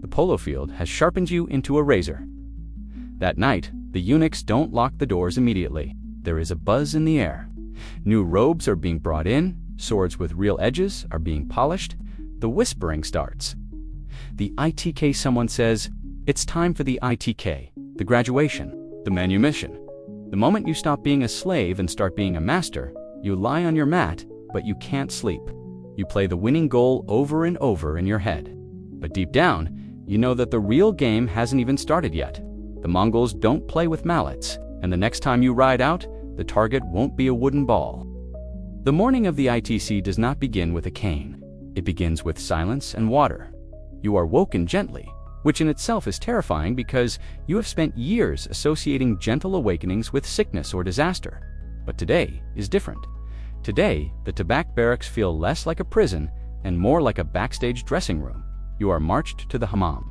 The polo field has sharpened you into a razor. That night, the eunuchs don't lock the doors immediately. There is a buzz in the air. New robes are being brought in, swords with real edges are being polished. The whispering starts. The ITK, someone says, it's time for the ITK, the graduation, the manumission. The moment you stop being a slave and start being a master, you lie on your mat, but you can't sleep. You play the winning goal over and over in your head. But deep down, you know that the real game hasn't even started yet. The Mongols don't play with mallets, and the next time you ride out, the target won't be a wooden ball. The morning of the ITC does not begin with a cane. It begins with silence and water. You are woken gently, which in itself is terrifying because you have spent years associating gentle awakenings with sickness or disaster. But today is different. Today, the Tibaq barracks feel less like a prison and more like a backstage dressing room. You are marched to the hammam.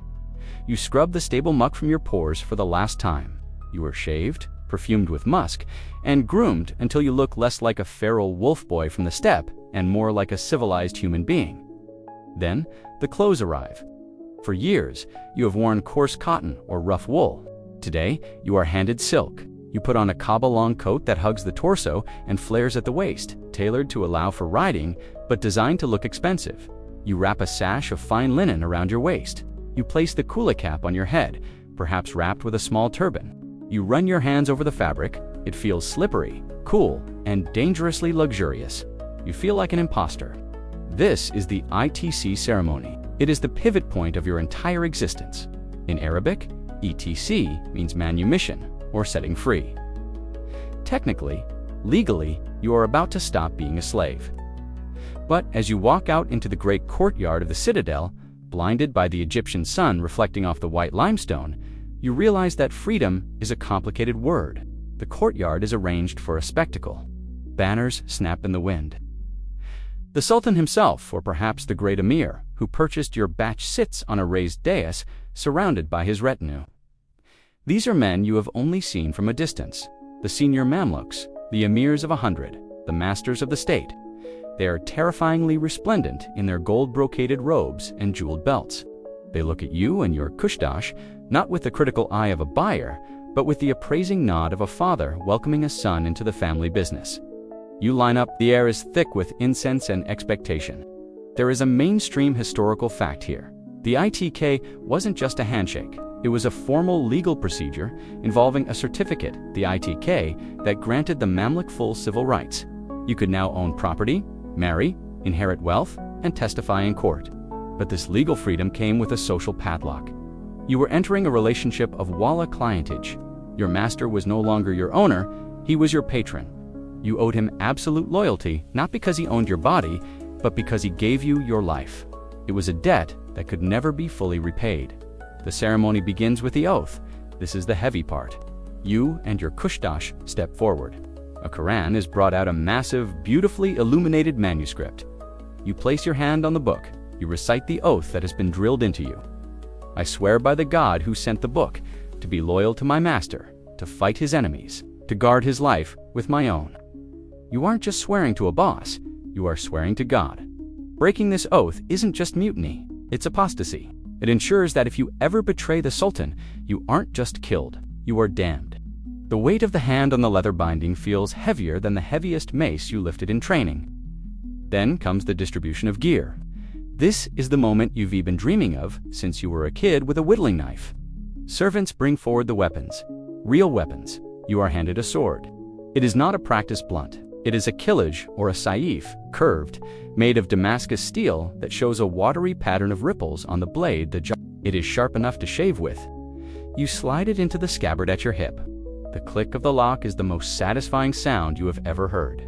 You scrub the stable muck from your pores for the last time. You are shaved, perfumed with musk, and groomed until you look less like a feral wolf boy from the steppe and more like a civilized human being. Then, the clothes arrive. For years, you have worn coarse cotton or rough wool. Today, you are handed silk. You put on a Kaaba-long coat that hugs the torso and flares at the waist, tailored to allow for riding, but designed to look expensive. You wrap a sash of fine linen around your waist. You place the kula cap on your head, perhaps wrapped with a small turban. You run your hands over the fabric. It feels slippery, cool, and dangerously luxurious. You feel like an imposter. This is the ITC ceremony. It is the pivot point of your entire existence. In Arabic, ETC means manumission, or setting free. Technically, legally, you are about to stop being a slave. But as you walk out into the great courtyard of the citadel, blinded by the Egyptian sun reflecting off the white limestone, you realize that freedom is a complicated word. The courtyard is arranged for a spectacle. Banners snap in the wind. The Sultan himself, or perhaps the great Emir, who purchased your batch, sits on a raised dais, surrounded by his retinue. These are men you have only seen from a distance, the senior Mamluks, the Emirs of 100, the masters of the state. They are terrifyingly resplendent in their gold-brocaded robes and jeweled belts. They look at you and your Khusdash, not with the critical eye of a buyer, but with the appraising nod of a father welcoming a son into the family business. You line up. The air is thick with incense and expectation. There is a mainstream historical fact here. The ITK wasn't just a handshake. It was a formal legal procedure involving a certificate, the ITK, that granted the Mamluk full civil rights. You could now own property, marry, inherit wealth, and testify in court. But this legal freedom came with a social padlock. You were entering a relationship of walla clientage. Your master was no longer your owner, he was your patron. You owed him absolute loyalty, not because he owned your body, but because he gave you your life. It was a debt that could never be fully repaid. The ceremony begins with the oath. This is the heavy part. You and your Khusdash step forward. A Quran is brought out, a massive, beautifully illuminated manuscript. You place your hand on the book. You recite the oath that has been drilled into you. I swear by the God who sent the book, to be loyal to my master, to fight his enemies, to guard his life with my own. You aren't just swearing to a boss, you are swearing to God. Breaking this oath isn't just mutiny, it's apostasy. It ensures that if you ever betray the Sultan, you aren't just killed, you are damned. The weight of the hand on the leather binding feels heavier than the heaviest mace you lifted in training. Then comes the distribution of gear. This is the moment you've been dreaming of since you were a kid with a whittling knife. Servants bring forward the weapons, real weapons. You are handed a sword. It is not a practice blunt. It is a kilaj or a saif, curved, made of Damascus steel that shows a watery pattern of ripples on the blade. It is sharp enough to shave with. You slide it into the scabbard at your hip. The click of the lock is the most satisfying sound you have ever heard.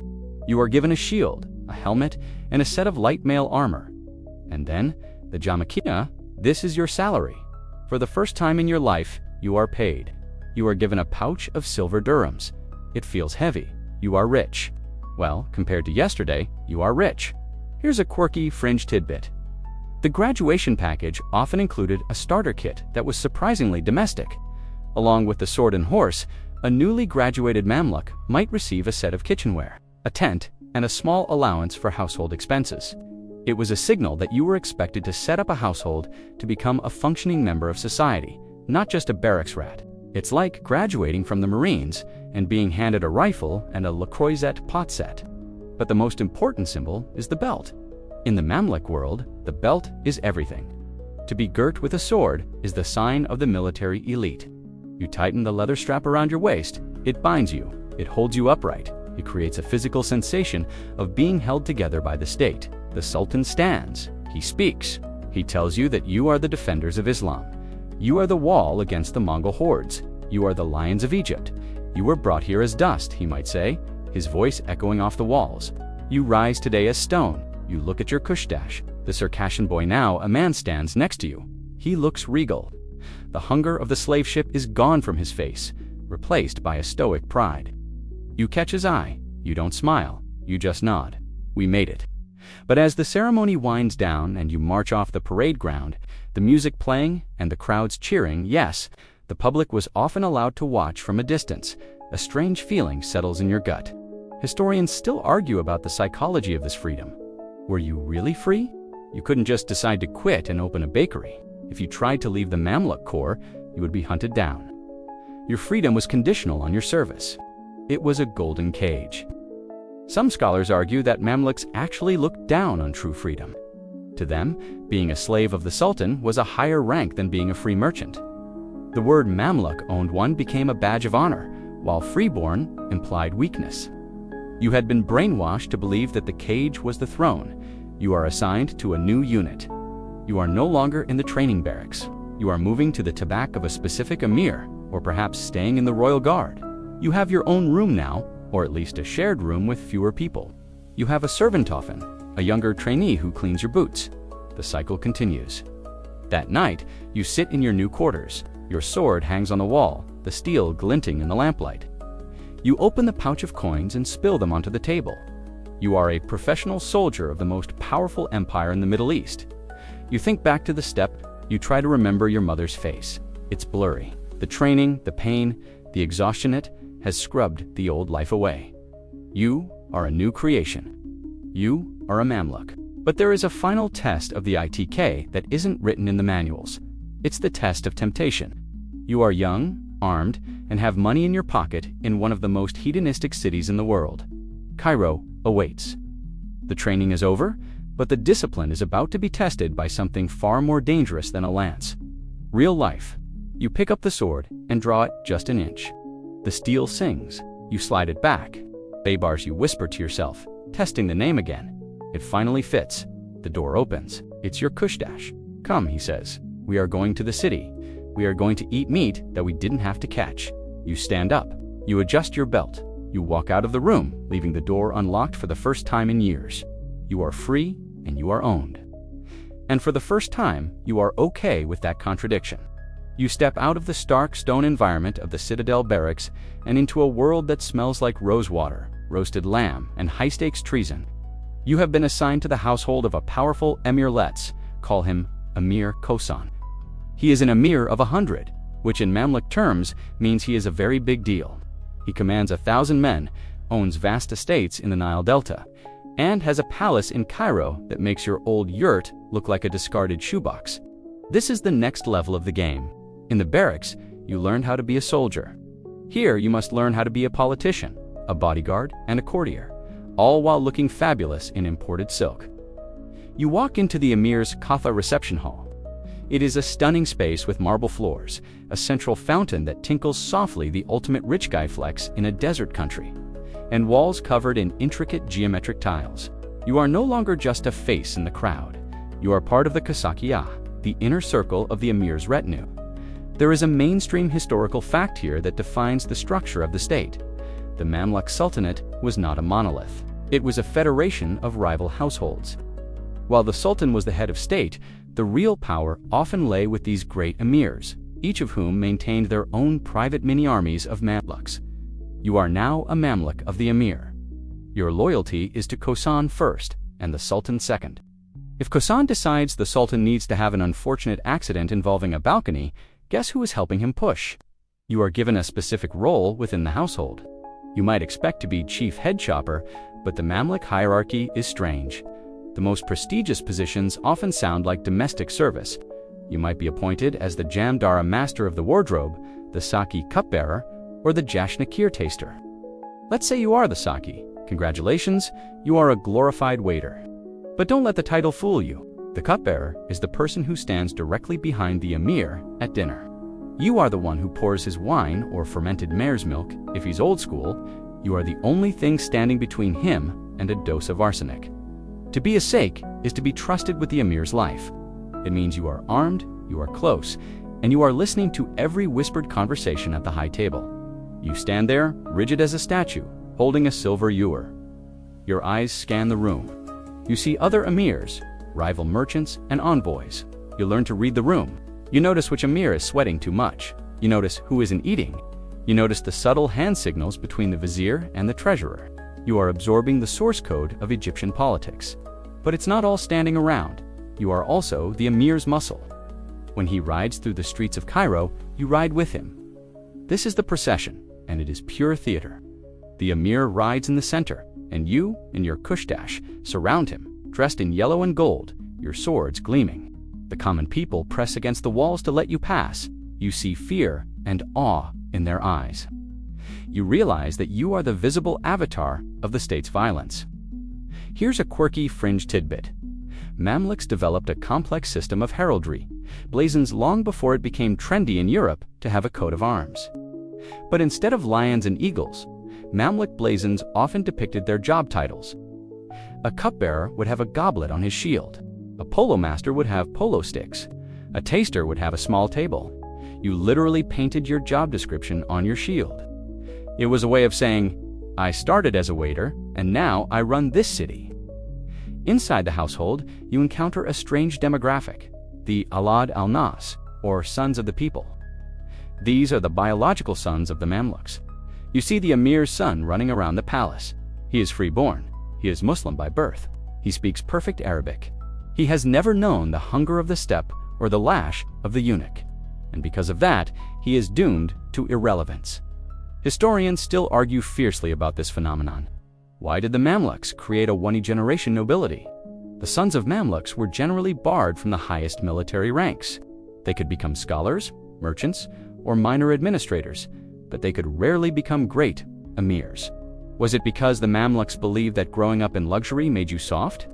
You are given a shield, a helmet, and a set of light mail armor. And then, the jamakia, this is your salary. For the first time in your life, you are paid. You are given a pouch of silver dirhams. It feels heavy. You are rich. Well, compared to yesterday, you are rich. Here's a quirky fringe tidbit. The graduation package often included a starter kit that was surprisingly domestic. Along with the sword and horse, a newly graduated Mamluk might receive a set of kitchenware, a tent, and a small allowance for household expenses. It was a signal that you were expected to set up a household to become a functioning member of society, not just a barracks rat. It's like graduating from the Marines and being handed a rifle and a Le Croisette pot set. But the most important symbol is the belt. In the Mamluk world, the belt is everything. To be girt with a sword is the sign of the military elite. You tighten the leather strap around your waist, it binds you, it holds you upright, it creates a physical sensation of being held together by the state. The Sultan stands, he speaks, he tells you that you are the defenders of Islam. You are the wall against the Mongol hordes. You are the lions of Egypt. You were brought here as dust, he might say, his voice echoing off the walls. You rise today as stone. You look at your Khusdash, The Circassian boy now, a man stands next to you. He looks regal. The hunger of the slave ship is gone from his face, replaced by a stoic pride. You catch his eye. You don't smile. You just nod. We made it. But as the ceremony winds down and you march off the parade ground, the music playing and the crowds cheering, yes, the public was often allowed to watch from a distance. A strange feeling settles in your gut. Historians still argue about the psychology of this freedom. Were you really free? You couldn't just decide to quit and open a bakery. If you tried to leave the Mamluk Corps, you would be hunted down. Your freedom was conditional on your service. It was a golden cage. Some scholars argue that Mamluks actually looked down on true freedom. To them, being a slave of the Sultan was a higher rank than being a free merchant. The word Mamluk owned one became a badge of honor, while freeborn implied weakness. You had been brainwashed to believe that the cage was the throne. You are assigned to a new unit. You are no longer in the training barracks. You are moving to the Tibaq of a specific emir, or perhaps staying in the royal guard. You have your own room now, or at least a shared room with fewer people. You have a servant often, a younger trainee who cleans your boots. The cycle continues. That night, you sit in your new quarters. Your sword hangs on the wall, the steel glinting in the lamplight. You open the pouch of coins and spill them onto the table. You are a professional soldier of the most powerful empire in the Middle East. You think back to the step. You try to remember your mother's face. It's blurry. The training, the pain, the exhaustion has scrubbed the old life away. You are a new creation. You are a Mamluk. But there is a final test of the ITK that isn't written in the manuals. It's the test of temptation. You are young, armed, and have money in your pocket in one of the most hedonistic cities in the world. Cairo awaits. The training is over, but the discipline is about to be tested by something far more dangerous than a lance. Real life. You pick up the sword and draw it just an inch. The steel sings. You slide it back. Baybars, you whisper to yourself, testing the name again. It finally fits. The door opens. It's your Khusdash. Come, he says. We are going to the city. We are going to eat meat that we didn't have to catch. You stand up. You adjust your belt. You walk out of the room, leaving the door unlocked for the first time in years. You are free and you are owned. And for the first time, you are okay with that contradiction. You step out of the stark stone environment of the Citadel Barracks and into a world that smells like rosewater, roasted lamb, and high-stakes treason. You have been assigned to the household of a powerful Emir. Let's call him Emir Khosan. He is an Emir of 100, which in Mamluk terms means he is a very big deal. He commands 1,000 men, owns vast estates in the Nile Delta, and has a palace in Cairo that makes your old yurt look like a discarded shoebox. This is the next level of the game. In the barracks, you learned how to be a soldier. Here, you must learn how to be a politician, a bodyguard, and a courtier, all while looking fabulous in imported silk. You walk into the Emir's Katha reception hall. It is a stunning space with marble floors, a central fountain that tinkles softly, the ultimate rich guy flex in a desert country, and walls covered in intricate geometric tiles. You are no longer just a face in the crowd. You are part of the Kasakiyah, the inner circle of the Emir's retinue. There is a mainstream historical fact here that defines the structure of the state. The Mamluk Sultanate was not a monolith. It was a federation of rival households. While the Sultan was the head of state, the real power often lay with these great emirs, each of whom maintained their own private mini-armies of Mamluks. You are now a Mamluk of the Emir. Your loyalty is to Khosan first, and the Sultan second. If Khosan decides the Sultan needs to have an unfortunate accident involving a balcony, guess who is helping him push? You are given a specific role within the household. You might expect to be chief head chopper, but the Mamluk hierarchy is strange. The most prestigious positions often sound like domestic service. You might be appointed as the Jamdara master of the wardrobe, the Saki cupbearer, or the Jashnakir taster. Let's say you are the Saki. Congratulations, you are a glorified waiter. But don't let the title fool you. The cupbearer is the person who stands directly behind the Emir at dinner. You are the one who pours his wine or fermented mare's milk. If he's old school, you are the only thing standing between him and a dose of arsenic. To be a Sheikh is to be trusted with the Emir's life. It means you are armed, you are close, and you are listening to every whispered conversation at the high table. You stand there, rigid as a statue, holding a silver ewer. Your eyes scan the room. You see other Emirs, rival merchants, and envoys. You learn to read the room. You notice which emir is sweating too much. You notice who isn't eating. You notice the subtle hand signals between the vizier and the treasurer. You are absorbing the source code of Egyptian politics. But it's not all standing around. You are also the emir's muscle. When he rides through the streets of Cairo, you ride with him. This is the procession, and it is pure theater. The emir rides in the center, and you, in your Khusdash, surround him, dressed in yellow and gold, your swords gleaming. The common people press against the walls to let you pass. You see fear and awe in their eyes. You realize that you are the visible avatar of the state's violence. Here's a quirky fringe tidbit. Mamluks developed a complex system of heraldry, blazons long before it became trendy in Europe to have a coat of arms. But instead of lions and eagles, Mamluk blazons often depicted their job titles. A cupbearer would have a goblet on his shield. A polo master would have polo sticks. A taster would have a small table. You literally painted your job description on your shield. It was a way of saying, I started as a waiter, and now I run this city. Inside the household, you encounter a strange demographic, the Alad al-Nas, or sons of the people. These are the biological sons of the Mamluks. You see the emir's son running around the palace. He is free-born. He is Muslim by birth. He speaks perfect Arabic. He has never known the hunger of the steppe or the lash of the eunuch. And because of that, he is doomed to irrelevance. Historians still argue fiercely about this phenomenon. Why did the Mamluks create a one-generation nobility? The sons of Mamluks were generally barred from the highest military ranks. They could become scholars, merchants, or minor administrators, but they could rarely become great emirs. Was it because the Mamluks believed that growing up in luxury made you soft?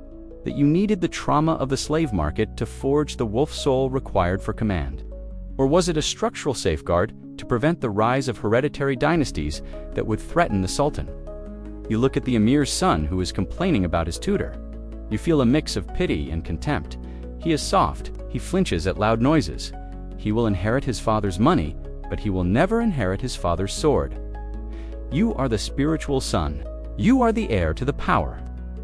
That you needed the trauma of the slave market to forge the wolf soul required for command? Or was it a structural safeguard to prevent the rise of hereditary dynasties that would threaten the Sultan? You look at the emir's son who is complaining about his tutor. You feel a mix of pity and contempt. He is soft, he flinches at loud noises. He will inherit his father's money, but he will never inherit his father's sword. You are the spiritual son. You are the heir to the power.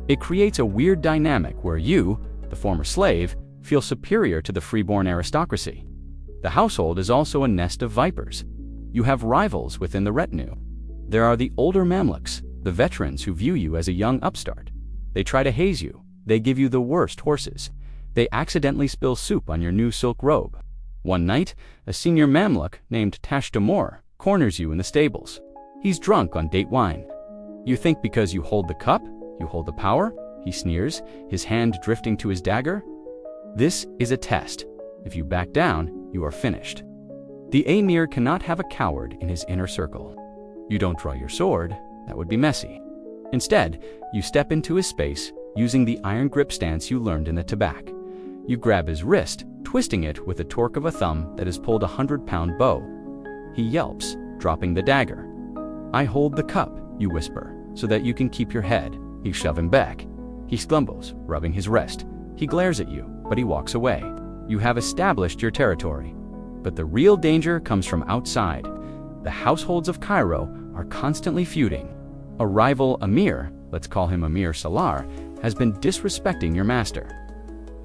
It creates a weird dynamic where you, the former slave, feel superior to the freeborn aristocracy. The household is also a nest of vipers. You have rivals within the retinue. There are the older Mamluks, the veterans who view you as a young upstart. They try to haze you. They give you the worst horses. They accidentally spill soup on your new silk robe. One night, a senior Mamluk named Tash Damor corners you in the stables. He's drunk on date wine. You think because you hold the cup, you hold the power? He sneers, his hand drifting to his dagger. This is a test. If you back down, you are finished. The emir cannot have a coward in his inner circle. You don't draw your sword, that would be messy. Instead, you step into his space using the iron grip stance you learned in the Tibaq. You grab his wrist, twisting it with the torque of a thumb that has pulled a 100-pound bow. He yelps, dropping the dagger. I hold the cup, you whisper, so that you can keep your head. You shove him back. He stumbles, rubbing his wrist. He glares at you, but he walks away. You have established your territory. But the real danger comes from outside. The households of Cairo are constantly feuding. A rival emir, let's call him Emir Salar, has been disrespecting your master.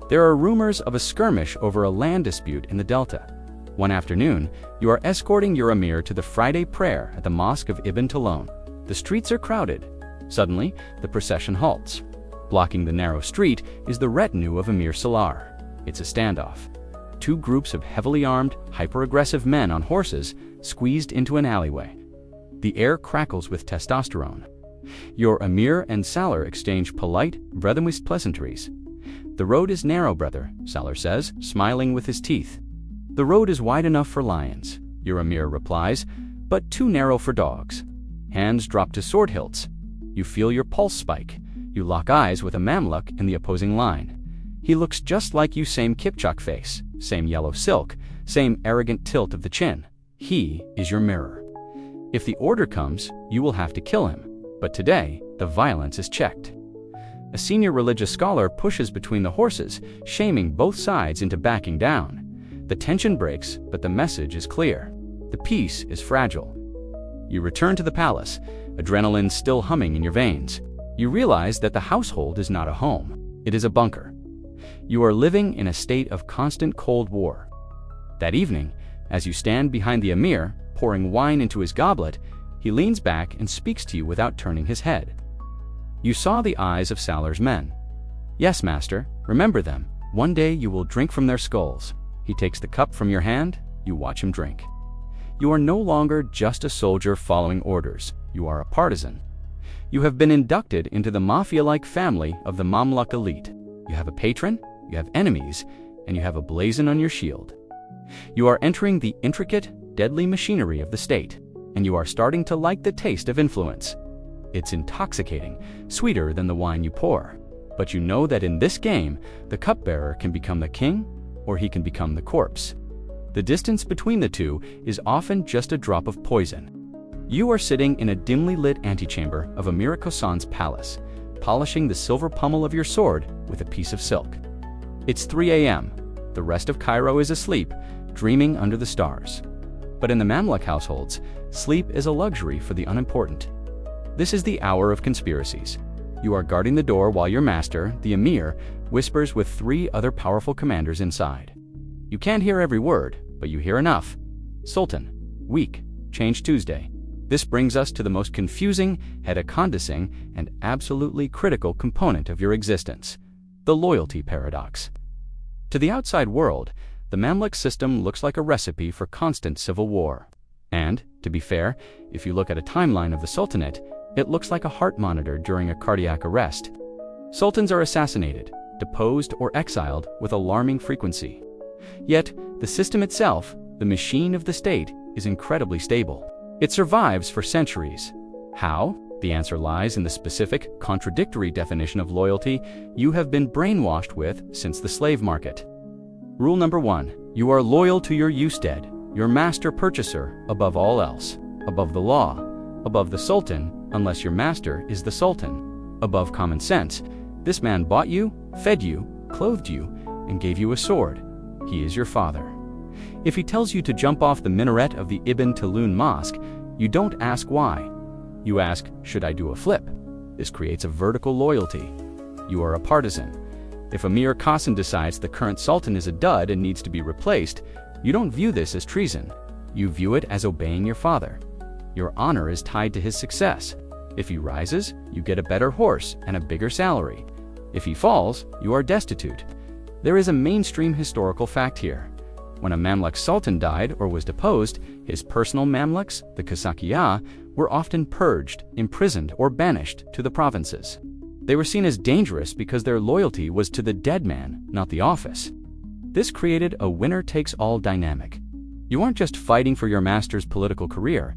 There are rumors of a skirmish over a land dispute in the Delta. One afternoon, you are escorting your emir to the Friday prayer at the Mosque of Ibn Talon. The streets are crowded. Suddenly, the procession halts. Blocking the narrow street is the retinue of Emir Salar. It's a standoff. Two groups of heavily armed, hyper-aggressive men on horses squeezed into an alleyway. The air crackles with testosterone. Your emir and Salar exchange polite, breathless pleasantries. The road is narrow, brother, Salar says, smiling with his teeth. The road is wide enough for lions, your emir replies, but too narrow for dogs. Hands drop to sword hilts. You feel your pulse spike. You lock eyes with a Mamluk in the opposing line. He looks just like you, same Kipchak face, same yellow silk, same arrogant tilt of the chin. He is your mirror. If the order comes, you will have to kill him. But today, the violence is checked. A senior religious scholar pushes between the horses, shaming both sides into backing down. The tension breaks, but the message is clear. The peace is fragile. You return to the palace, adrenaline still humming in your veins. You realize that the household is not a home. It is a bunker. You are living in a state of constant Cold War. That evening, as you stand behind the emir, pouring wine into his goblet, he leans back and speaks to you without turning his head. You saw the eyes of Salih's men. Yes, master, remember them. One day you will drink from their skulls. He takes the cup from your hand, you watch him drink. You are no longer just a soldier following orders, you are a partisan. You have been inducted into the mafia-like family of the Mamluk elite. You have a patron, you have enemies, and you have a blazon on your shield. You are entering the intricate, deadly machinery of the state, and you are starting to like the taste of influence. It's intoxicating, sweeter than the wine you pour. But you know that in this game, the cupbearer can become the king, or he can become the corpse. The distance between the two is often just a drop of poison. You are sitting in a dimly lit antechamber of Emir Khosan's palace, polishing the silver pommel of your sword with a piece of silk. It's 3 a.m. The rest of Cairo is asleep, dreaming under the stars. But in the Mamluk households, sleep is a luxury for the unimportant. This is the hour of conspiracies. You are guarding the door while your master, the emir, whispers with 3 other powerful commanders inside. You can't hear every word, but you hear enough. Sultan, week, change Tuesday. This brings us to the most confusing, hetecondancing, and absolutely critical component of your existence, the loyalty paradox. To the outside world, the Mamluk system looks like a recipe for constant civil war. And, to be fair, if you look at a timeline of the Sultanate, it looks like a heart monitor during a cardiac arrest. Sultans are assassinated, deposed, or exiled with alarming frequency. Yet, the system itself, the machine of the state, is incredibly stable. It survives for centuries. How? The answer lies in the specific, contradictory definition of loyalty you have been brainwashed with since the slave market. Rule number 1. You are loyal to your usted, your master purchaser, above all else. Above the law. Above the Sultan, unless your master is the Sultan. Above common sense. This man bought you, fed you, clothed you, and gave you a sword. He is your father. If he tells you to jump off the minaret of the Ibn Tulun Mosque, you don't ask why. You ask, should I do a flip? This creates a vertical loyalty. You are a partisan. If Emir Khosan decides the current sultan is a dud and needs to be replaced, you don't view this as treason. You view it as obeying your father. Your honor is tied to his success. If he rises, you get a better horse and a bigger salary. If he falls, you are destitute. There is a mainstream historical fact here. When a Mamluk sultan died or was deposed, his personal Mamluks, the Khusdash, were often purged, imprisoned, or banished to the provinces. They were seen as dangerous because their loyalty was to the dead man, not the office. This created a winner-takes-all dynamic. You aren't just fighting for your master's political career,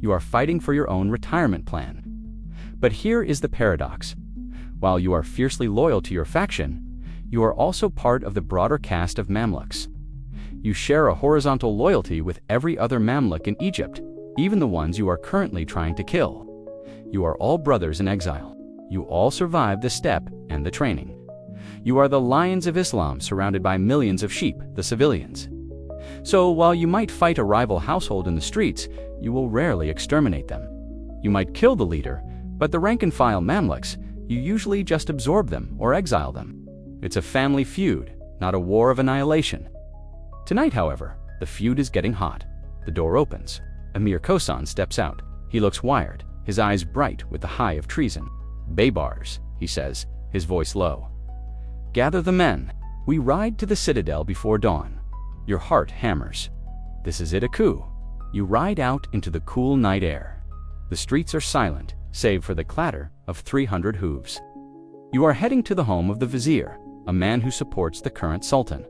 you are fighting for your own retirement plan. But here is the paradox. While you are fiercely loyal to your faction, you are also part of the broader caste of Mamluks. You share a horizontal loyalty with every other Mamluk in Egypt, even the ones you are currently trying to kill. You are all brothers in exile. You all survived the steppe and the training. You are the lions of Islam surrounded by millions of sheep, the civilians. So while you might fight a rival household in the streets, you will rarely exterminate them. You might kill the leader, but the rank-and-file Mamluks, you usually just absorb them or exile them. It's a family feud, not a war of annihilation. Tonight, however, the feud is getting hot. The door opens. Emir Khosan steps out. He looks wired, his eyes bright with the high of treason. "Baybars," he says, his voice low. "Gather the men. We ride to the citadel before dawn." Your heart hammers. This is it, a coup. You ride out into the cool night air. The streets are silent, save for the clatter of 300 hooves. You are heading to the home of the vizier, a man who supports the current sultan.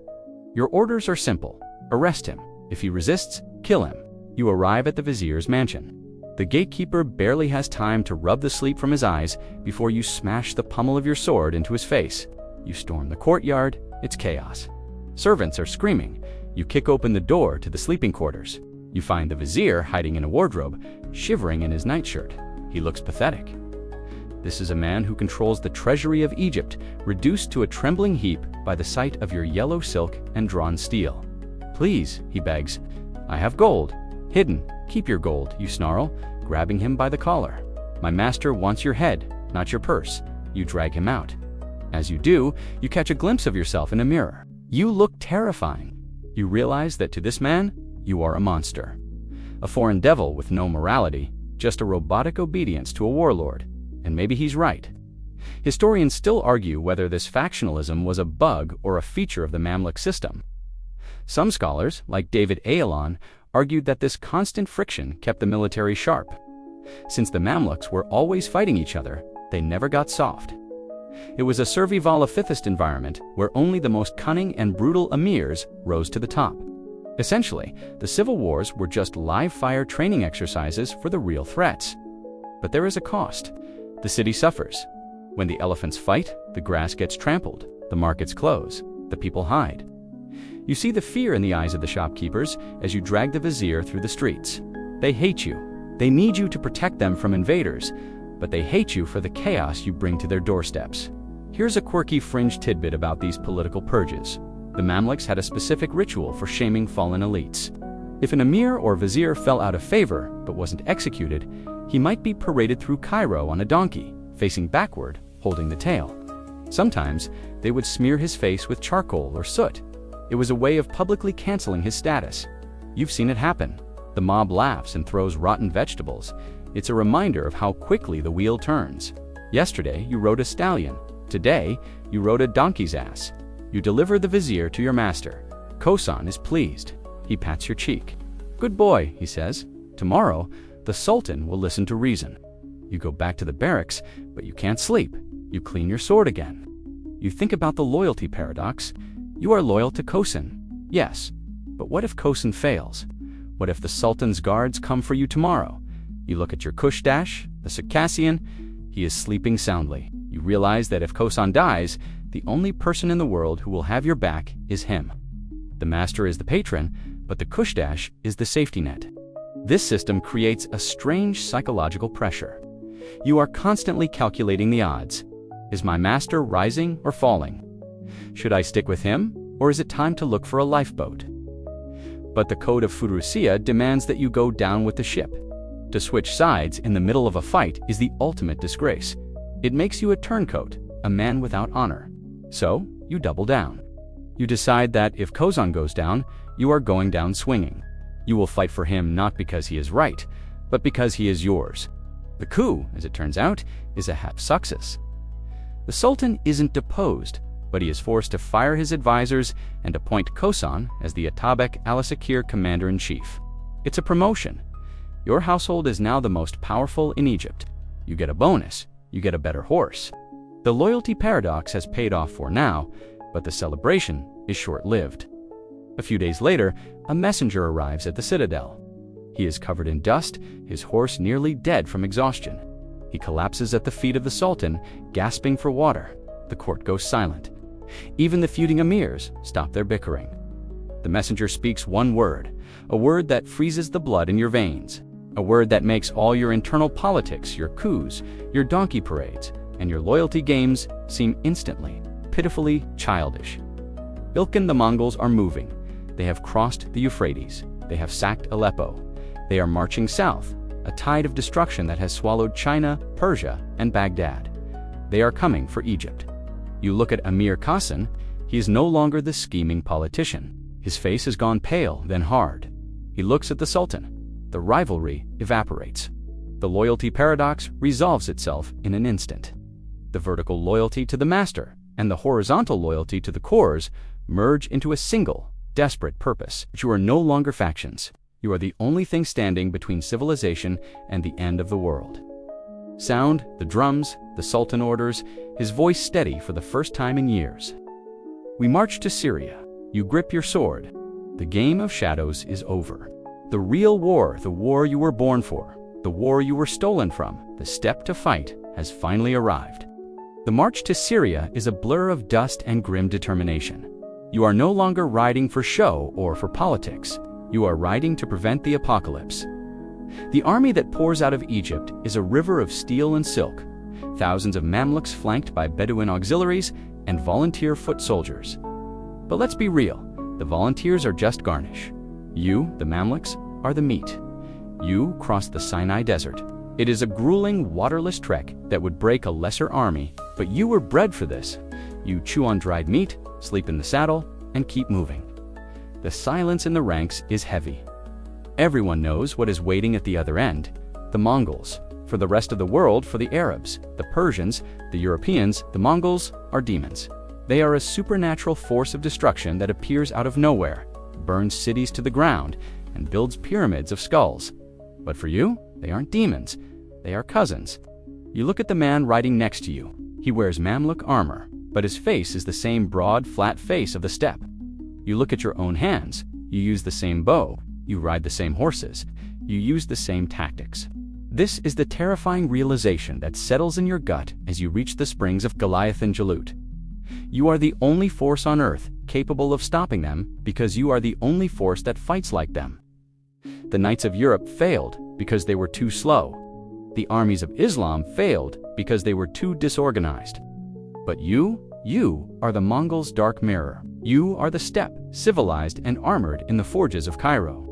Your orders are simple. Arrest him. If he resists, kill him. You arrive at the vizier's mansion. The gatekeeper barely has time to rub the sleep from his eyes before you smash the pommel of your sword into his face. You storm the courtyard. It's chaos. Servants are screaming. You kick open the door to the sleeping quarters. You find the vizier hiding in a wardrobe, shivering in his nightshirt. He looks pathetic. This is a man who controls the treasury of Egypt, reduced to a trembling heap by the sight of your yellow silk and drawn steel. "Please," he begs, "I have gold. Hidden. Keep your gold," you snarl, grabbing him by the collar. "My master wants your head, not your purse." You drag him out. As you do, you catch a glimpse of yourself in a mirror. You look terrifying. You realize that to this man, you are a monster. A foreign devil with no morality, just a robotic obedience to a warlord. And maybe he's right. Historians still argue whether this factionalism was a bug or a feature of the Mamluk system. Some scholars, like David Ayalon, argued that this constant friction kept the military sharp. Since the Mamluks were always fighting each other, they never got soft. It was a survivalist environment where only the most cunning and brutal emirs rose to the top. Essentially, the civil wars were just live-fire training exercises for the real threats. But there is a cost. The city suffers. When the elephants fight, the grass gets trampled, the markets close, the people hide. You see the fear in the eyes of the shopkeepers as you drag the vizier through the streets. They hate you. They need you to protect them from invaders, but they hate you for the chaos you bring to their doorsteps. Here's a quirky fringe tidbit about these political purges. The Mamluks had a specific ritual for shaming fallen elites. If an emir or vizier fell out of favor but wasn't executed, he might be paraded through Cairo on a donkey, facing backward, holding the tail. Sometimes, they would smear his face with charcoal or soot. It was a way of publicly canceling his status. You've seen it happen. The mob laughs and throws rotten vegetables. It's a reminder of how quickly the wheel turns. Yesterday, you rode a stallion. Today, you rode a donkey's ass. You deliver the vizier to your master. Khosan is pleased. He pats your cheek. "Good boy," he says. "Tomorrow, the Sultan will listen to reason." You go back to the barracks, but you can't sleep. You clean your sword again. You think about the loyalty paradox. You are loyal to Khosan, yes, but what if Khosan fails? What if the Sultan's guards come for you tomorrow? You look at your Khusdash, the Circassian. He is sleeping soundly. You realize that if Khosan dies, the only person in the world who will have your back is him. The master is the patron, but the Khusdash is the safety net. This system creates a strange psychological pressure. You are constantly calculating the odds. Is my master rising or falling? Should I stick with him, or is it time to look for a lifeboat? But the code of Furusiyya demands that you go down with the ship. To switch sides in the middle of a fight is the ultimate disgrace. It makes you a turncoat, a man without honor. So, you double down. You decide that if Khosan goes down, you are going down swinging. You will fight for him not because he is right, but because he is yours. The coup, as it turns out, is a half success. The Sultan isn't deposed, but he is forced to fire his advisors and appoint Khosan as the Tibaq al-Sakir commander-in-chief. It's a promotion. Your household is now the most powerful in Egypt. You get a bonus. You get a better horse. The loyalty paradox has paid off for now, but the celebration is short-lived. A few days later, a messenger arrives at the citadel. He is covered in dust, his horse nearly dead from exhaustion. He collapses at the feet of the Sultan, gasping for water. The court goes silent. Even the feuding emirs stop their bickering. The messenger speaks one word, a word that freezes the blood in your veins, a word that makes all your internal politics, your coups, your donkey parades, and your loyalty games seem instantly, pitifully childish. Ilkhan, the Mongols are moving. They have crossed the Euphrates. They have sacked Aleppo. They are marching south, a tide of destruction that has swallowed China, Persia, and Baghdad. They are coming for Egypt. You look at Emir Khosan. He is no longer the scheming politician. His face has gone pale, then hard. He looks at the Sultan. The rivalry evaporates. The loyalty paradox resolves itself in an instant. The vertical loyalty to the master and the horizontal loyalty to the corps merge into a single, desperate purpose. But you are no longer factions. You are the only thing standing between civilization and the end of the world. Sound, the drums, the Sultan orders, his voice steady for the first time in years. We march to Syria. You grip your sword. The game of shadows is over. The real war, the war you were born for, the war you were stolen from, the step to fight, has finally arrived. The march to Syria is a blur of dust and grim determination. You are no longer riding for show or for politics. You are riding to prevent the apocalypse. The army that pours out of Egypt is a river of steel and silk, thousands of Mamluks flanked by Bedouin auxiliaries and volunteer foot soldiers. But let's be real, the volunteers are just garnish. You, the Mamluks, are the meat. You cross the Sinai Desert. It is a grueling, waterless trek that would break a lesser army, but you were bred for this. You chew on dried meat, sleep in the saddle, and keep moving. The silence in the ranks is heavy. Everyone knows what is waiting at the other end: the Mongols. For the rest of the world, for the Arabs, the Persians, the Europeans, the Mongols are demons. They are a supernatural force of destruction that appears out of nowhere, burns cities to the ground, and builds pyramids of skulls. But for you, they aren't demons. They are cousins. You look at the man riding next to you. He wears Mamluk armor, but his face is the same broad, flat face of the steppe. You look at your own hands. You use the same bow. You ride the same horses. You use the same tactics. This is the terrifying realization that settles in your gut as you reach the springs of Goliath and Jalut. You are the only force on earth capable of stopping them because you are the only force that fights like them. The knights of Europe failed because they were too slow. The armies of Islam failed because they were too disorganized. But you are the Mongols' dark mirror. You are the steppe, civilized and armored in the forges of Cairo.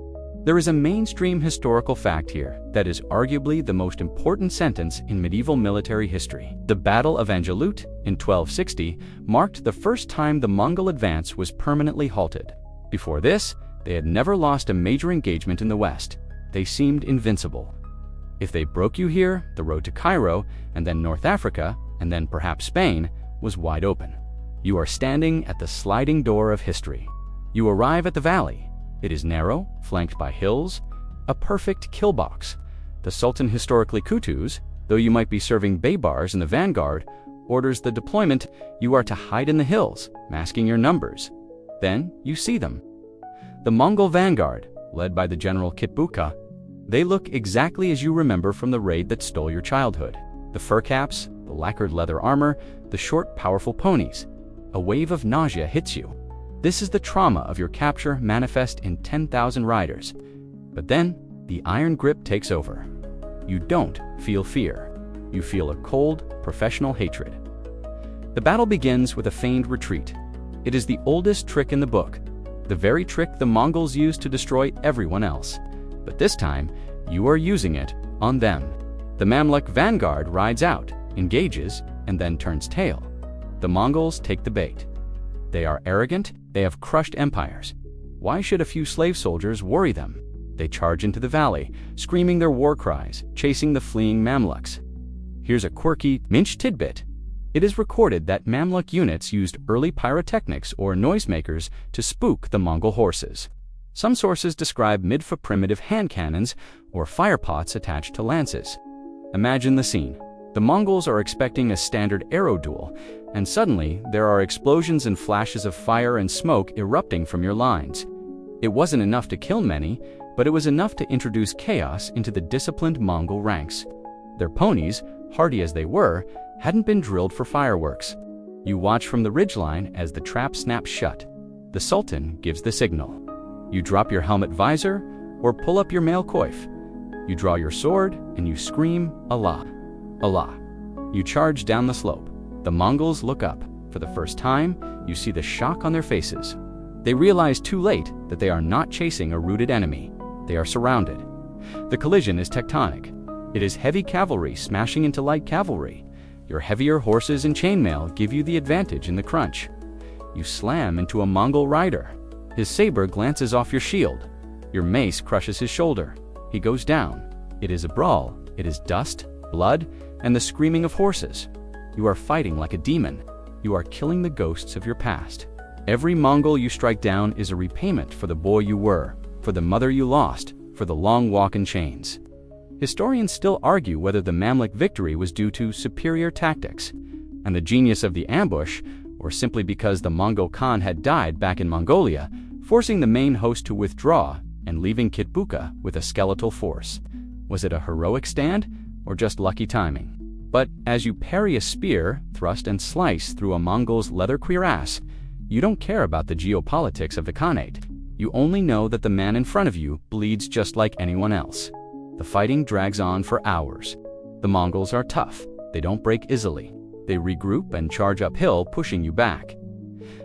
There is a mainstream historical fact here that is arguably the most important sentence in medieval military history. The Battle of Jalut in 1260 marked the first time the Mongol advance was permanently halted. Before this, they had never lost a major engagement in the West. They seemed invincible. If they broke you here, the road to Cairo, and then North Africa, and then perhaps Spain, was wide open. You are standing at the sliding door of history. You arrive at the valley. It is narrow, flanked by hills, a perfect kill box. The Sultan, historically Kutus, though you might be serving Baybars in the vanguard, orders the deployment. You are to hide in the hills, masking your numbers. Then you see them. The Mongol vanguard, led by the general Tibaq. They look exactly as you remember from the raid that stole your childhood. The fur caps, the lacquered leather armor, the short, powerful ponies. A wave of nausea hits you. This is the trauma of your capture manifest in 10,000 riders. But then, the iron grip takes over. You don't feel fear. You feel a cold, professional hatred. The battle begins with a feigned retreat. It is the oldest trick in the book, the very trick the Mongols used to destroy everyone else. But this time, you are using it on them. The Mamluk vanguard rides out, engages, and then turns tail. The Mongols take the bait. They are arrogant. They have crushed empires. Why should a few slave soldiers worry them? They charge into the valley, screaming their war cries, chasing the fleeing Mamluks. Here's a quirky minch tidbit. It is recorded that Mamluk units used early pyrotechnics or noisemakers to spook the Mongol horses. Some sources describe mid-foot primitive hand cannons or firepots attached to lances. Imagine the scene. The Mongols are expecting a standard arrow duel, and suddenly there are explosions and flashes of fire and smoke erupting from your lines. It wasn't enough to kill many, but it was enough to introduce chaos into the disciplined Mongol ranks. Their ponies, hardy as they were, hadn't been drilled for fireworks. You watch from the ridgeline as the trap snaps shut. The Sultan gives the signal. You drop your helmet visor or pull up your mail coif. You draw your sword and you scream, Allah, Allah. You charge down the slope. The Mongols look up. For the first time, you see the shock on their faces. They realize too late that they are not chasing a rooted enemy. They are surrounded. The collision is tectonic. It is heavy cavalry smashing into light cavalry. Your heavier horses and chainmail give you the advantage in the crunch. You slam into a Mongol rider. His saber glances off your shield. Your mace crushes his shoulder. He goes down. It is a brawl. It is dust, blood, and the screaming of horses. You are fighting like a demon. You are killing the ghosts of your past. Every Mongol you strike down is a repayment for the boy you were, for the mother you lost, for the long walk in chains. Historians still argue whether the Mamluk victory was due to superior tactics and the genius of the ambush, or simply because the Mongol Khan had died back in Mongolia, forcing the main host to withdraw and leaving Tibaq with a skeletal force. Was it a heroic stand, or just lucky timing? But as you parry a spear, thrust and slice through a Mongol's leather cuirass, you don't care about the geopolitics of the Khanate. You only know that the man in front of you bleeds just like anyone else. The fighting drags on for hours. The Mongols are tough. They don't break easily. They regroup and charge uphill, pushing you back.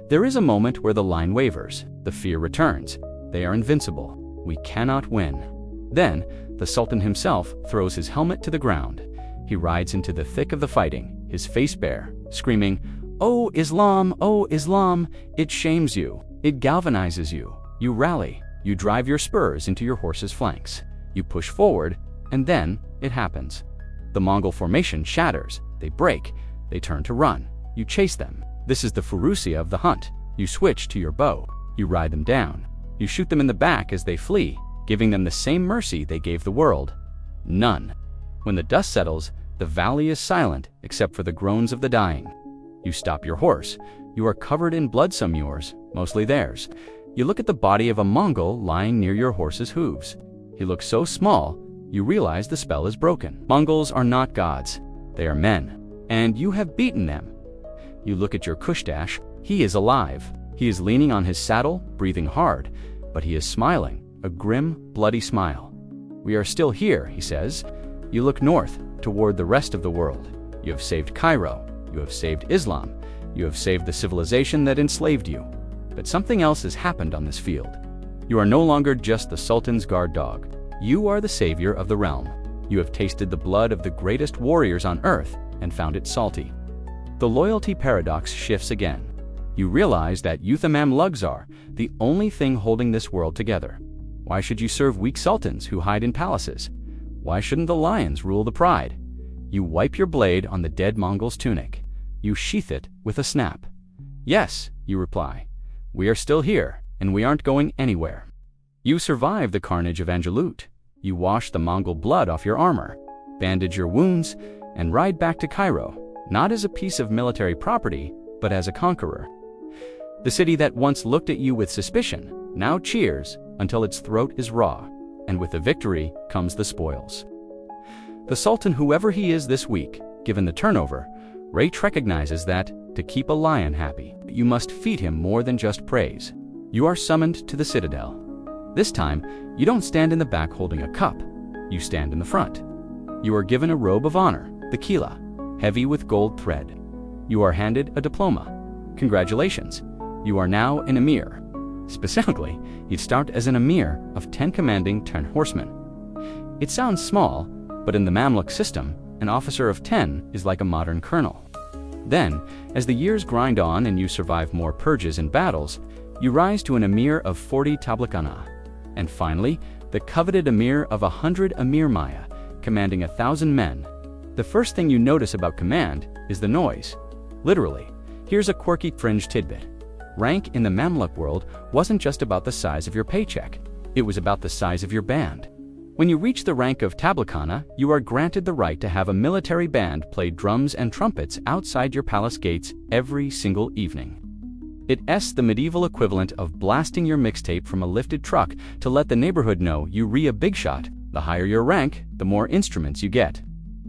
There is a moment where the line wavers. The fear returns. They are invincible. We cannot win. Then, the Sultan himself throws his helmet to the ground. He rides into the thick of the fighting, his face bare, screaming, "Oh Islam, oh Islam," it shames you, it galvanizes you. You rally, you drive your spurs into your horse's flanks. You push forward, and then it happens. The Mongol formation shatters, they break, they turn to run. You chase them. This is the Furusiyya of the hunt. You switch to your bow. You ride them down. You shoot them in the back as they flee, giving them the same mercy they gave the world. None. When the dust settles, the valley is silent except for the groans of the dying. You stop your horse. You are covered in blood, some yours, mostly theirs. You look at the body of a Mongol lying near your horse's hooves. He looks so small, you realize the spell is broken. Mongols are not gods. They are men. And you have beaten them. You look at your Khusdash. He is alive. He is leaning on his saddle, breathing hard, but he is smiling, a grim, bloody smile. "We are still here," he says. You look north, toward the rest of the world. You have saved Cairo. You have saved Islam. You have saved the civilization that enslaved you. But something else has happened on this field. You are no longer just the Sultan's guard dog. You are the savior of the realm. You have tasted the blood of the greatest warriors on earth and found it salty. The loyalty paradox shifts again. You realize that you the Mamluks are the only thing holding this world together. Why should you serve weak sultans who hide in palaces? Why shouldn't the lions rule the pride? You wipe your blade on the dead Mongol's tunic. You sheath it with a snap. "Yes," you reply. "We are still here, and we aren't going anywhere." You survive the carnage of Jalut. You wash the Mongol blood off your armor, bandage your wounds, and ride back to Cairo, not as a piece of military property, but as a conqueror. The city that once looked at you with suspicion now cheers until its throat is raw, and with the victory comes the spoils. The Sultan, whoever he is this week, given the turnover, recognizes that to keep a lion happy, you must feed him more than just praise. You are summoned to the citadel. This time, you don't stand in the back holding a cup. You stand in the front. You are given a robe of honor, the kila, heavy with gold thread. You are handed a diploma. Congratulations, you are now an emir. Specifically, you'd start as an emir of 10 commanding 10 horsemen. It sounds small, but in the Mamluk system, an officer of 10 is like a modern colonel. Then, as the years grind on and you survive more purges and battles, you rise to an emir of 40 Tablakana. And finally, the coveted emir of 100 Emir Maya, commanding 1,000 men. The first thing you notice about command is the noise. Literally, here's a quirky fringe tidbit. Rank in the Mamluk world wasn't just about the size of your paycheck. It was about the size of your band. When you reach the rank of Tablakana, you are granted the right to have a military band play drums and trumpets outside your palace gates every single evening. It's the medieval equivalent of blasting your mixtape from a lifted truck to let the neighborhood know you a big shot. The higher your rank, the more instruments you get.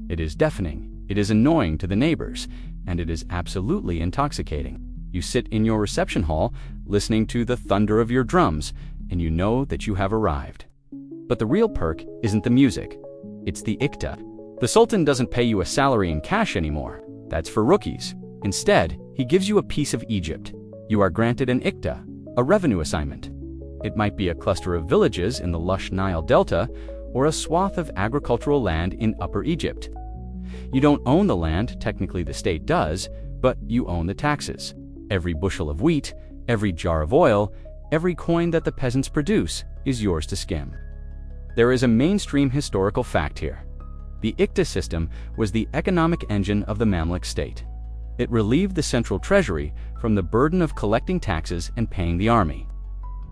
It is deafening, it is annoying to the neighbors, and it is absolutely intoxicating. You sit in your reception hall, listening to the thunder of your drums, and you know that you have arrived. But the real perk isn't the music, it's the ikta. The Sultan doesn't pay you a salary in cash anymore. That's for rookies. Instead, he gives you a piece of Egypt. You are granted an ikta, a revenue assignment. It might be a cluster of villages in the lush Nile Delta, or a swath of agricultural land in Upper Egypt. You don't own the land, technically the state does, but you own the taxes. Every bushel of wheat, every jar of oil, every coin that the peasants produce is yours to skim. There is a mainstream historical fact here. The ikta system was the economic engine of the Mamluk state. It relieved the central treasury from the burden of collecting taxes and paying the army.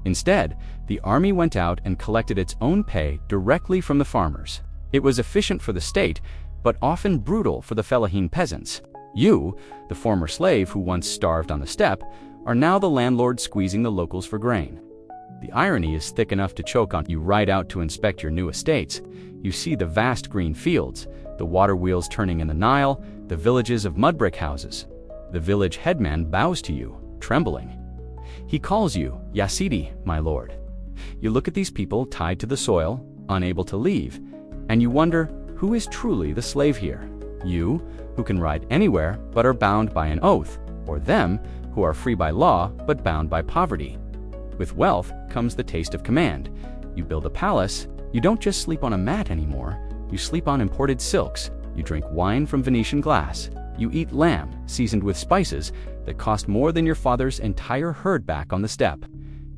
Instead, the army went out and collected its own pay directly from the farmers. It was efficient for the state, but often brutal for the fellahin peasants. You, the former slave who once starved on the steppe, are now the landlord squeezing the locals for grain. The irony is thick enough to choke on. You ride out to inspect your new estates. You see the vast green fields, the water wheels turning in the Nile, the villages of mud brick houses. The village headman bows to you, trembling. He calls you, Yasidi, my lord. You look at these people tied to the soil, unable to leave, and you wonder who is truly the slave here. You, who can ride anywhere but are bound by an oath, or them, who are free by law but bound by poverty. With wealth comes the taste of command. You build a palace, you don't just sleep on a mat anymore, you sleep on imported silks, you drink wine from Venetian glass. You eat lamb, seasoned with spices, that cost more than your father's entire herd back on the steppe.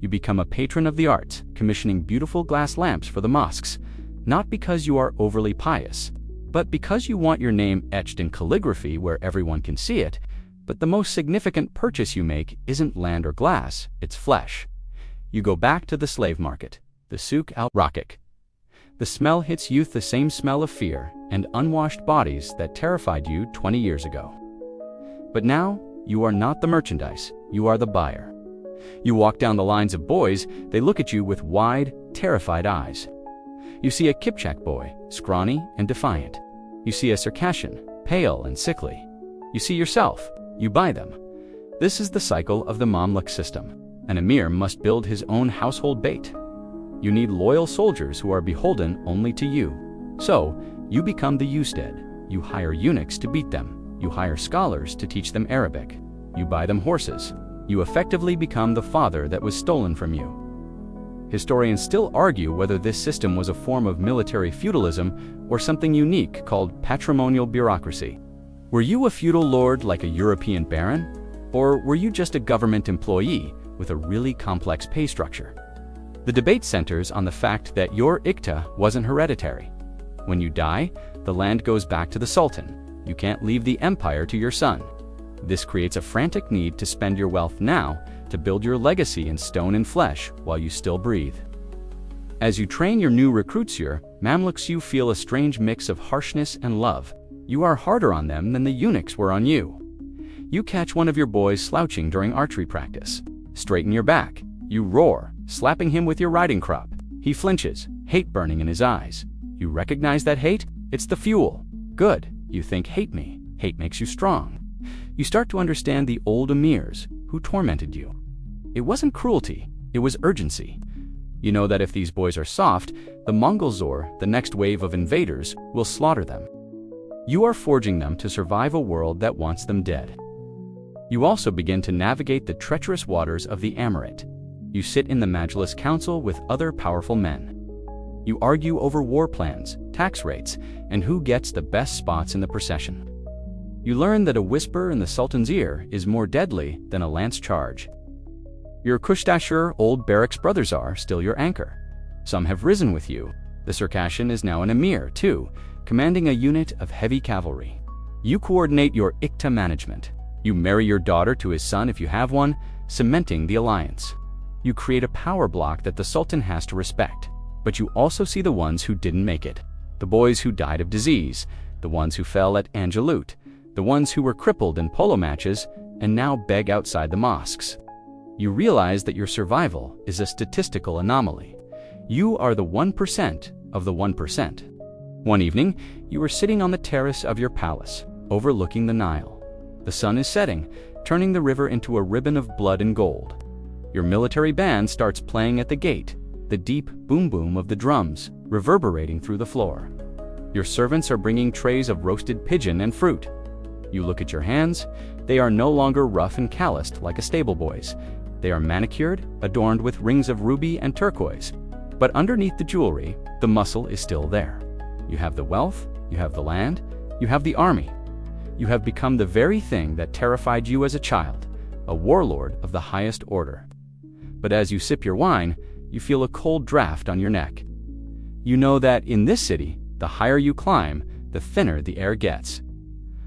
You become a patron of the arts, commissioning beautiful glass lamps for the mosques, not because you are overly pious, but because you want your name etched in calligraphy where everyone can see it. But the most significant purchase you make isn't land or glass, it's flesh. You go back to the slave market, the souk al-Rakik. The smell hits youth, the same smell of fear and unwashed bodies that terrified you 20 years ago. But now, you are not the merchandise, you are the buyer. You walk down the lines of boys, they look at you with wide, terrified eyes. You see a Kipchak boy, scrawny and defiant. You see a Circassian, pale and sickly. You see yourself, you buy them. This is the cycle of the Mamluk system. An emir must build his own household bait. You need loyal soldiers who are beholden only to you. So, you become the usted. You hire eunuchs to beat them. You hire scholars to teach them Arabic. You buy them horses. You effectively become the father that was stolen from you. Historians still argue whether this system was a form of military feudalism or something unique called patrimonial bureaucracy. Were you a feudal lord like a European baron? Or were you just a government employee with a really complex pay structure? The debate centers on the fact that your ikta wasn't hereditary. When you die, the land goes back to the sultan. You can't leave the empire to your son. This creates a frantic need to spend your wealth now to build your legacy in stone and flesh while you still breathe. As you train your new recruits, your Mamluks, you feel a strange mix of harshness and love. You are harder on them than the eunuchs were on you. You catch one of your boys slouching during archery practice. Straighten your back. You roar, slapping him with your riding crop. He flinches, hate burning in his eyes. You recognize that hate? It's the fuel. Good. You think, hate me. Hate makes you strong. You start to understand the old emirs who tormented you. It wasn't cruelty, it was urgency. You know that if these boys are soft, the Mongols or the next wave of invaders will slaughter them. You are forging them to survive a world that wants them dead. You also begin to navigate the treacherous waters of the Amorit. You sit in the Majlis Council with other powerful men. You argue over war plans, tax rates, and who gets the best spots in the procession. You learn that a whisper in the Sultan's ear is more deadly than a lance charge. Your Khusdash old Barracks brothers are still your anchor. Some have risen with you. The Circassian is now an emir, too, commanding a unit of heavy cavalry. You coordinate your ikta management. You marry your daughter to his son if you have one, cementing the alliance. You create a power block that the Sultan has to respect. But you also see the ones who didn't make it. The boys who died of disease, the ones who fell at Jalut, the ones who were crippled in polo matches and now beg outside the mosques. You realize that your survival is a statistical anomaly. You are the 1% of the 1%. One evening, you are sitting on the terrace of your palace, overlooking the Nile. The sun is setting, turning the river into a ribbon of blood and gold. Your military band starts playing at the gate, the deep boom-boom of the drums reverberating through the floor. Your servants are bringing trays of roasted pigeon and fruit. You look at your hands. They are no longer rough and calloused like a stable boy's. They are manicured, adorned with rings of ruby and turquoise. But underneath the jewelry, the muscle is still there. You have the wealth, you have the land, you have the army. You have become the very thing that terrified you as a child, a warlord of the highest order. But as you sip your wine, you feel a cold draft on your neck. You know that in this city, the higher you climb, the thinner the air gets.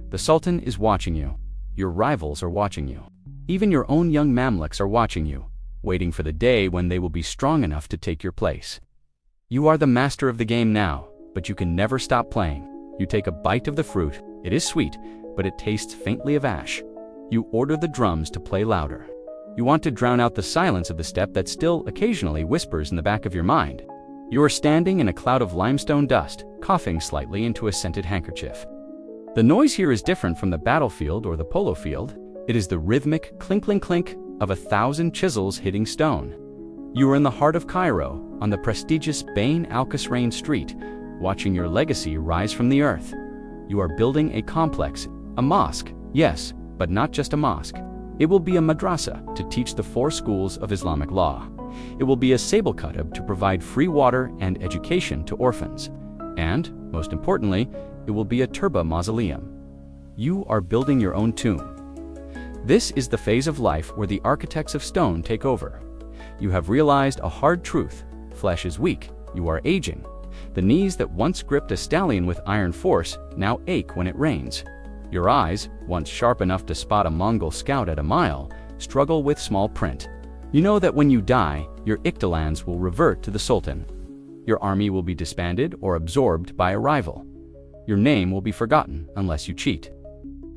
The Sultan is watching you. Your rivals are watching you. Even your own young Mamluks are watching you, waiting for the day when they will be strong enough to take your place. You are the master of the game now, but you can never stop playing. You take a bite of the fruit. It is sweet, but it tastes faintly of ash. You order the drums to play louder. You want to drown out the silence of the steppe that still occasionally whispers in the back of your mind. You are standing in a cloud of limestone dust, coughing slightly into a scented handkerchief. The noise here is different from the battlefield or the polo field. It is the rhythmic clink-clink-clink of 1,000 chisels hitting stone. You are in the heart of Cairo, on the prestigious Bain al-Qasrain street, watching your legacy rise from the earth. You are building a complex, a mosque, yes, but not just a mosque. It will be a madrasa to teach the 4 schools of Islamic law. It will be a sable kutub to provide free water and education to orphans. And, most importantly, it will be a turba mausoleum. You are building your own tomb. This is the phase of life where the architects of stone take over. You have realized a hard truth. Flesh is weak. You are aging. The knees that once gripped a stallion with iron force now ache when it rains. Your eyes, once sharp enough to spot a Mongol scout at a mile, struggle with small print. You know that when you die, your Iktalans will revert to the Sultan. Your army will be disbanded or absorbed by a rival. Your name will be forgotten unless you cheat.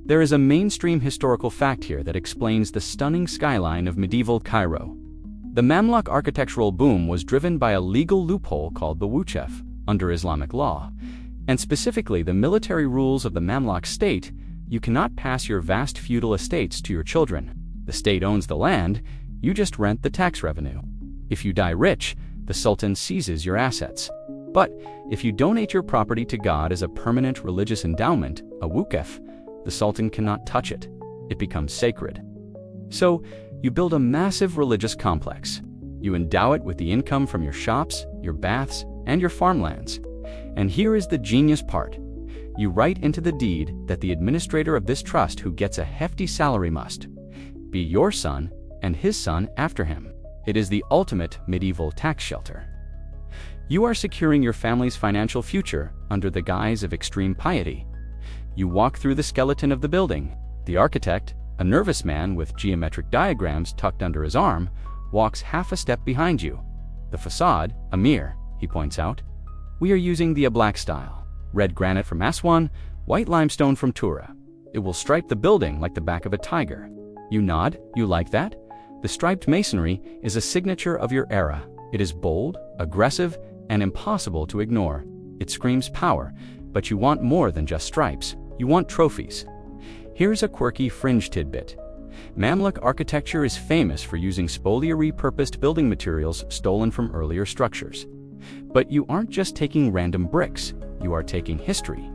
There is a mainstream historical fact here that explains the stunning skyline of medieval Cairo. The Mamluk architectural boom was driven by a legal loophole called the Wuchef, under Islamic law, and specifically the military rules of the Mamluk state. You cannot pass your vast feudal estates to your children. The state owns the land, you just rent the tax revenue. If you die rich, the Sultan seizes your assets. But if you donate your property to God as a permanent religious endowment, a wukef, the Sultan cannot touch it. It becomes sacred. So, you build a massive religious complex. You endow it with the income from your shops, your baths, and your farmlands. And here is the genius part. You write into the deed that the administrator of this trust who gets a hefty salary must be your son and his son after him. It is the ultimate medieval tax shelter. You are securing your family's financial future under the guise of extreme piety. You walk through the skeleton of the building. The architect, a nervous man with geometric diagrams tucked under his arm, walks half a step behind you. The facade, a mirror, he points out. We are using the Tibaq style. Red granite from Aswan, white limestone from Tura. It will stripe the building like the back of a tiger. You nod, you like that? The striped masonry is a signature of your era. It is bold, aggressive, and impossible to ignore. It screams power, but you want more than just stripes. You want trophies. Here's a quirky fringe tidbit. Mamluk architecture is famous for using spolio-repurposed building materials stolen from earlier structures. But you aren't just taking random bricks, you are taking history.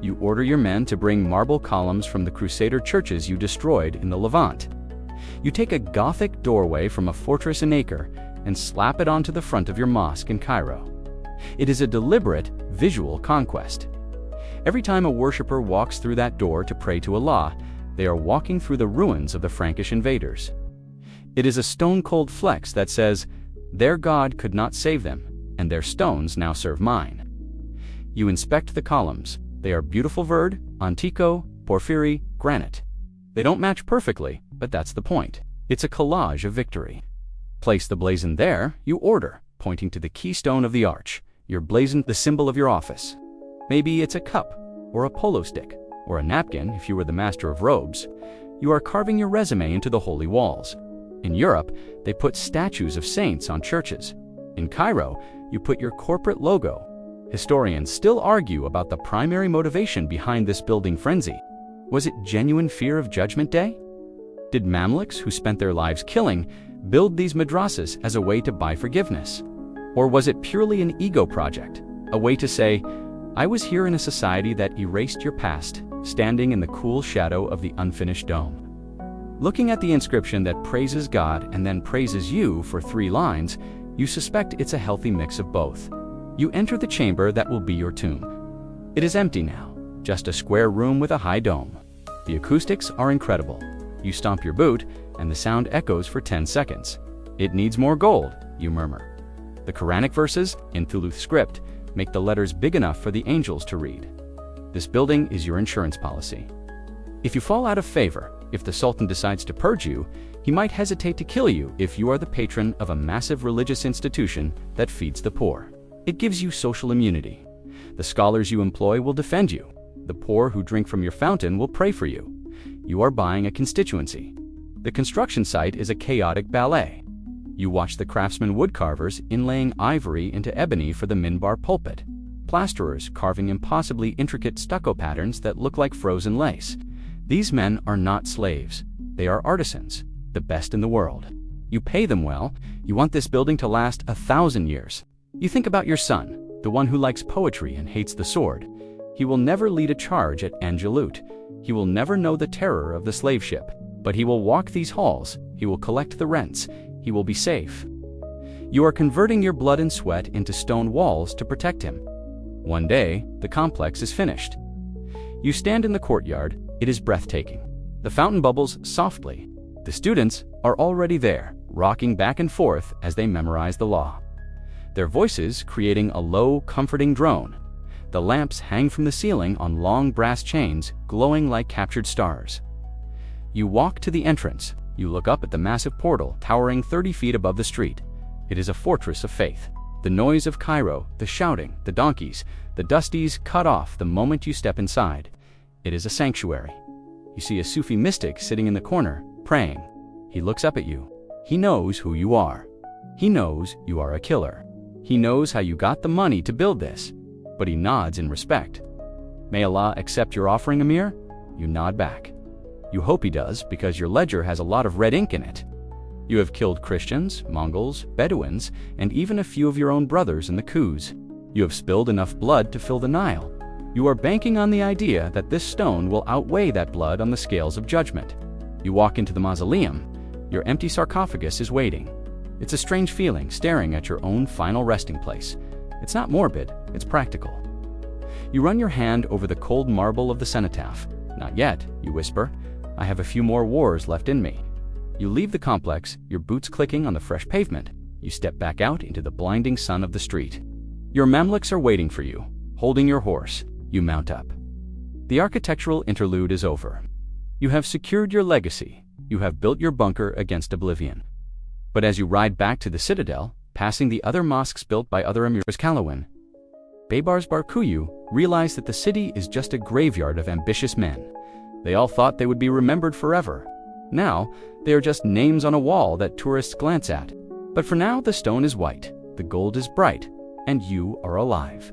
You order your men to bring marble columns from the Crusader churches you destroyed in the Levant. You take a Gothic doorway from a fortress in Acre and slap it onto the front of your mosque in Cairo. It is a deliberate, visual conquest. Every time a worshipper walks through that door to pray to Allah, they are walking through the ruins of the Frankish invaders. It is a stone-cold flex that says, their God could not save them, and their stones now serve mine. You inspect the columns. They are beautiful verd, antico, porphyry, granite. They don't match perfectly, but that's the point. It's a collage of victory. Place the blazon there, you order, pointing to the keystone of the arch. You're blazoned the symbol of your office. Maybe it's a cup, or a polo stick, or a napkin if you were the master of robes. You are carving your resume into the holy walls. In Europe, they put statues of saints on churches. In Cairo, you put your corporate logo. Historians still argue about the primary motivation behind this building frenzy. Was it genuine fear of Judgment Day? Did Mamluks, who spent their lives killing, build these madrasas as a way to buy forgiveness? Or was it purely an ego project, a way to say, I was here in a society that erased your past, standing in the cool shadow of the unfinished dome? Looking at the inscription that praises God and then praises you for 3 lines, you suspect it's a healthy mix of both. You enter the chamber that will be your tomb. It is empty now, just a square room with a high dome. The acoustics are incredible. You stomp your boot, and the sound echoes for 10 seconds. It needs more gold, you murmur. The Quranic verses, in Thuluth script, make the letters big enough for the angels to read. This building is your insurance policy. If you fall out of favor, if the Sultan decides to purge you, he might hesitate to kill you if you are the patron of a massive religious institution that feeds the poor. It gives you social immunity. The scholars you employ will defend you. The poor who drink from your fountain will pray for you. You are buying a constituency. The construction site is a chaotic ballet. You watch the craftsman woodcarvers inlaying ivory into ebony for the minbar pulpit. Plasterers carving impossibly intricate stucco patterns that look like frozen lace. These men are not slaves. They are artisans, the best in the world. You pay them well. You want this building to last 1,000 years. You think about your son, the one who likes poetry and hates the sword. He will never lead a charge at Jalut. He will never know the terror of the slave ship. But he will walk these halls. He will collect the rents. He will be safe. You are converting your blood and sweat into stone walls to protect him. One day, the complex is finished. You stand in the courtyard, It is breathtaking. The fountain bubbles softly. The students are already there, rocking back and forth as they memorize the law. Their voices creating a low, comforting drone. The lamps hang from the ceiling on long brass chains, glowing like captured stars. You walk to the entrance. You look up at the massive portal, towering 30 feet above the street. It is a fortress of faith. The noise of Cairo, the shouting, the donkeys, the dusties cut off the moment you step inside. It is a sanctuary. You see a Sufi mystic sitting in the corner, praying. He looks up at you. He knows who you are. He knows you are a killer. He knows how you got the money to build this, but he nods in respect. May Allah accept your offering, Amir? You nod back. You hope he does, because your ledger has a lot of red ink in it. You have killed Christians, Mongols, Bedouins, and even a few of your own brothers in the coups. You have spilled enough blood to fill the Nile. You are banking on the idea that this stone will outweigh that blood on the scales of judgment. You walk into the mausoleum. Your empty sarcophagus is waiting. It's a strange feeling, staring at your own final resting place. It's not morbid, it's practical. You run your hand over the cold marble of the cenotaph. Not yet, you whisper. I have a few more wars left in me. You leave the complex, your boots clicking on the fresh pavement. You step back out into the blinding sun of the street. Your Mamluks are waiting for you, holding your horse. You mount up. The architectural interlude is over. You have secured your legacy. You have built your bunker against oblivion. But as you ride back to the citadel, passing the other mosques built by other emirs, Kalawin, Baybars Barkuyu realize that the city is just a graveyard of ambitious men. They all thought they would be remembered forever. Now, they are just names on a wall that tourists glance at. But for now, the stone is white, the gold is bright, and you are alive.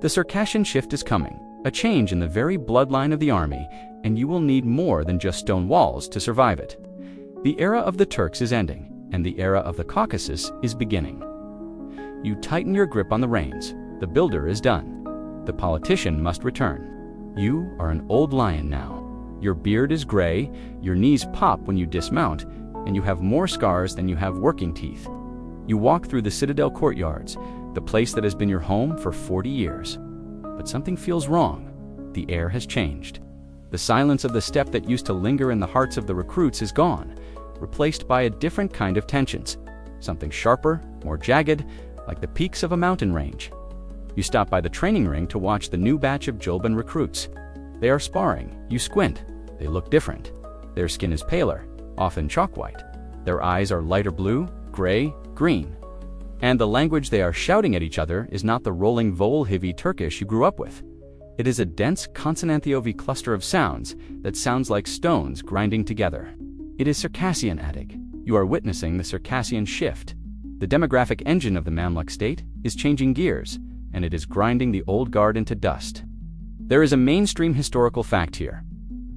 The Circassian shift is coming, a change in the very bloodline of the army, and you will need more than just stone walls to survive it. The era of the Turks is ending, and the era of the Caucasus is beginning. You tighten your grip on the reins. The builder is done. The politician must return. You are an old lion now. Your beard is gray, your knees pop when you dismount, and you have more scars than you have working teeth. You walk through the citadel courtyards, the place that has been your home for 40 years. But something feels wrong. The air has changed. The silence of the steppe that used to linger in the hearts of the recruits is gone, replaced by a different kind of tensions. Something sharper, more jagged, like the peaks of a mountain range. You stop by the training ring to watch the new batch of Julban recruits. They are sparring. You squint. They look different. Their skin is paler, often chalk white. Their eyes are lighter blue, gray, green. And the language they are shouting at each other is not the rolling Volhivi Turkish you grew up with. It is a dense consonanthiovy cluster of sounds that sounds like stones grinding together. It is Circassian Attic. You are witnessing the Circassian shift. The demographic engine of the Mamluk state is changing gears, and it is grinding the old guard into dust. There is a mainstream historical fact here.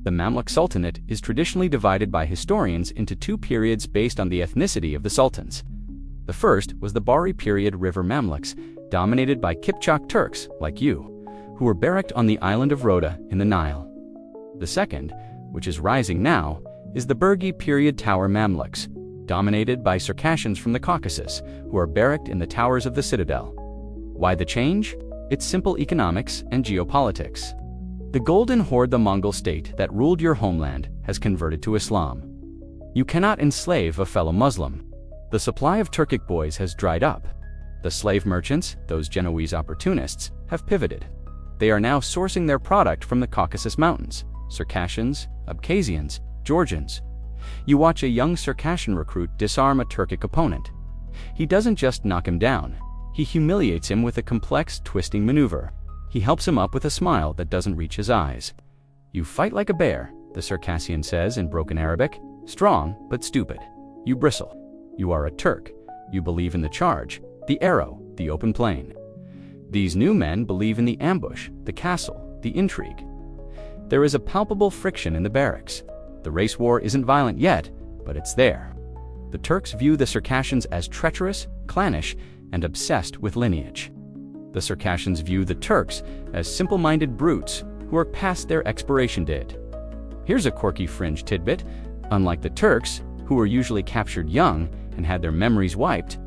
The Mamluk Sultanate is traditionally divided by historians into two periods based on the ethnicity of the sultans. The first was the Bahri period river Mamluks, dominated by Kipchak Turks, like you, who were barracked on the island of Rhoda in the Nile. The second, which is rising now, is the Burgi period Tower Mamluks, dominated by Circassians from the Caucasus, who are barracked in the towers of the citadel. Why the change? It's simple economics and geopolitics. The golden horde, the Mongol state that ruled your homeland, has converted to Islam. You cannot enslave a fellow Muslim. The supply of Turkic boys has dried up. The slave merchants, those Genoese opportunists, have pivoted. They are now sourcing their product from the Caucasus Mountains, Circassians, Abkhazians, Georgians. You watch a young Circassian recruit disarm a Turkic opponent. He doesn't just knock him down. He humiliates him with a complex, twisting maneuver. He helps him up with a smile that doesn't reach his eyes. You fight like a bear, the Circassian says in broken Arabic. Strong, but stupid. You bristle. You are a Turk. You believe in the charge, the arrow, the open plain. These new men believe in the ambush, the castle, the intrigue. There is a palpable friction in the barracks. The race war isn't violent yet, but it's there. The Turks view the Circassians as treacherous, clannish, and obsessed with lineage. The Circassians view the Turks as simple-minded brutes who are past their expiration date. Here's a quirky fringe tidbit. Unlike the Turks, who were usually captured young and had their memories wiped,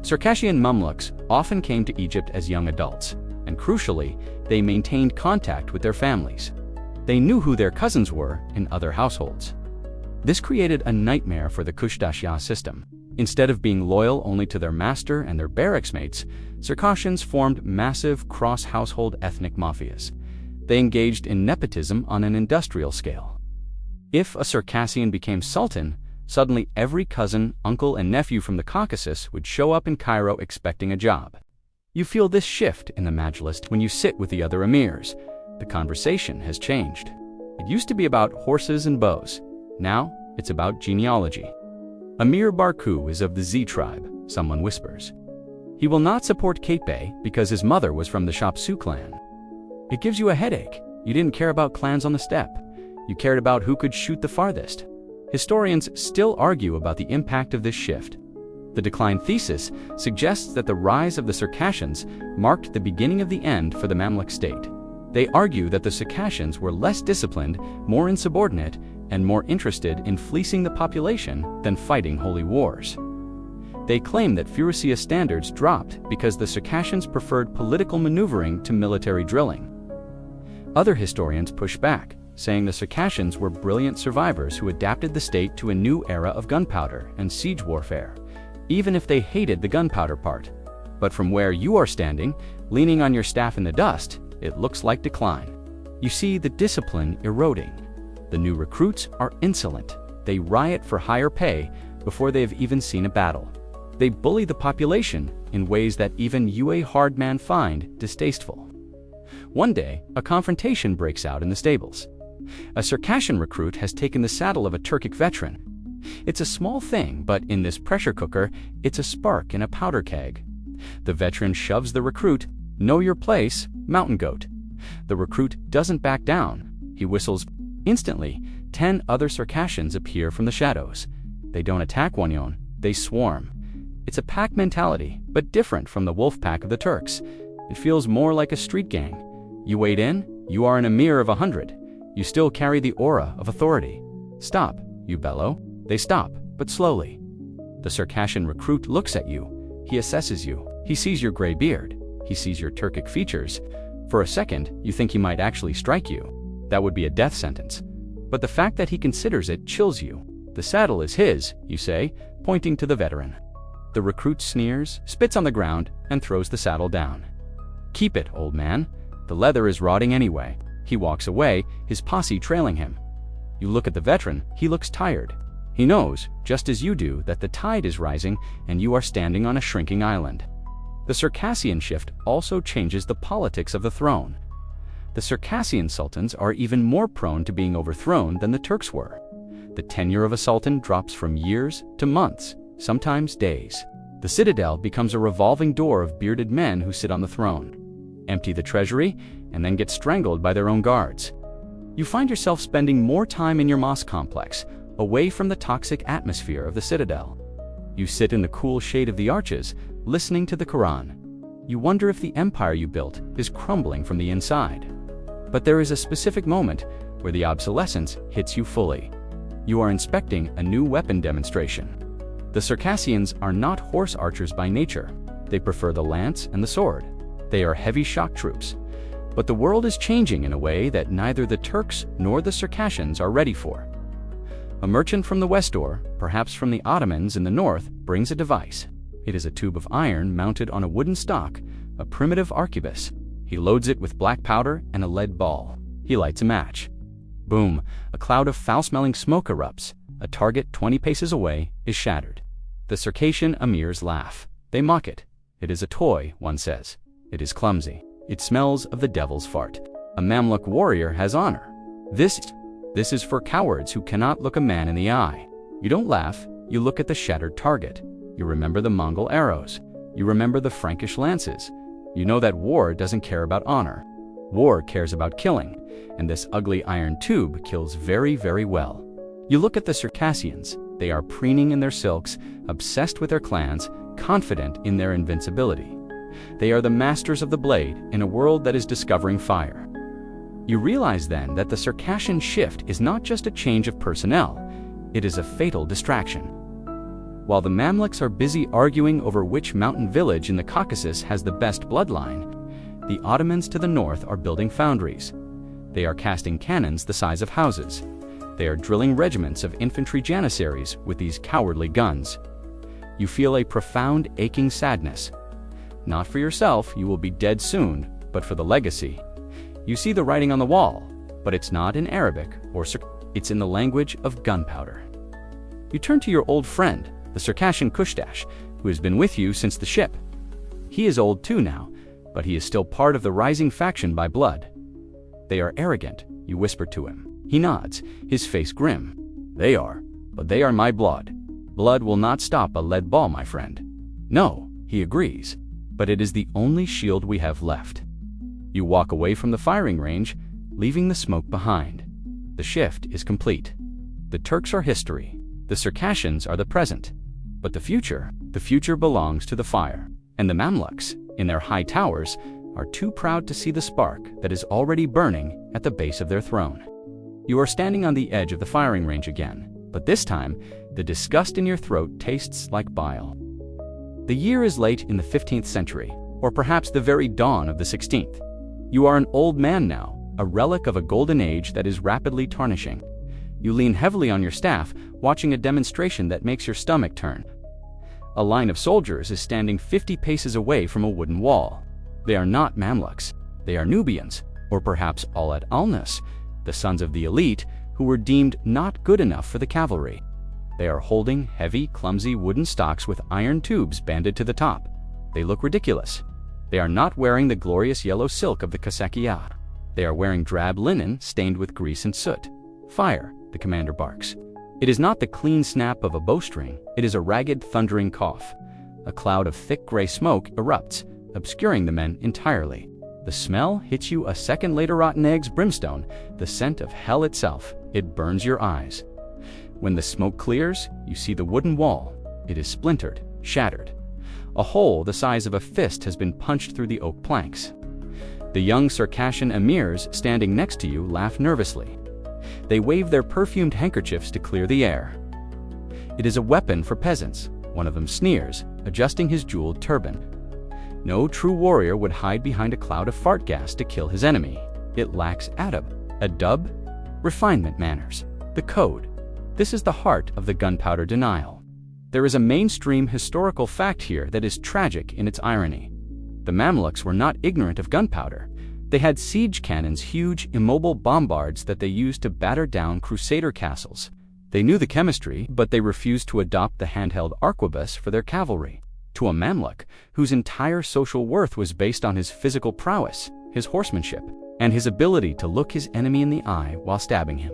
Circassian Mamluks often came to Egypt as young adults, and crucially, they maintained contact with their families. They knew who their cousins were in other households. This created a nightmare for the Khusdash system. Instead of being loyal only to their master and their barracks mates, Circassians formed massive cross-household ethnic mafias. They engaged in nepotism on an industrial scale. If a Circassian became sultan, suddenly every cousin, uncle, and nephew from the Caucasus would show up in Cairo expecting a job. You feel this shift in the Majlis when you sit with the other emirs. The conversation has changed. It used to be about horses and bows. Now, it's about genealogy. Emir Barku is of the Z tribe, someone whispers. He will not support Kate because his mother was from the Shapsu clan. It gives you a headache. You didn't care about clans on the steppe. You cared about who could shoot the farthest. Historians still argue about the impact of this shift. The decline thesis suggests that the rise of the Circassians marked the beginning of the end for the Mamluk state. They argue that the Circassians were less disciplined, more insubordinate, and more interested in fleecing the population than fighting holy wars. They claim that Furusiyya standards dropped because the Circassians preferred political maneuvering to military drilling. Other historians push back, saying the Circassians were brilliant survivors who adapted the state to a new era of gunpowder and siege warfare, even if they hated the gunpowder part. But from where you are standing, leaning on your staff in the dust, it looks like decline. You see the discipline eroding. The new recruits are insolent. They riot for higher pay before they have even seen a battle. They bully the population in ways that even you, a hard man, find distasteful. One day, a confrontation breaks out in the stables. A Circassian recruit has taken the saddle of a Turkic veteran. It's a small thing, but in this pressure cooker, it's a spark in a powder keg. The veteran shoves the recruit. Know your place, mountain goat. The recruit doesn't back down. He whistles. Instantly, 10 other Circassians appear from the shadows. They don't attack Wanyon, they swarm. It's a pack mentality, but different from the wolf pack of the Turks. It feels more like a street gang. You wade in, you are an emir of 100. You still carry the aura of authority. Stop, you bellow. They stop, but slowly. The Circassian recruit looks at you. He assesses you. He sees your gray beard. He sees your Turkic features. For a second, you think he might actually strike you. That would be a death sentence. But the fact that he considers it chills you. The saddle is his, you say, pointing to the veteran. The recruit sneers, spits on the ground, and throws the saddle down. Keep it, old man. The leather is rotting anyway. He walks away, his posse trailing him. You look at the veteran, he looks tired. He knows, just as you do, that the tide is rising and you are standing on a shrinking island. The Circassian shift also changes the politics of the throne. The Circassian sultans are even more prone to being overthrown than the Turks were. The tenure of a sultan drops from years to months, sometimes days. The citadel becomes a revolving door of bearded men who sit on the throne, empty the treasury, and then get strangled by their own guards. You find yourself spending more time in your mosque complex, away from the toxic atmosphere of the citadel. You sit in the cool shade of the arches, listening to the Quran. You wonder if the empire you built is crumbling from the inside. But there is a specific moment where the obsolescence hits you fully. You are inspecting a new weapon demonstration. The Circassians are not horse archers by nature. They prefer the lance and the sword. They are heavy shock troops. But the world is changing in a way that neither the Turks nor the Circassians are ready for. A merchant from the west, or perhaps from the Ottomans in the north, brings a device. It is a tube of iron mounted on a wooden stock, a primitive arquebus. He loads it with black powder and a lead ball. He lights a match. Boom, a cloud of foul-smelling smoke erupts. A target 20 paces away is shattered. The Circassian emirs laugh. They mock it. It is a toy, one says. It is clumsy. It smells of the devil's fart. A Mamluk warrior has honor. This is for cowards who cannot look a man in the eye. You don't laugh. You look at the shattered target. You remember the Mongol arrows. You remember the Frankish lances. You know that war doesn't care about honor. War cares about killing, and this ugly iron tube kills very, very well. You look at the Circassians. They are preening in their silks, obsessed with their clans, confident in their invincibility. They are the masters of the blade in a world that is discovering fire. You realize then that the Circassian shift is not just a change of personnel, it is a fatal distraction. While the Mamluks are busy arguing over which mountain village in the Caucasus has the best bloodline, the Ottomans to the north are building foundries. They are casting cannons the size of houses. They are drilling regiments of infantry janissaries with these cowardly guns. You feel a profound aching sadness. Not for yourself, you will be dead soon, but for the legacy. You see the writing on the wall, but it's not in Arabic or it's in the language of gunpowder. You turn to your old friend, the Circassian Khusdash, who has been with you since the ship. He is old too now, but he is still part of the rising faction by blood. They are arrogant, you whisper to him. He nods, his face grim. They are, but they are my blood. Blood will not stop a lead ball, my friend. No, he agrees, but it is the only shield we have left. You walk away from the firing range, leaving the smoke behind. The shift is complete. The Turks are history. The Circassians are the present. But the future belongs to the fire. And the Mamluks, in their high towers, are too proud to see the spark that is already burning at the base of their throne. You are standing on the edge of the firing range again, but this time, the disgust in your throat tastes like bile. The year is late in the 15th century, or perhaps the very dawn of the 16th. You are an old man now, a relic of a golden age that is rapidly tarnishing. You lean heavily on your staff, watching a demonstration that makes your stomach turn. A line of soldiers is standing 50 paces away from a wooden wall. They are not Mamluks. They are Nubians, or perhaps Alat al-Nas, the sons of the elite who were deemed not good enough for the cavalry. They are holding heavy, clumsy wooden stocks with iron tubes banded to the top. They look ridiculous. They are not wearing the glorious yellow silk of the Kasakiya. They are wearing drab linen stained with grease and soot. Fire, the commander barks. It is not the clean snap of a bowstring, it is a ragged, thundering cough. A cloud of thick gray smoke erupts, obscuring the men entirely. The smell hits you a second later. Rotten eggs, brimstone, the scent of hell itself. It burns your eyes. When the smoke clears, you see the wooden wall. It is splintered, shattered. A hole the size of a fist has been punched through the oak planks. The young Circassian emirs standing next to you laugh nervously. They wave their perfumed handkerchiefs to clear the air. It is a weapon for peasants. One of them sneers, adjusting his jeweled turban. No true warrior would hide behind a cloud of fart gas to kill his enemy. It lacks adab, refinement, manners, the code. This is the heart of the gunpowder denial. There is a mainstream historical fact here that is tragic in its irony. The Mamluks were not ignorant of gunpowder. They had siege cannons, huge, immobile bombards that they used to batter down crusader castles. They knew the chemistry, but they refused to adopt the handheld arquebus for their cavalry. To a Mamluk, whose entire social worth was based on his physical prowess, his horsemanship, and his ability to look his enemy in the eye while stabbing him.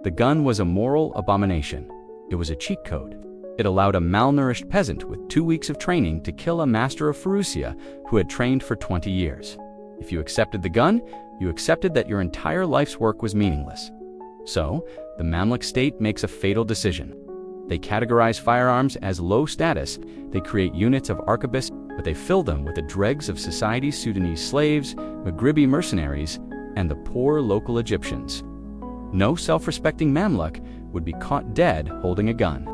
The gun was a moral abomination. It was a cheat code. It allowed a malnourished peasant with 2 weeks of training to kill a master of Furusiyya who had trained for 20 years. If you accepted the gun, you accepted that your entire life's work was meaningless. So, the Mamluk state makes a fatal decision. They categorize firearms as low status, they create units of arquebus, but they fill them with the dregs of society's Sudanese slaves, Maghribi mercenaries, and the poor local Egyptians. No self-respecting Mamluk would be caught dead holding a gun.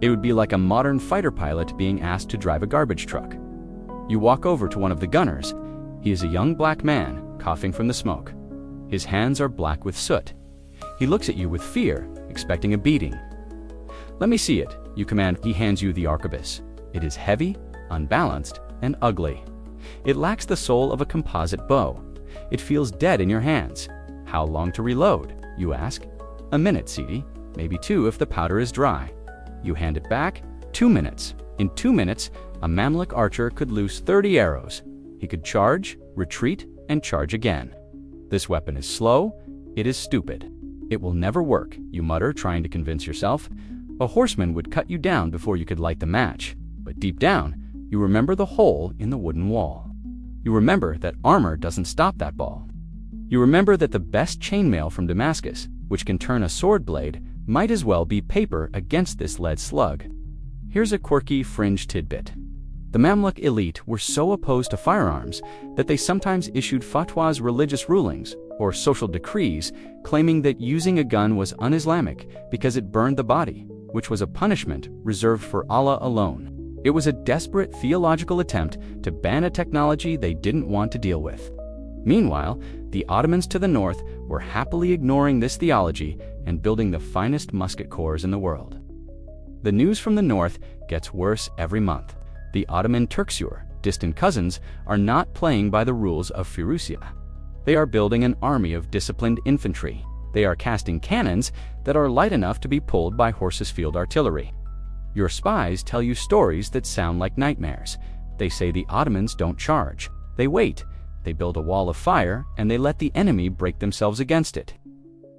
It would be like a modern fighter pilot being asked to drive a garbage truck. You walk over to one of the gunners. He is a young black man, coughing from the smoke. His hands are black with soot. He looks at you with fear, expecting a beating. "Let me see it," you command. He hands you the arquebus. It is heavy, unbalanced, and ugly. It lacks the soul of a composite bow. It feels dead in your hands. "How long to reload?" you ask. "A minute, Sidi, maybe 2 if the powder is dry." You hand it back. 2 minutes. In 2 minutes, a Mamluk archer could loose 30 arrows. He could charge, retreat, and charge again. This weapon is slow. It is stupid. It will never work, you mutter, trying to convince yourself. A horseman would cut you down before you could light the match. But deep down, you remember the hole in the wooden wall. You remember that armor doesn't stop that ball. You remember that the best chainmail from Damascus, which can turn a sword blade, might as well be paper against this lead slug. Here's a quirky fringe tidbit. The Mamluk elite were so opposed to firearms that they sometimes issued fatwas, religious rulings, or social decrees claiming that using a gun was un-Islamic because it burned the body, which was a punishment reserved for Allah alone. It was a desperate theological attempt to ban a technology they didn't want to deal with. Meanwhile, the Ottomans to the north were happily ignoring this theology and building the finest musket corps in the world. The news from the north gets worse every month. The Ottoman Turksur, distant cousins, are not playing by the rules of Furusiyya. They are building an army of disciplined infantry. They are casting cannons that are light enough to be pulled by horses' field artillery. Your spies tell you stories that sound like nightmares. They say the Ottomans don't charge. They wait. They build a wall of fire, and they let the enemy break themselves against it.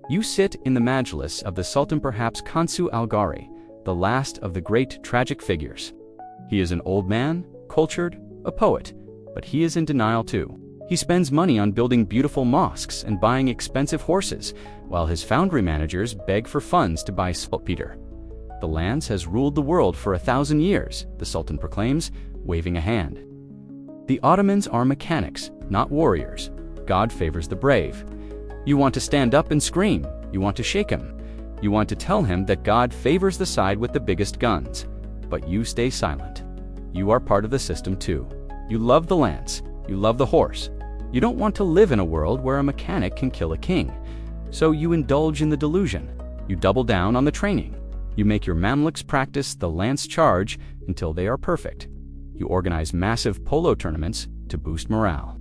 You sit in the majlis of the Sultan, perhaps Kansu al-Ghari, the last of the great tragic figures. He is an old man, cultured, a poet, but he is in denial too. He spends money on building beautiful mosques and buying expensive horses, while his foundry managers beg for funds to buy saltpeter. The lance has ruled the world for 1,000 years, the Sultan proclaims, waving a hand. The Ottomans are mechanics, not warriors. God favors the brave. You want to stand up and scream. You want to shake him. You want to tell him that God favors the side with the biggest guns. But you stay silent. You are part of the system too. You love the lance. You love the horse. You don't want to live in a world where a mechanic can kill a king. So you indulge in the delusion. You double down on the training. You make your Mamluks practice the lance charge until they are perfect. You organize massive polo tournaments to boost morale.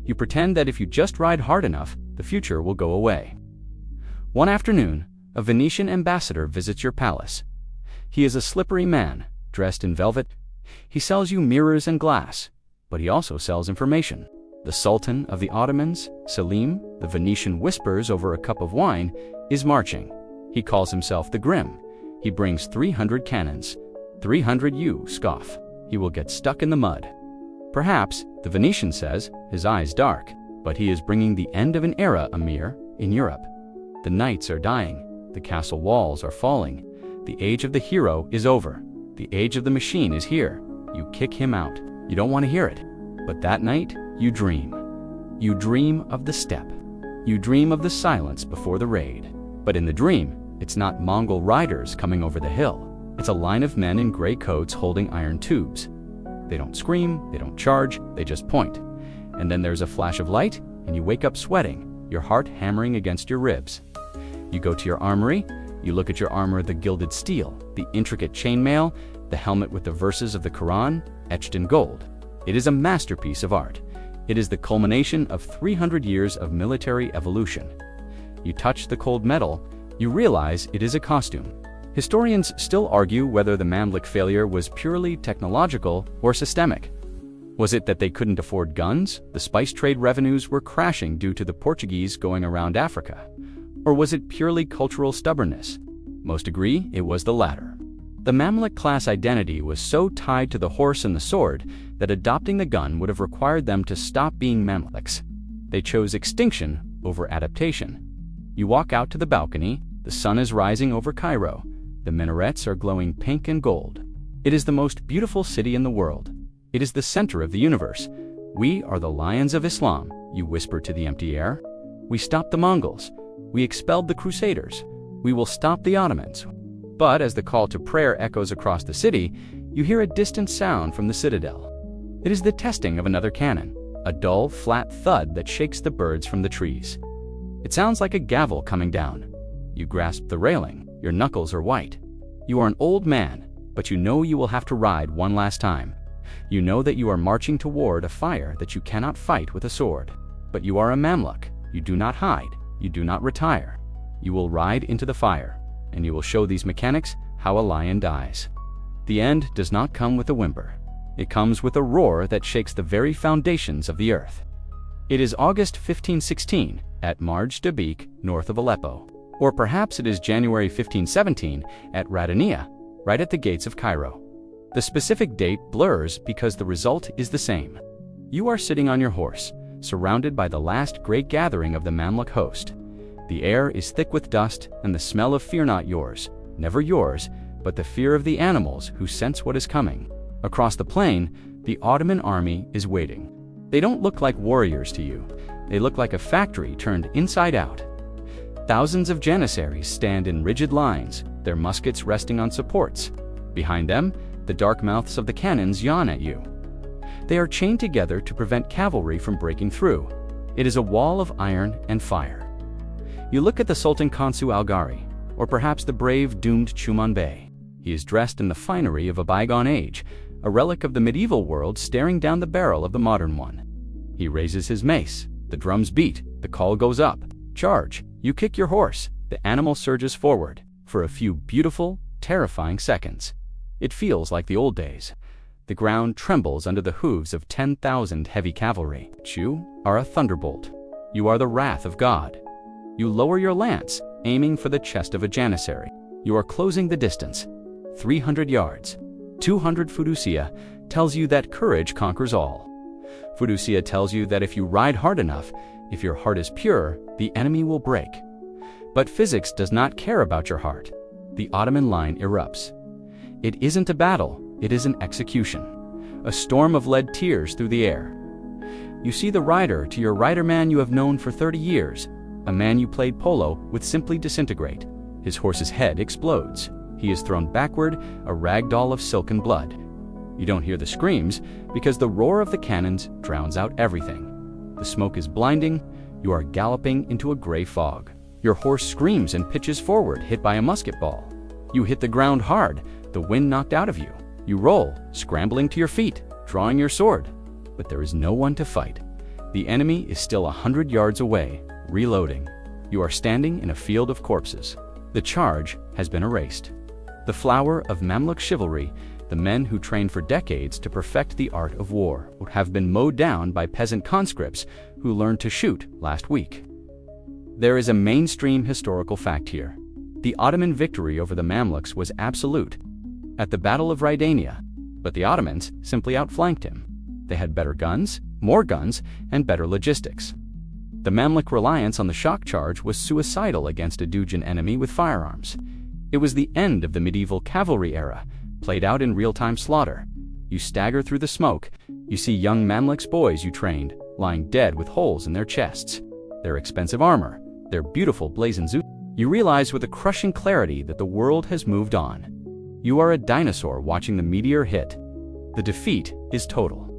You pretend that if you just ride hard enough, the future will go away. One afternoon, a Venetian ambassador visits your palace. He is a slippery man, dressed in velvet. He sells you mirrors and glass, but he also sells information. The Sultan of the Ottomans, Selim, the Venetian whispers over a cup of wine, is marching. He calls himself the Grim. He brings 300 cannons. 300 you scoff. He will get stuck in the mud. Perhaps, the Venetian says, his eyes dark, but he is bringing the end of an era, Amir, in Europe. The knights are dying. The castle walls are falling. The age of the hero is over. The age of the machine is here. You kick him out. You don't want to hear it. But that night, you dream. You dream of the steppe. You dream of the silence before the raid. But in the dream, it's not Mongol riders coming over the hill. It's a line of men in gray coats holding iron tubes. They don't scream, they don't charge, they just point. And then there's a flash of light, and you wake up sweating, your heart hammering against your ribs. You go to your armory, you look at your armor, the gilded steel, the intricate chainmail, the helmet with the verses of the Quran etched in gold. It is a masterpiece of art. It is the culmination of 300 years of military evolution. You touch the cold metal, you realize it is a costume. Historians still argue whether the Mamluk failure was purely technological or systemic. Was it that they couldn't afford guns? The spice trade revenues were crashing due to the Portuguese going around Africa. Or was it purely cultural stubbornness? Most agree it was the latter. The Mamluk class identity was so tied to the horse and the sword that adopting the gun would have required them to stop being Mamluks. They chose extinction over adaptation. You walk out to the balcony, the sun is rising over Cairo. The minarets are glowing pink and gold. It is the most beautiful city in the world. It is the center of the universe. We are the lions of Islam, you whisper to the empty air. We stopped the Mongols. We expelled the Crusaders. We will stop the Ottomans. But as the call to prayer echoes across the city, you hear a distant sound from the citadel. It is the testing of another cannon, a dull, flat thud that shakes the birds from the trees. It sounds like a gavel coming down. You grasp the railing. Your knuckles are white. You are an old man, but you know you will have to ride one last time. You know that you are marching toward a fire that you cannot fight with a sword. But you are a Mamluk. You do not hide. You do not retire. You will ride into the fire, and you will show these mechanics how a lion dies. The end does not come with a whimper. It comes with a roar that shakes the very foundations of the earth. It is August 1516 at Marj Tibaq, north of Aleppo. Or perhaps it is January 1517 at Radania, right at the gates of Cairo. The specific date blurs because the result is the same. You are sitting on your horse, surrounded by the last great gathering of the Mamluk host. The air is thick with dust and the smell of fear, not yours, never yours, but the fear of the animals who sense what is coming. Across the plain, the Ottoman army is waiting. They don't look like warriors to you. They look like a factory turned inside out. Thousands of janissaries stand in rigid lines, their muskets resting on supports. Behind them, the dark mouths of the cannons yawn at you. They are chained together to prevent cavalry from breaking through. It is a wall of iron and fire. You look at the Sultan Kansu Algari, or perhaps the brave doomed Chuman Bey. He is dressed in the finery of a bygone age, a relic of the medieval world staring down the barrel of the modern one. He raises his mace, the drums beat, the call goes up. Charge! You kick your horse, the animal surges forward, for a few beautiful, terrifying seconds. It feels like the old days. The ground trembles under the hooves of 10,000 heavy cavalry. You are a thunderbolt. You are the wrath of God. You lower your lance, aiming for the chest of a janissary. You are closing the distance. 300 yards. 200 Furusiyya tells you that courage conquers all. Furusiyya tells you that if you ride hard enough, if your heart is pure, the enemy will break. But physics does not care about your heart. The Ottoman line erupts. It isn't a battle, it is an execution. A storm of lead tears through the air. You see the rider to your riderman you have known for 30 years, a man you played polo with, simply disintegrate. His horse's head explodes. He is thrown backward, a rag doll of silken blood. You don't hear the screams because the roar of the cannons drowns out everything. The smoke is blinding. You are galloping into a gray fog. Your horse screams and pitches forward, hit by a musket ball. You hit the ground hard, the wind knocked out of you. You roll, scrambling to your feet, drawing your sword. But there is no one to fight. The enemy is still 100 yards away, reloading. You are standing in a field of corpses. The charge has been erased. The flower of Mamluk chivalry, the men who trained for decades to perfect the art of war, have been mowed down by peasant conscripts who learned to shoot last week. There is a mainstream historical fact here. The Ottoman victory over the Mamluks was absolute at the Battle of Rydania, but the Ottomans simply outflanked him. They had better guns, more guns, and better logistics. The Mamluk reliance on the shock charge was suicidal against a Dujan enemy with firearms. It was the end of the medieval cavalry era, played out in real-time slaughter. You stagger through the smoke. You see young Mamluks boys you trained, lying dead with holes in their chests. Their expensive armor, their beautiful blazoned suits. You realize with a crushing clarity that the world has moved on. You are a dinosaur watching the meteor hit. The defeat is total.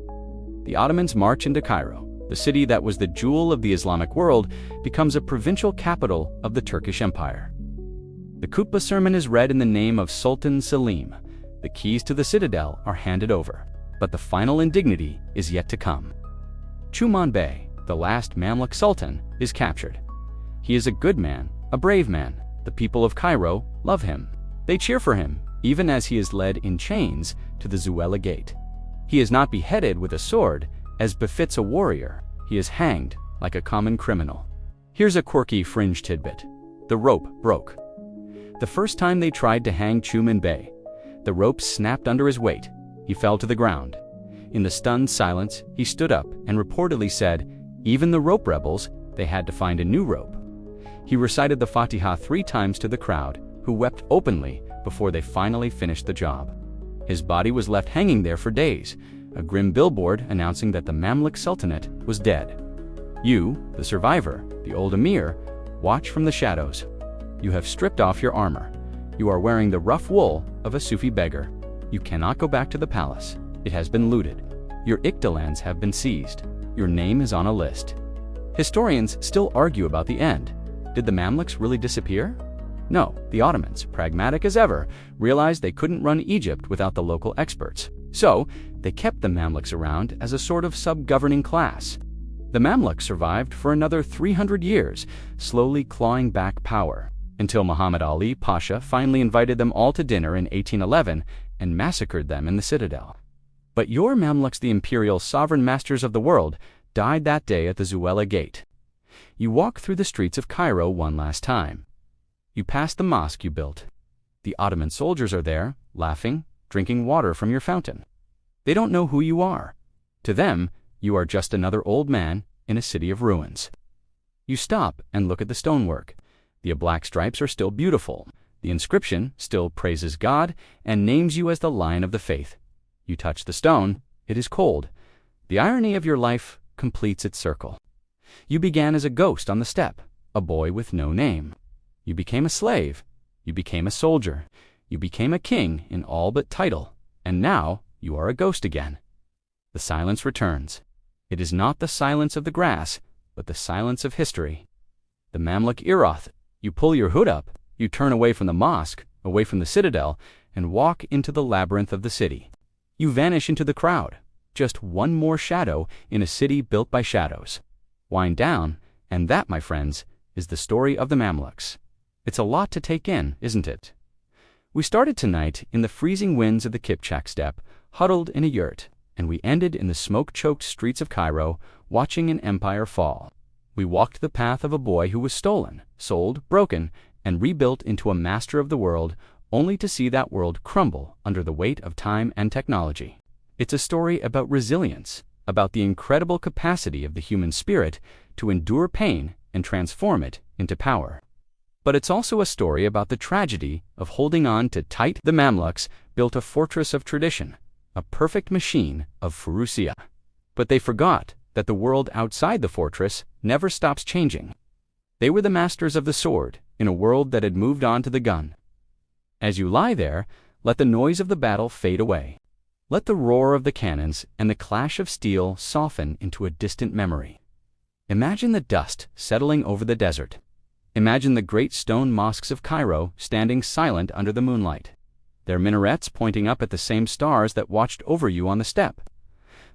The Ottomans march into Cairo. The city that was the jewel of the Islamic world becomes a provincial capital of the Turkish Empire. The khutbah sermon is read in the name of Sultan Selim. The keys to the citadel are handed over, but the final indignity is yet to come. Chuman Bey, the last Mamluk sultan, is captured. He is a good man, a brave man. The people of Cairo love him. They cheer for him, even as he is led in chains to the Zuwela Gate. He is not beheaded with a sword, as befits a warrior. He is hanged like a common criminal. Here's a quirky fringe tidbit. The rope broke. The first time they tried to hang Chuman Bey, the rope snapped under his weight. He fell to the ground. In the stunned silence, he stood up and reportedly said, "Even the rope rebels, they had to find a new rope." He recited the Fatiha 3 times to the crowd, who wept openly before they finally finished the job. His body was left hanging there for days, a grim billboard announcing that the Mamluk Sultanate was dead. You, the survivor, the old emir, watch from the shadows. You have stripped off your armor. You are wearing the rough wool of a Sufi beggar. You cannot go back to the palace. It has been looted. Your Iktalans have been seized. Your name is on a list. Historians still argue about the end. Did the Mamluks really disappear? No, the Ottomans, pragmatic as ever, realized they couldn't run Egypt without the local experts. So, they kept the Mamluks around as a sort of sub-governing class. The Mamluks survived for another 300 years, slowly clawing back power, until Muhammad Ali Pasha finally invited them all to dinner in 1811 and massacred them in the citadel. But your Mamluks, the imperial sovereign masters of the world, died that day at the Zuwela Gate. You walk through the streets of Cairo one last time. You pass the mosque you built. The Ottoman soldiers are there, laughing, drinking water from your fountain. They don't know who you are. To them, you are just another old man in a city of ruins. You stop and look at the stonework. The black stripes are still beautiful. The inscription still praises God and names you as the Lion of the Faith. You touch the stone. It is cold. The irony of your life completes its circle. You began as a ghost on the steppe, a boy with no name. You became a slave. You became a soldier. You became a king in all but title. And now you are a ghost again. The silence returns. It is not the silence of the grass, but the silence of history. The Mamluk Iroth, you pull your hood up, you turn away from the mosque, away from the citadel, and walk into the labyrinth of the city. You vanish into the crowd, just one more shadow in a city built by shadows. Wind down, and that, my friends, is the story of the Mamluks. It's a lot to take in, isn't it? We started tonight in the freezing winds of the Kipchak steppe, huddled in a yurt, and we ended in the smoke-choked streets of Cairo, watching an empire fall. We walked the path of a boy who was stolen, sold, broken, and rebuilt into a master of the world, only to see that world crumble under the weight of time and technology. It's a story about resilience, about the incredible capacity of the human spirit to endure pain and transform it into power. But it's also a story about the tragedy of holding on too tight. The Mamluks built a fortress of tradition, a perfect machine of Furusiyya. But they forgot that the world outside the fortress never stops changing. They were the masters of the sword in a world that had moved on to the gun. As you lie there, let the noise of the battle fade away. Let the roar of the cannons and the clash of steel soften into a distant memory. Imagine the dust settling over the desert. Imagine the great stone mosques of Cairo standing silent under the moonlight, their minarets pointing up at the same stars that watched over you on the steppe.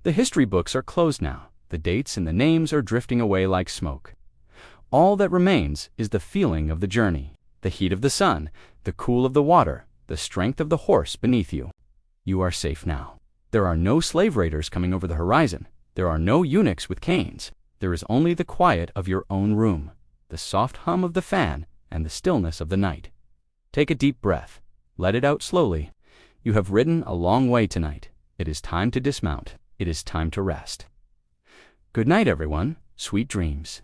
The history books are closed now. The dates and the names are drifting away like smoke. All that remains is the feeling of the journey, the heat of the sun, the cool of the water, the strength of the horse beneath you. You are safe now. There are no slave raiders coming over the horizon. There are no eunuchs with canes. There is only the quiet of your own room, the soft hum of the fan, and the stillness of the night. Take a deep breath. Let it out slowly. You have ridden a long way tonight. It is time to dismount. It is time to rest. Good night, everyone. Sweet dreams.